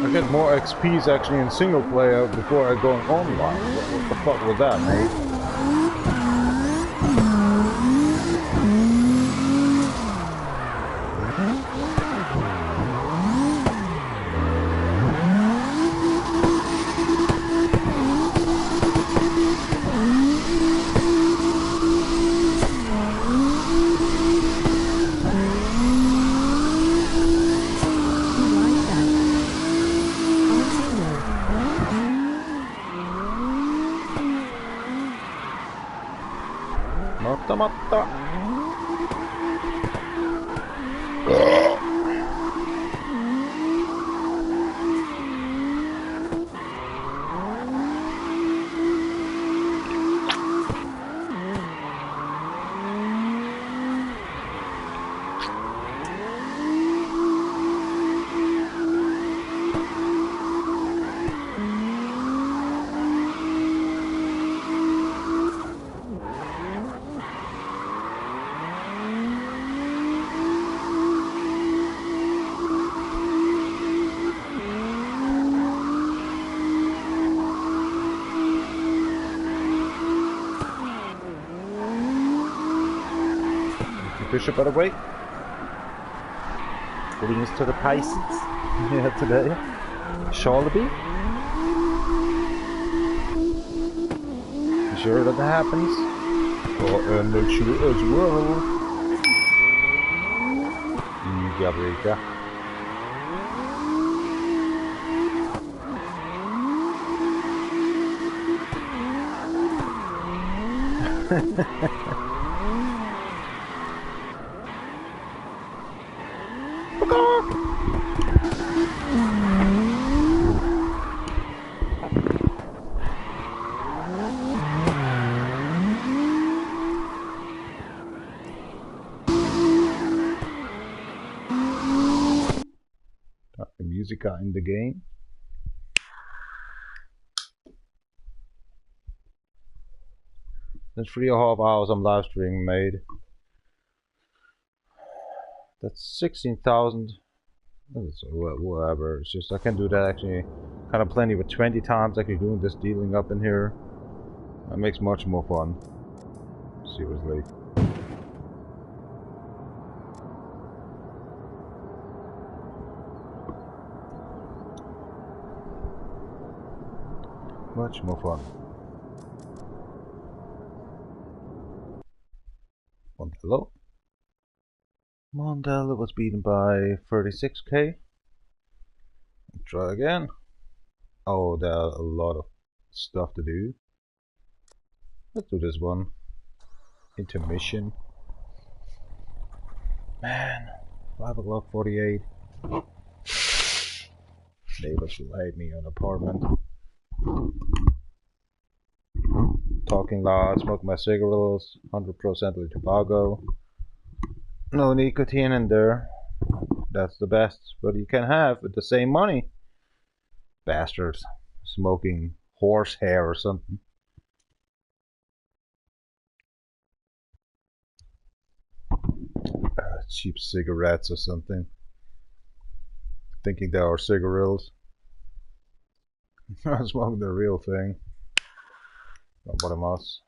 I get more XPs actually in single player before I go online. What the fuck was that, mate? Matta. Patricia, by the way. Greetings to the Pisces. Yeah, today. Charleby. You sure that happens? Or not sure as well. DjVolgin. The music in the game. That's 3.5 hours I'm live streaming made. That's 16,000. Whatever. It's just I can do that actually kind of plenty with 20 times actually doing this dealing up in here. That makes much more fun. Seriously. Much more fun. Mondello. Mondello was beaten by 36k. Try again. Oh, there are a lot of stuff to do. Let's do this one. Intermission. Man, 5:48. Neighbors will hate me on apartment. Talking loud, smoking my cigarettes, 100% tobacco. No nicotine in there. That's the best what you can have with the same money. Bastards. Smoking horse hair or something. Cheap cigarettes or something. Thinking they are cigarillos. I'm smoking the real thing. Not what I must.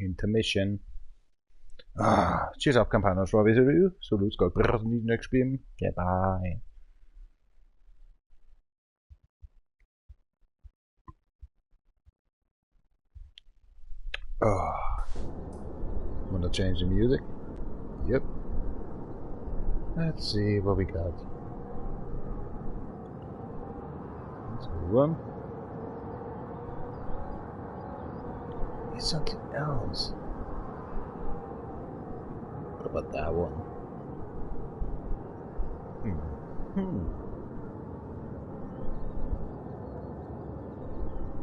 Intermission. Tjus op kampagnen, så vi ser ud. Så du skal prøve den next game. Ja, bye. Oh. Wanna change the music? Yep. Let's see what we got. That's a good one. It's something else. What about that one?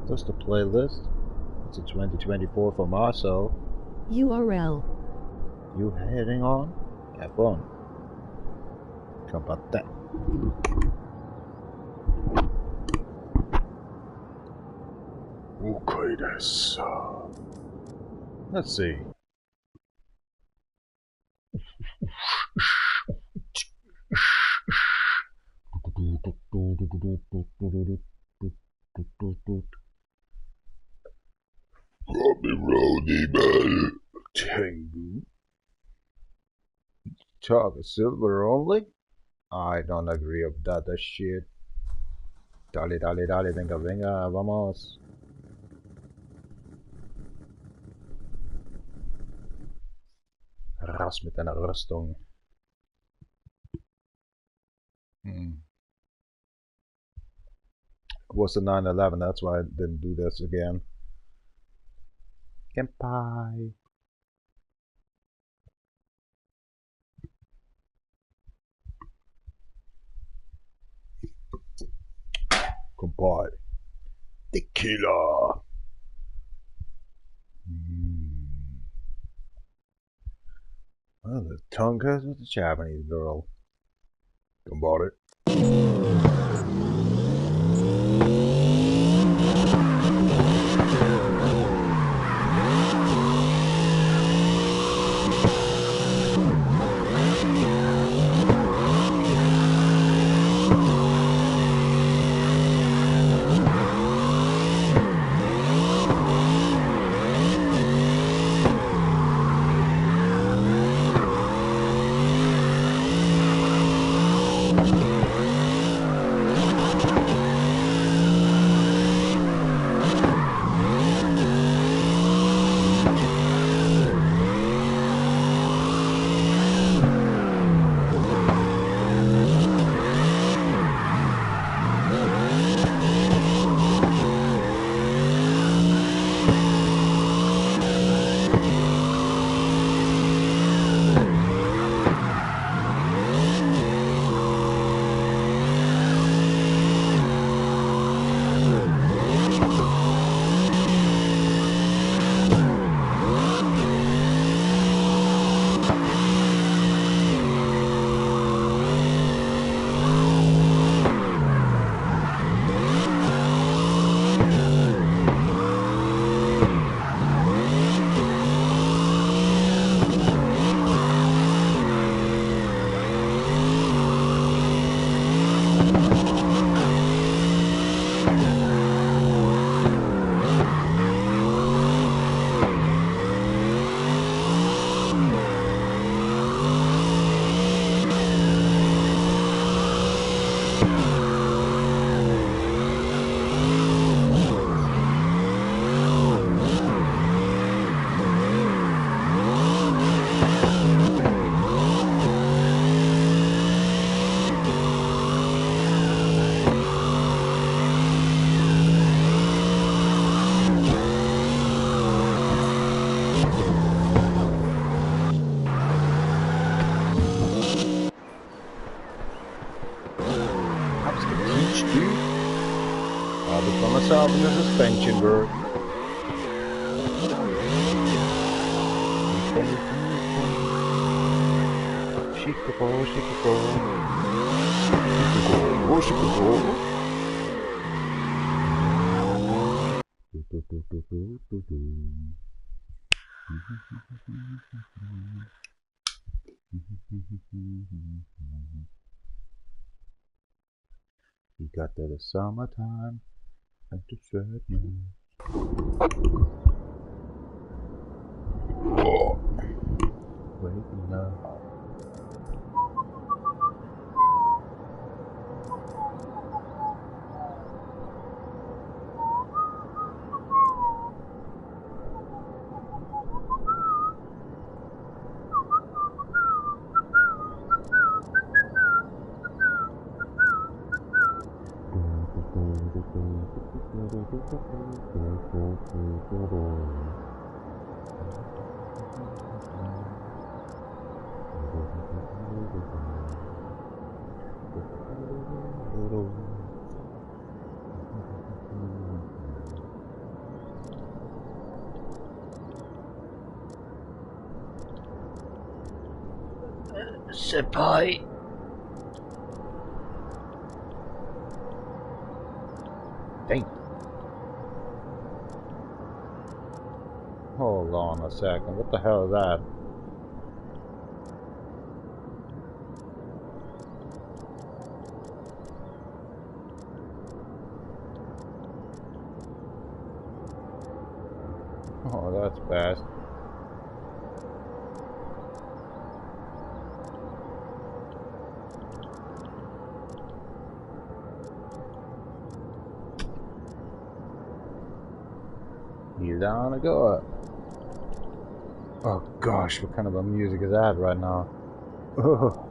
Just a playlist. It's a 2024 for Marcel. URL. You heading on? Have fun. How about that? Okay, that's let's see. Tengu. Talk silver only? I don't agree with that shit. Dale, dale, dale, venga, venga, vamos. Raus mit deiner Rüstung. It was the 9/11, that's why I didn't do this again. Goodbye. Goodbye. Tequila. Well, the tongue goes with the Japanese girl. Goodbye. Myself in the suspension work. Shikabo, shikabo. Shikabo, shikabo. We got to the summertime. And to sadness. Oh. Waking up. Senpai. Dang. Hold on a second. What the hell is that? Oh, that's bad. You're down to go. Oh gosh, what kind of a music is that right now? Oh.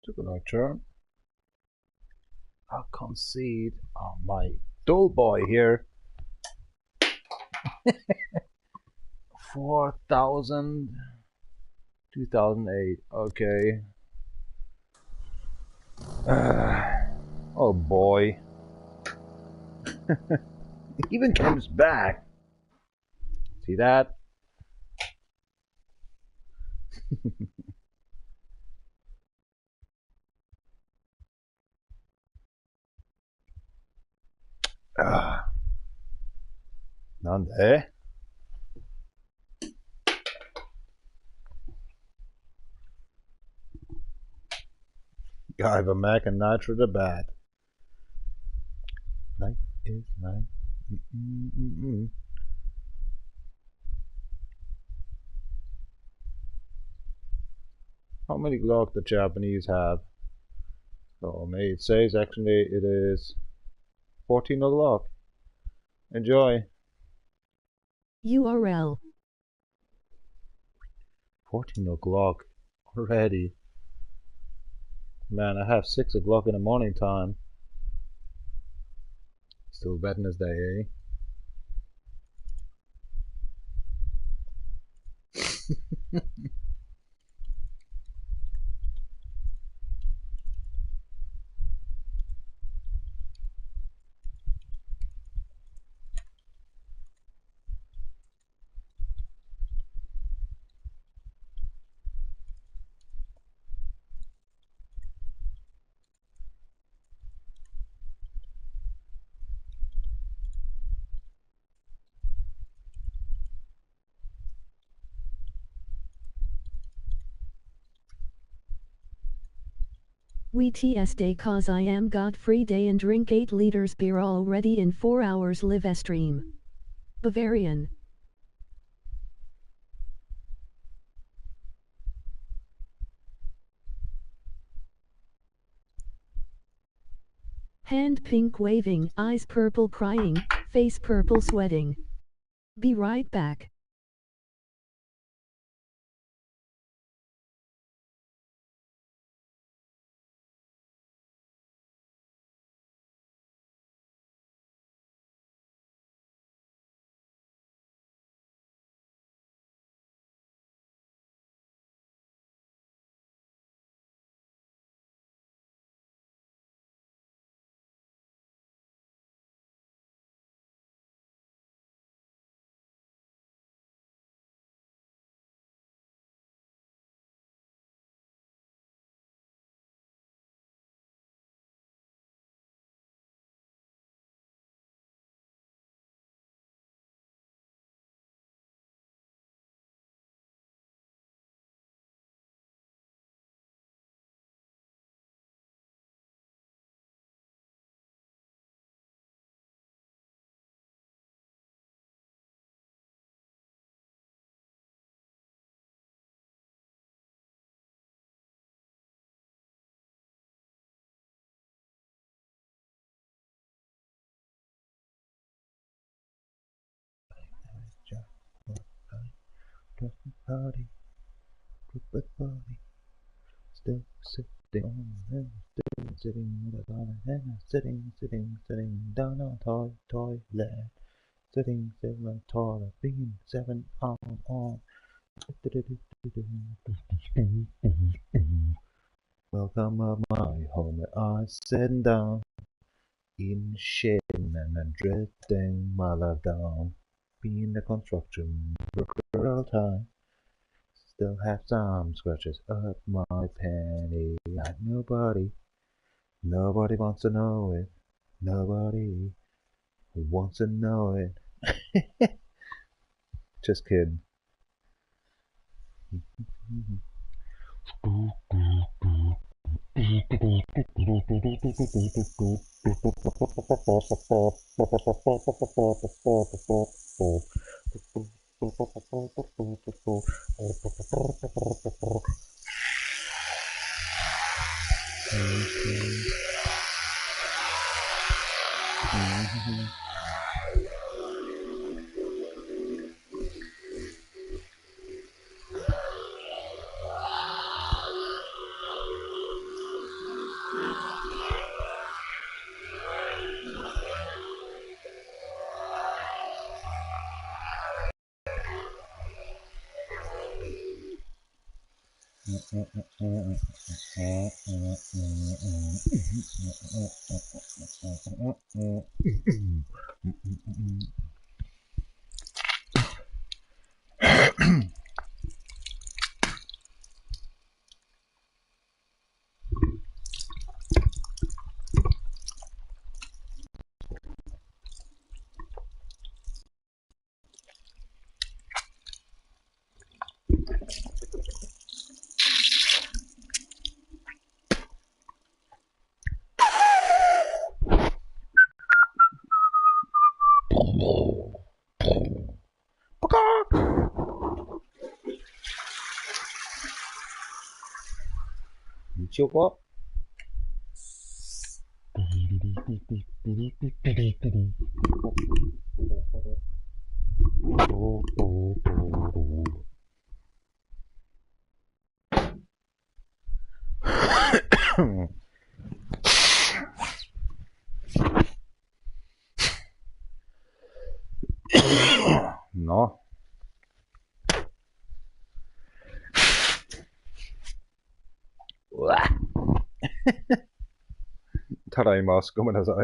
Took another turn. I'll concede on my dull boy here. 4,000. 2008. Okay. Oh boy. It even comes back. See that? None there. Guy of a Mac and Nitro the bat. Night is night. How many Glock the Japanese have? So it says actually it is 14 Glock. Enjoy. URL 14 Glock already. Man, I have 6 o'clock in the morning time. Still Wednesday, eh? We TS day cause I am got free day and drink 8 liters beer already in 4 hours Livestream. Bavarian. Hand pink waving, eyes purple crying, face purple sweating. Be right back. Party, group party, still sitting on and still sitting with a and sitting down on toilet, sitting on toilet, being 7 on. Welcome to my home where I sit down, in shade and drifting my life down, being a construction worker all time. Still have some scratches up my panty. Like nobody wants to know it. Nobody wants to know it. Just kidding. Chill quá. No. ただいます。ごめんなさい。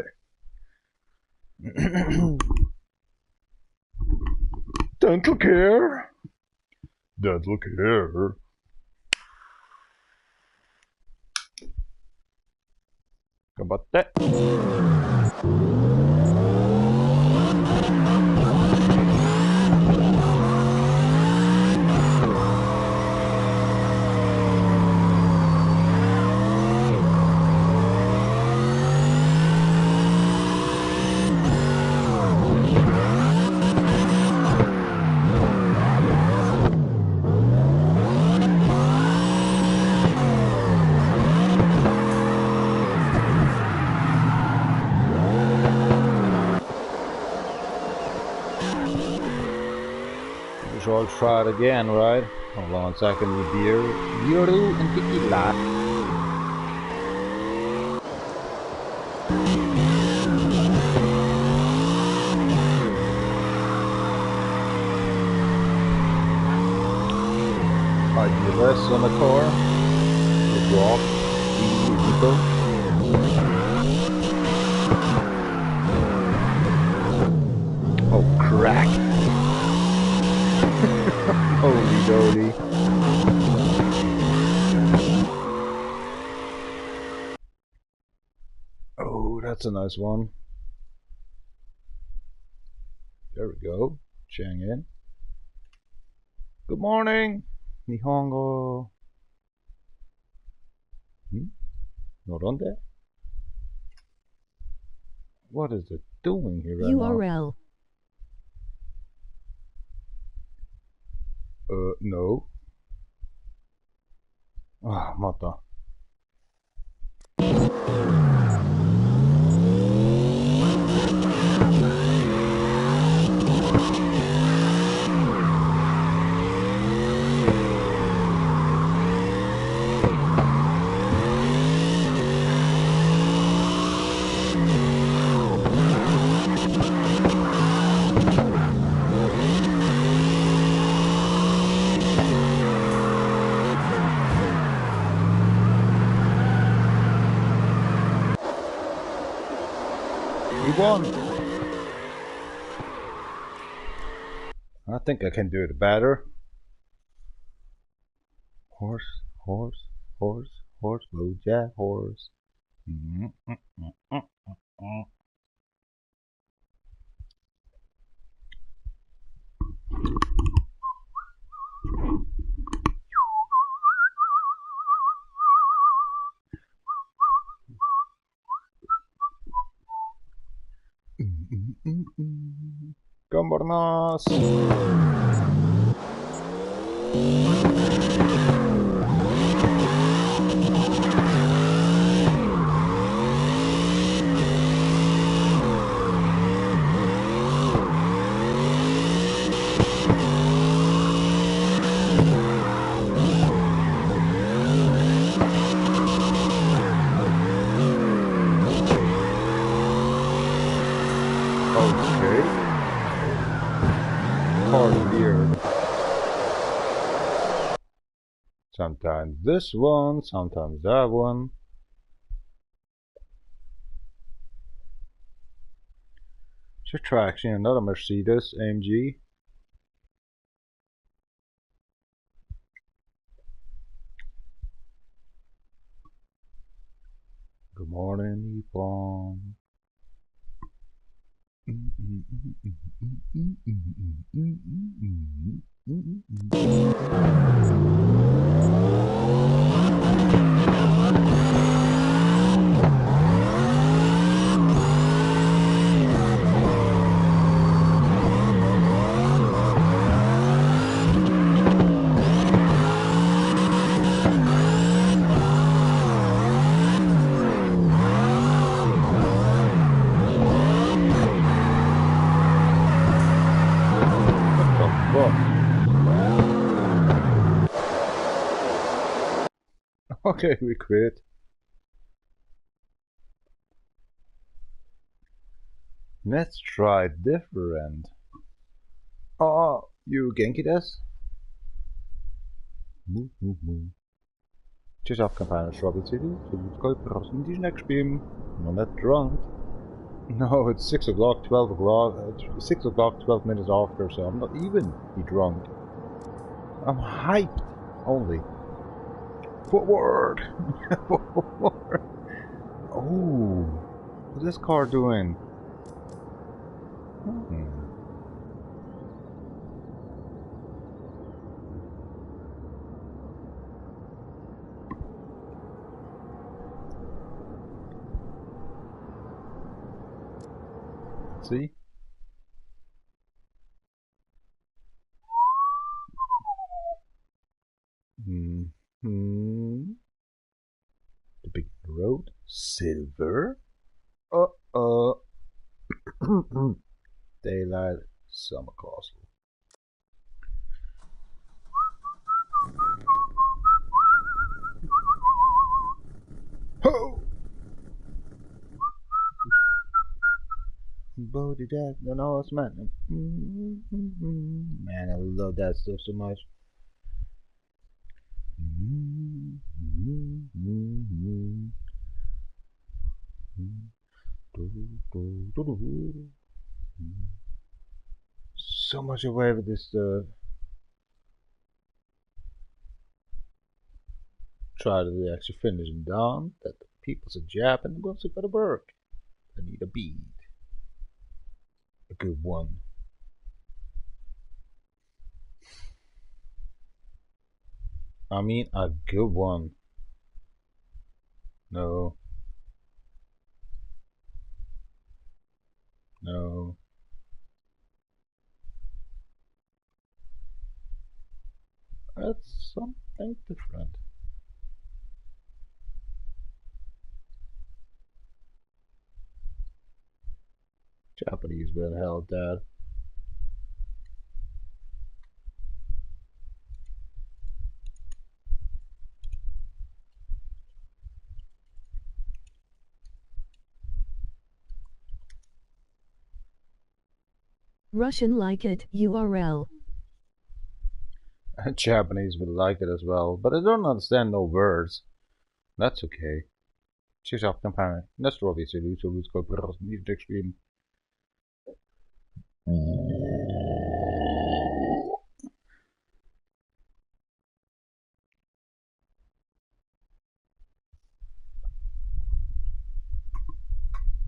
Dental care? Dental care? 頑張って。I'll try it again, right? Hold on a second, the beer. Yoru and tequila. Idealist on the car. The walk. Oh, crack. Holy doly. Oh, that's a nice one. There we go. Chang in. Good morning. Nihongo. Not on there. What is it doing here right URL. now? No. Ah, mata. Won. I think I can do it better. Horse, horse, horse, horse, Bojack horse. Gambarnas. Part². Sometimes this one, sometimes that one. It's a traction, another Mercedes AMG. Good morning, Nippon. Okay, we quit. Let's try different. Oh, you Genki desu? Tschüss auf Campana Strawberry City. In die next stream. I'm not drunk. No, it's 6 o'clock, 12 o'clock. 6 o'clock, 12 minutes after, so I'm not even drunk. I'm hyped only. Forward! Forward! Oh, what's this car doing? See? The big road, silver. Daylight, summer castle. Somebody that knows, man. Man, I love that stuff so much. So much away with this try to actually finish it down that the people's a Jap and wants to go to work. I need a beat. A good one. I mean a good one. No. No. That's something different. Japanese will hell, Dad. Russian like it, URL. Japanese would like it as well, but I don't understand no words. That's okay. Cheers up, campagne. Nästa år visar det så vi ska på Livestream.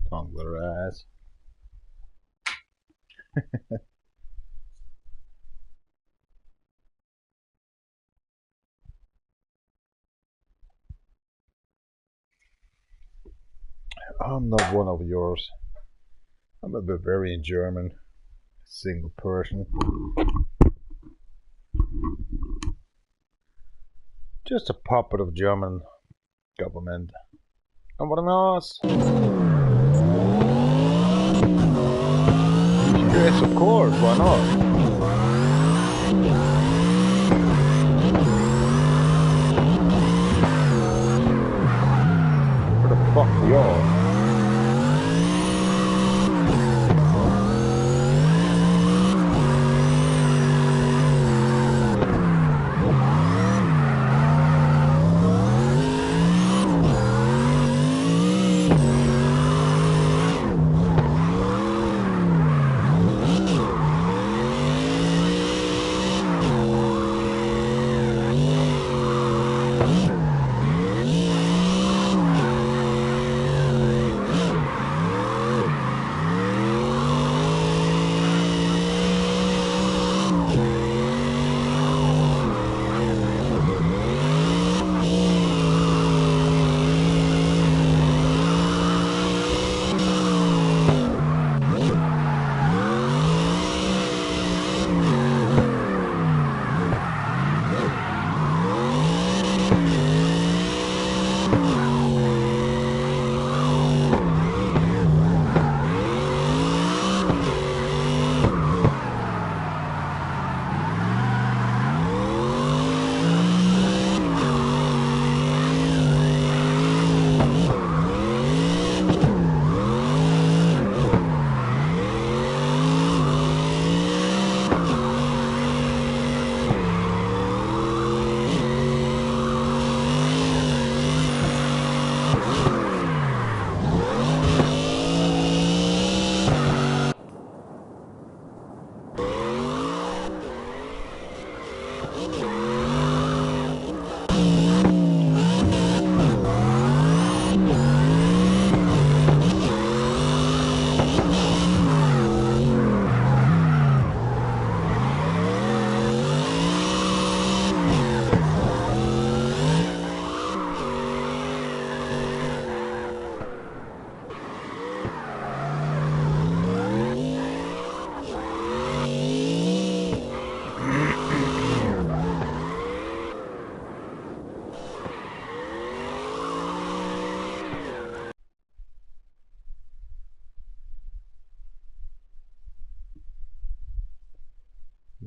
Tongler ass. I'm not one of yours. I'm a Bavarian German, single person. Just a puppet of German government. And what else? Yes, of course, why not? Where the fuck we are?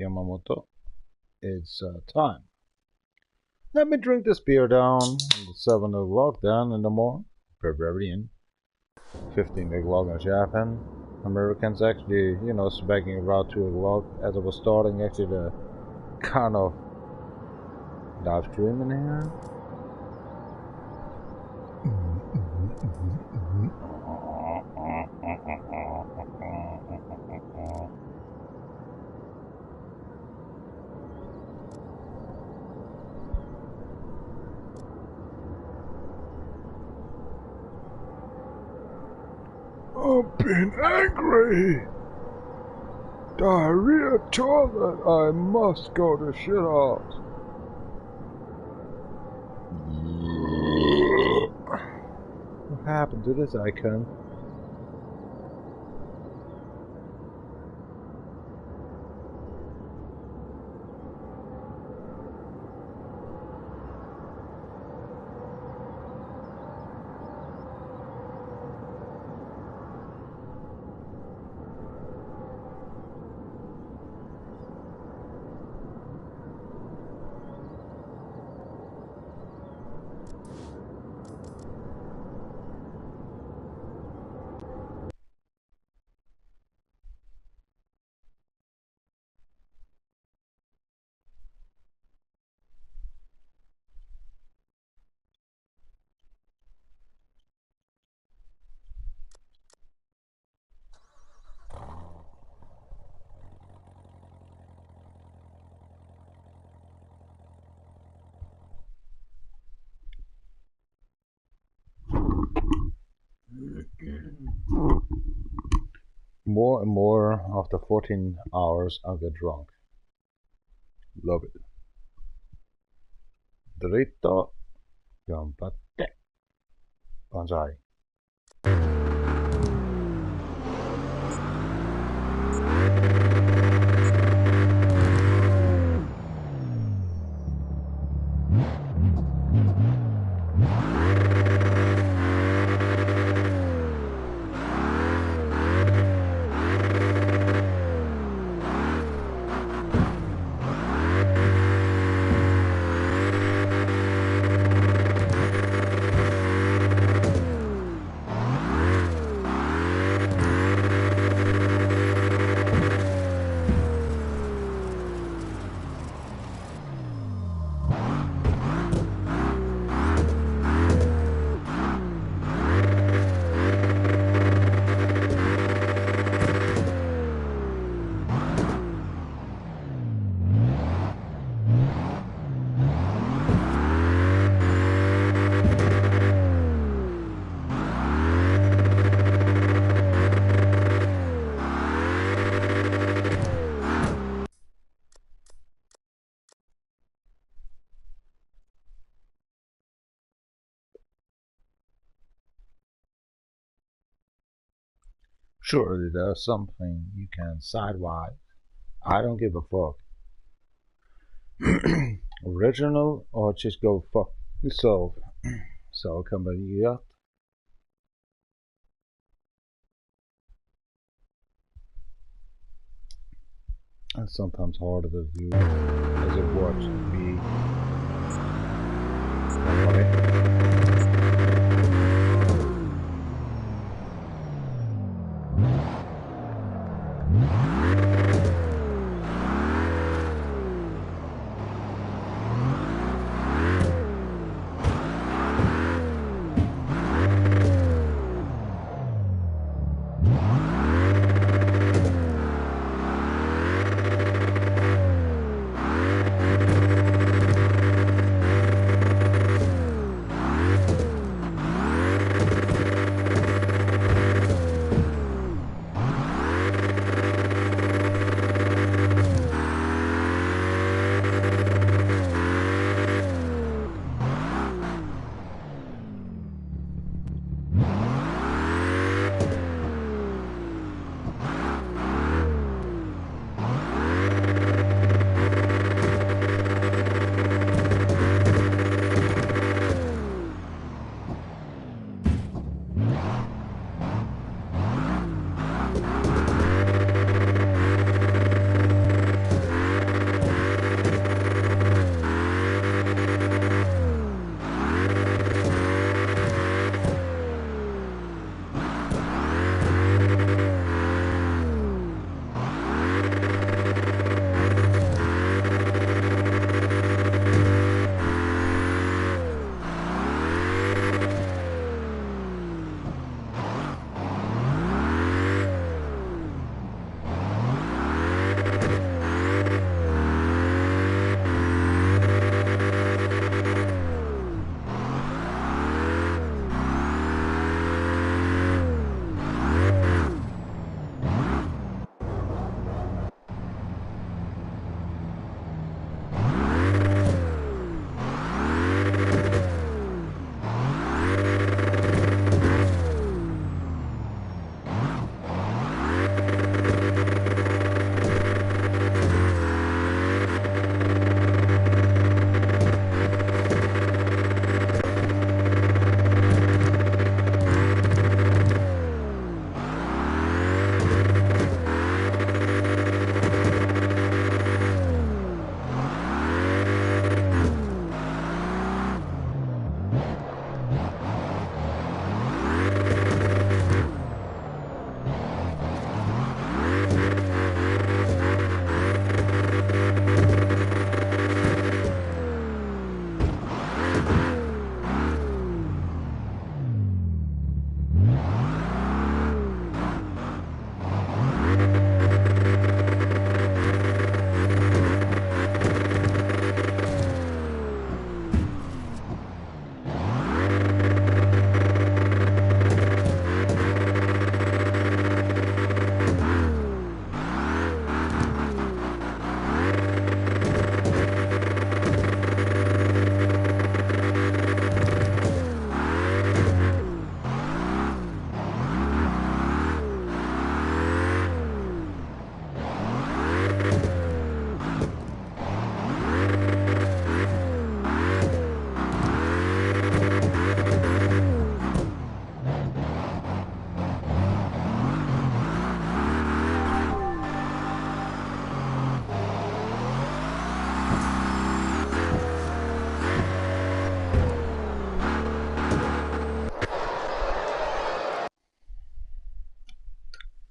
Yamamoto, it's time. Let me drink this beer down. It's 7 o'clock then in the morning. Bavarian. 15 o'clock in Japan. Americans actually, you know, swagging around 2 o'clock as I was starting actually the kind of live stream in here. I've been angry. Diarrhea toilet. I must go to shit out. What happened to this icon? More and more after 14 hours I'll get drunk. Love it. Dritto. Gambatte. Banzai. Surely there's something you can sidewise. I don't give a fuck. Original or just go fuck yourself. Så kan man göra. It's sometimes harder to do as it was to be.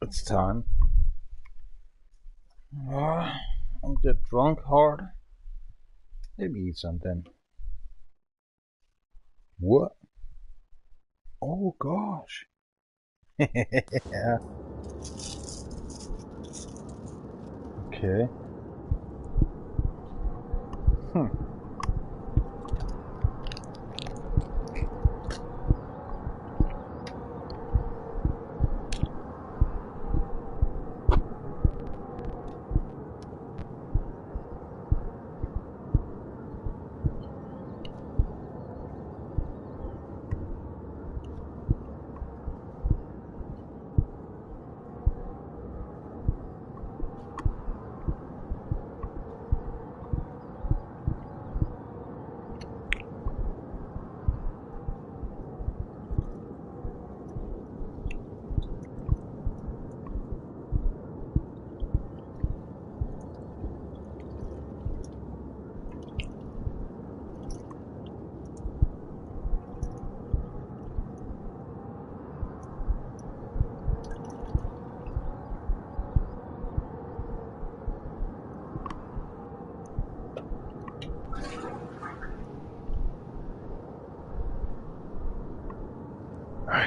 It's time. I'm get drunk hard. Maybe eat something. What? Oh gosh. Yeah. Okay.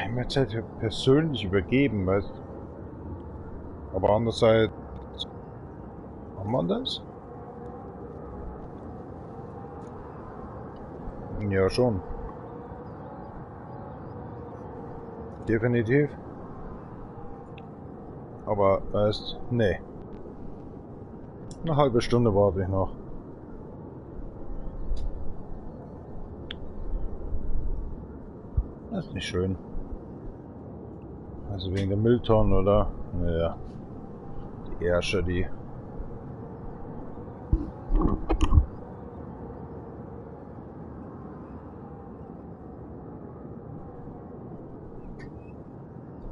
Ich möchte halt persönlich übergeben, weißt du? Aber andererseits... Haben wir das? Ja, schon. Definitiv. Aber, weißt du, nee. Eine halbe Stunde warte ich noch. Das ist nicht schön. Also wegen der Mülltonnen, oder? Naja. Die Ärsche, die...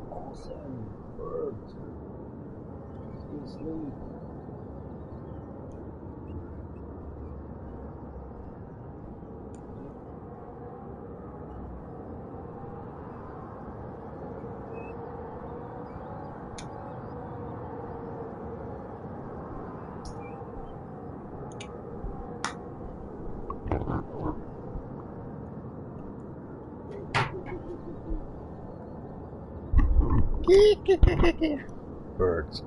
Awesome bird. Sleep. Birds.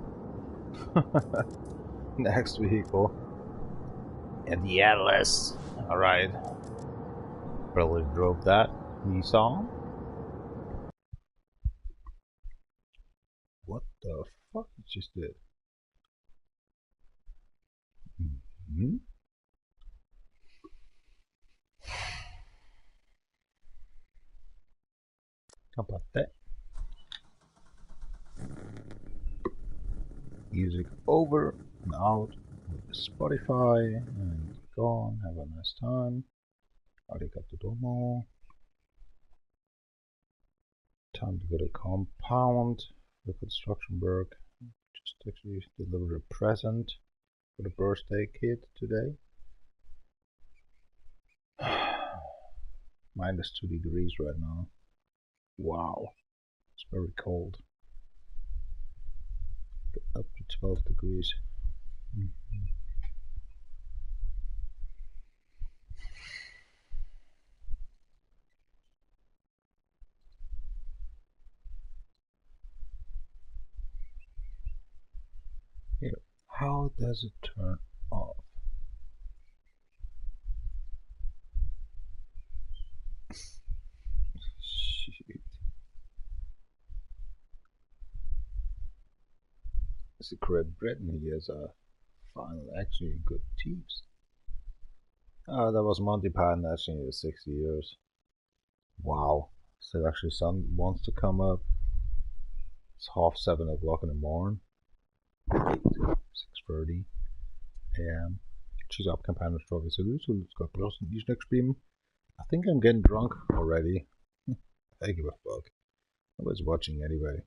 Next vehicle. And the Atlas. Alright. Probably drove that. Nissan. What the fuck it just did? Mm-hmm. How about that? Music over and out with Spotify and gone. Have a nice time. Arigato domo. Time to go to compound for construction work. Just actually deliver a present for the birthday kid today. -2 degrees right now. Wow, it's very cold. Up to 12 degrees. Here, how does it turn off? Shit. Secret Britain has a final actually good teams. That was Monty Python actually in the 60 years. Wow. So actually sun wants to come up. It's 7:30 in the morning. 6:30 a.m. She's up campaign trophy so let's go plus next stream. I think I'm getting drunk already. I give a fuck. Nobody's watching anyway.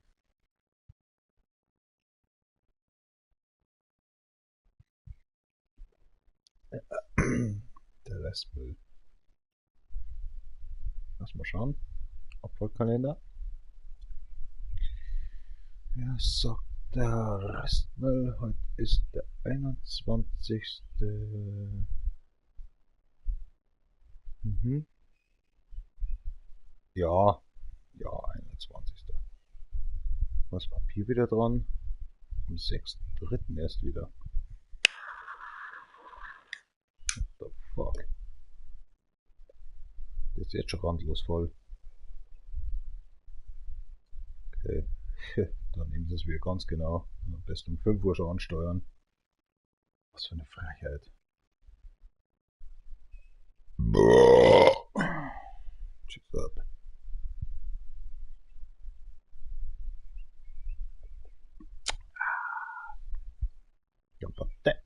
Der Restmüll. Lass mal schauen. Abfolgkalender. Ja, sagt der Restmüll, heute ist der 21. Mhm. Ja, 21. Was Papier wieder dran? Am 6.3. erst wieder. What the fuck? Das ist jetzt schon randlos voll. Okay. Dann nehmen sie es wieder ganz genau. Am besten um 5 Uhr schon ansteuern. Was für eine Frechheit. Tschüss ab. Ja, bitte.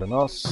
Vámonos.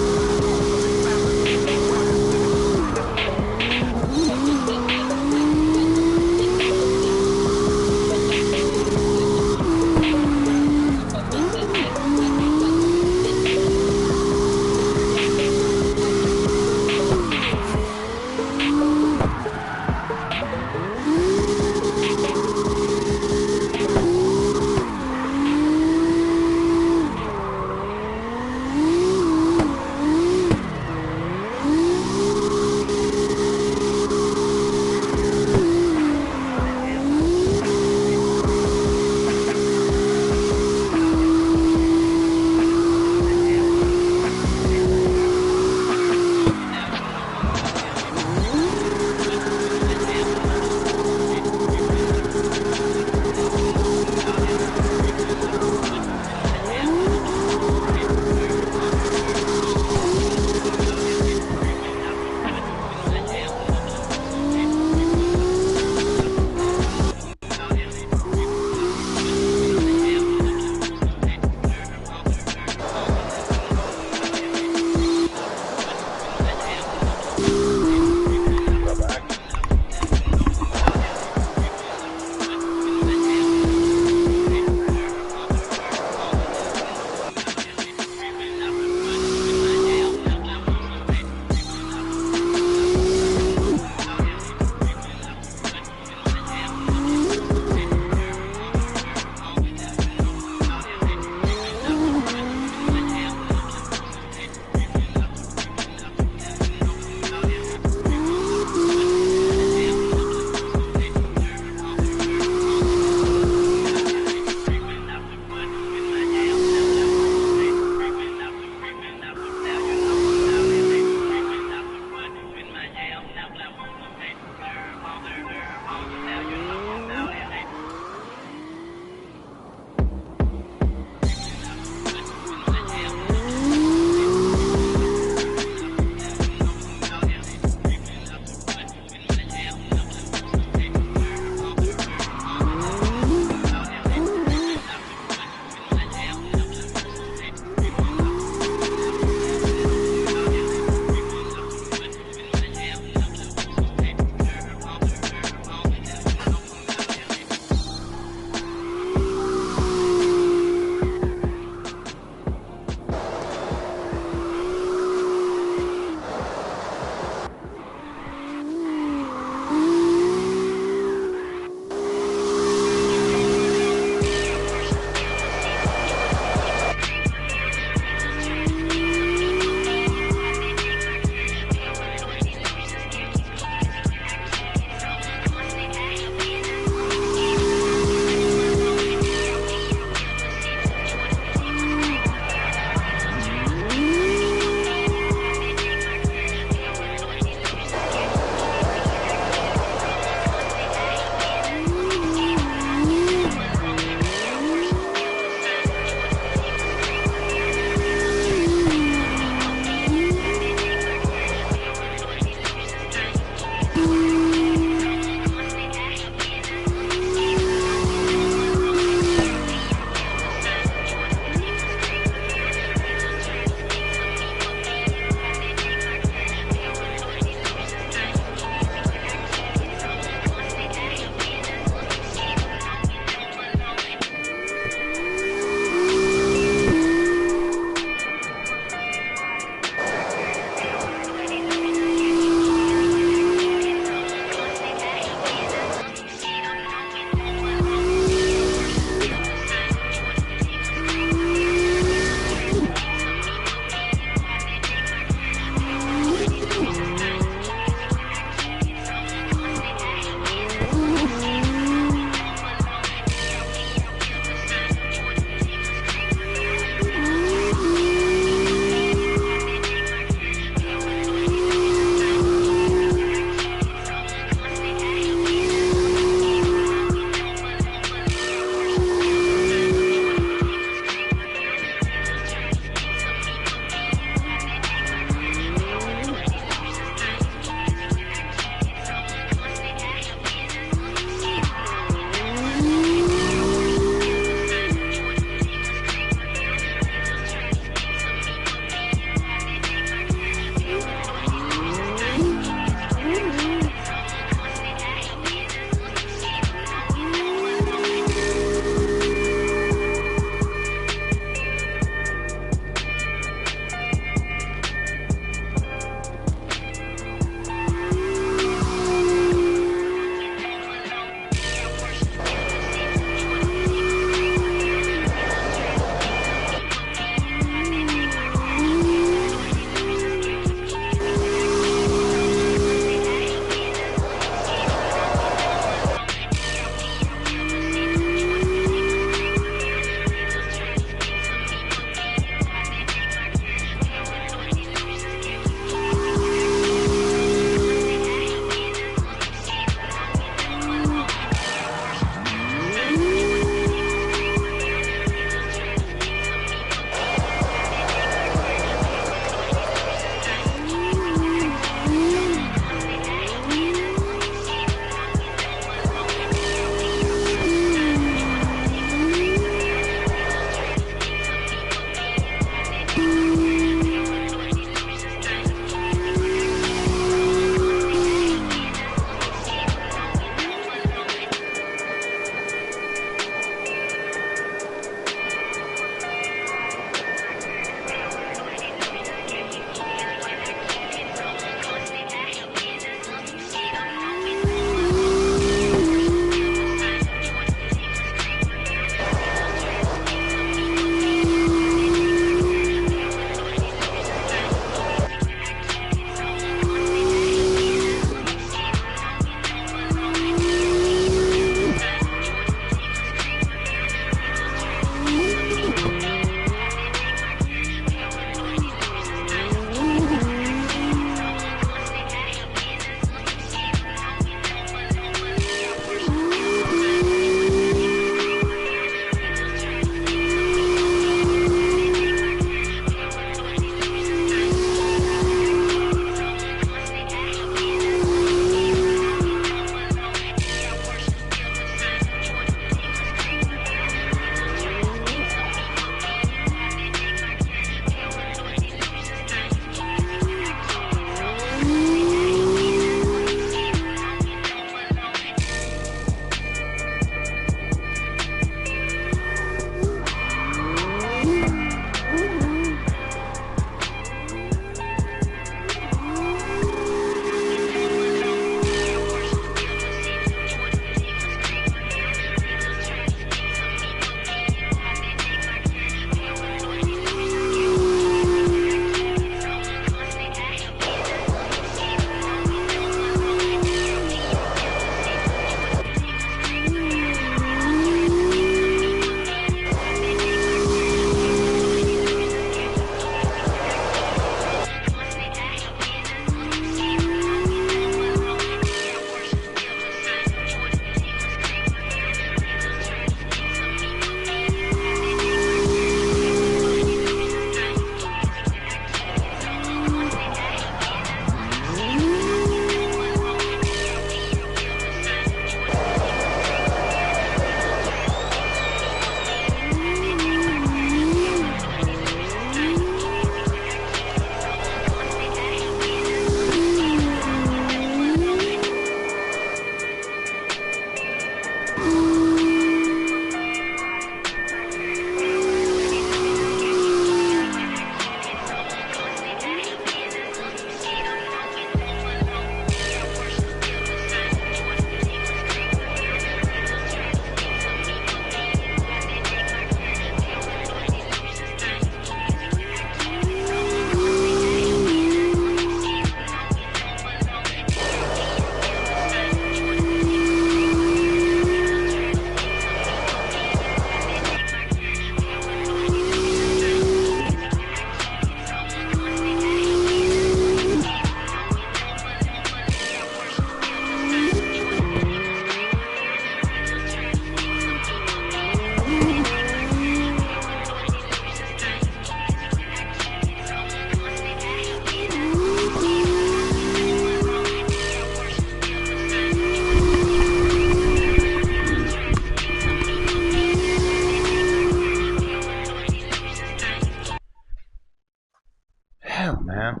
Hell, man.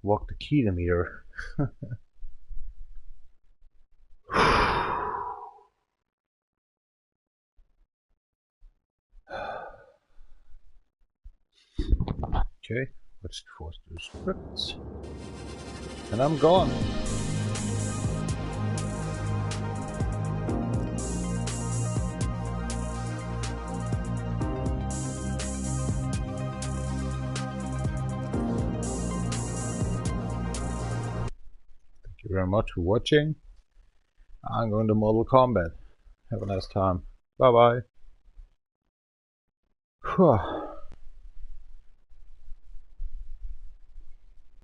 Walk the kilometer. Okay, let's force the scripts. And I'm gone. Thank you very much for watching. I'm going to Mortal Kombat. Have a nice time. Bye bye.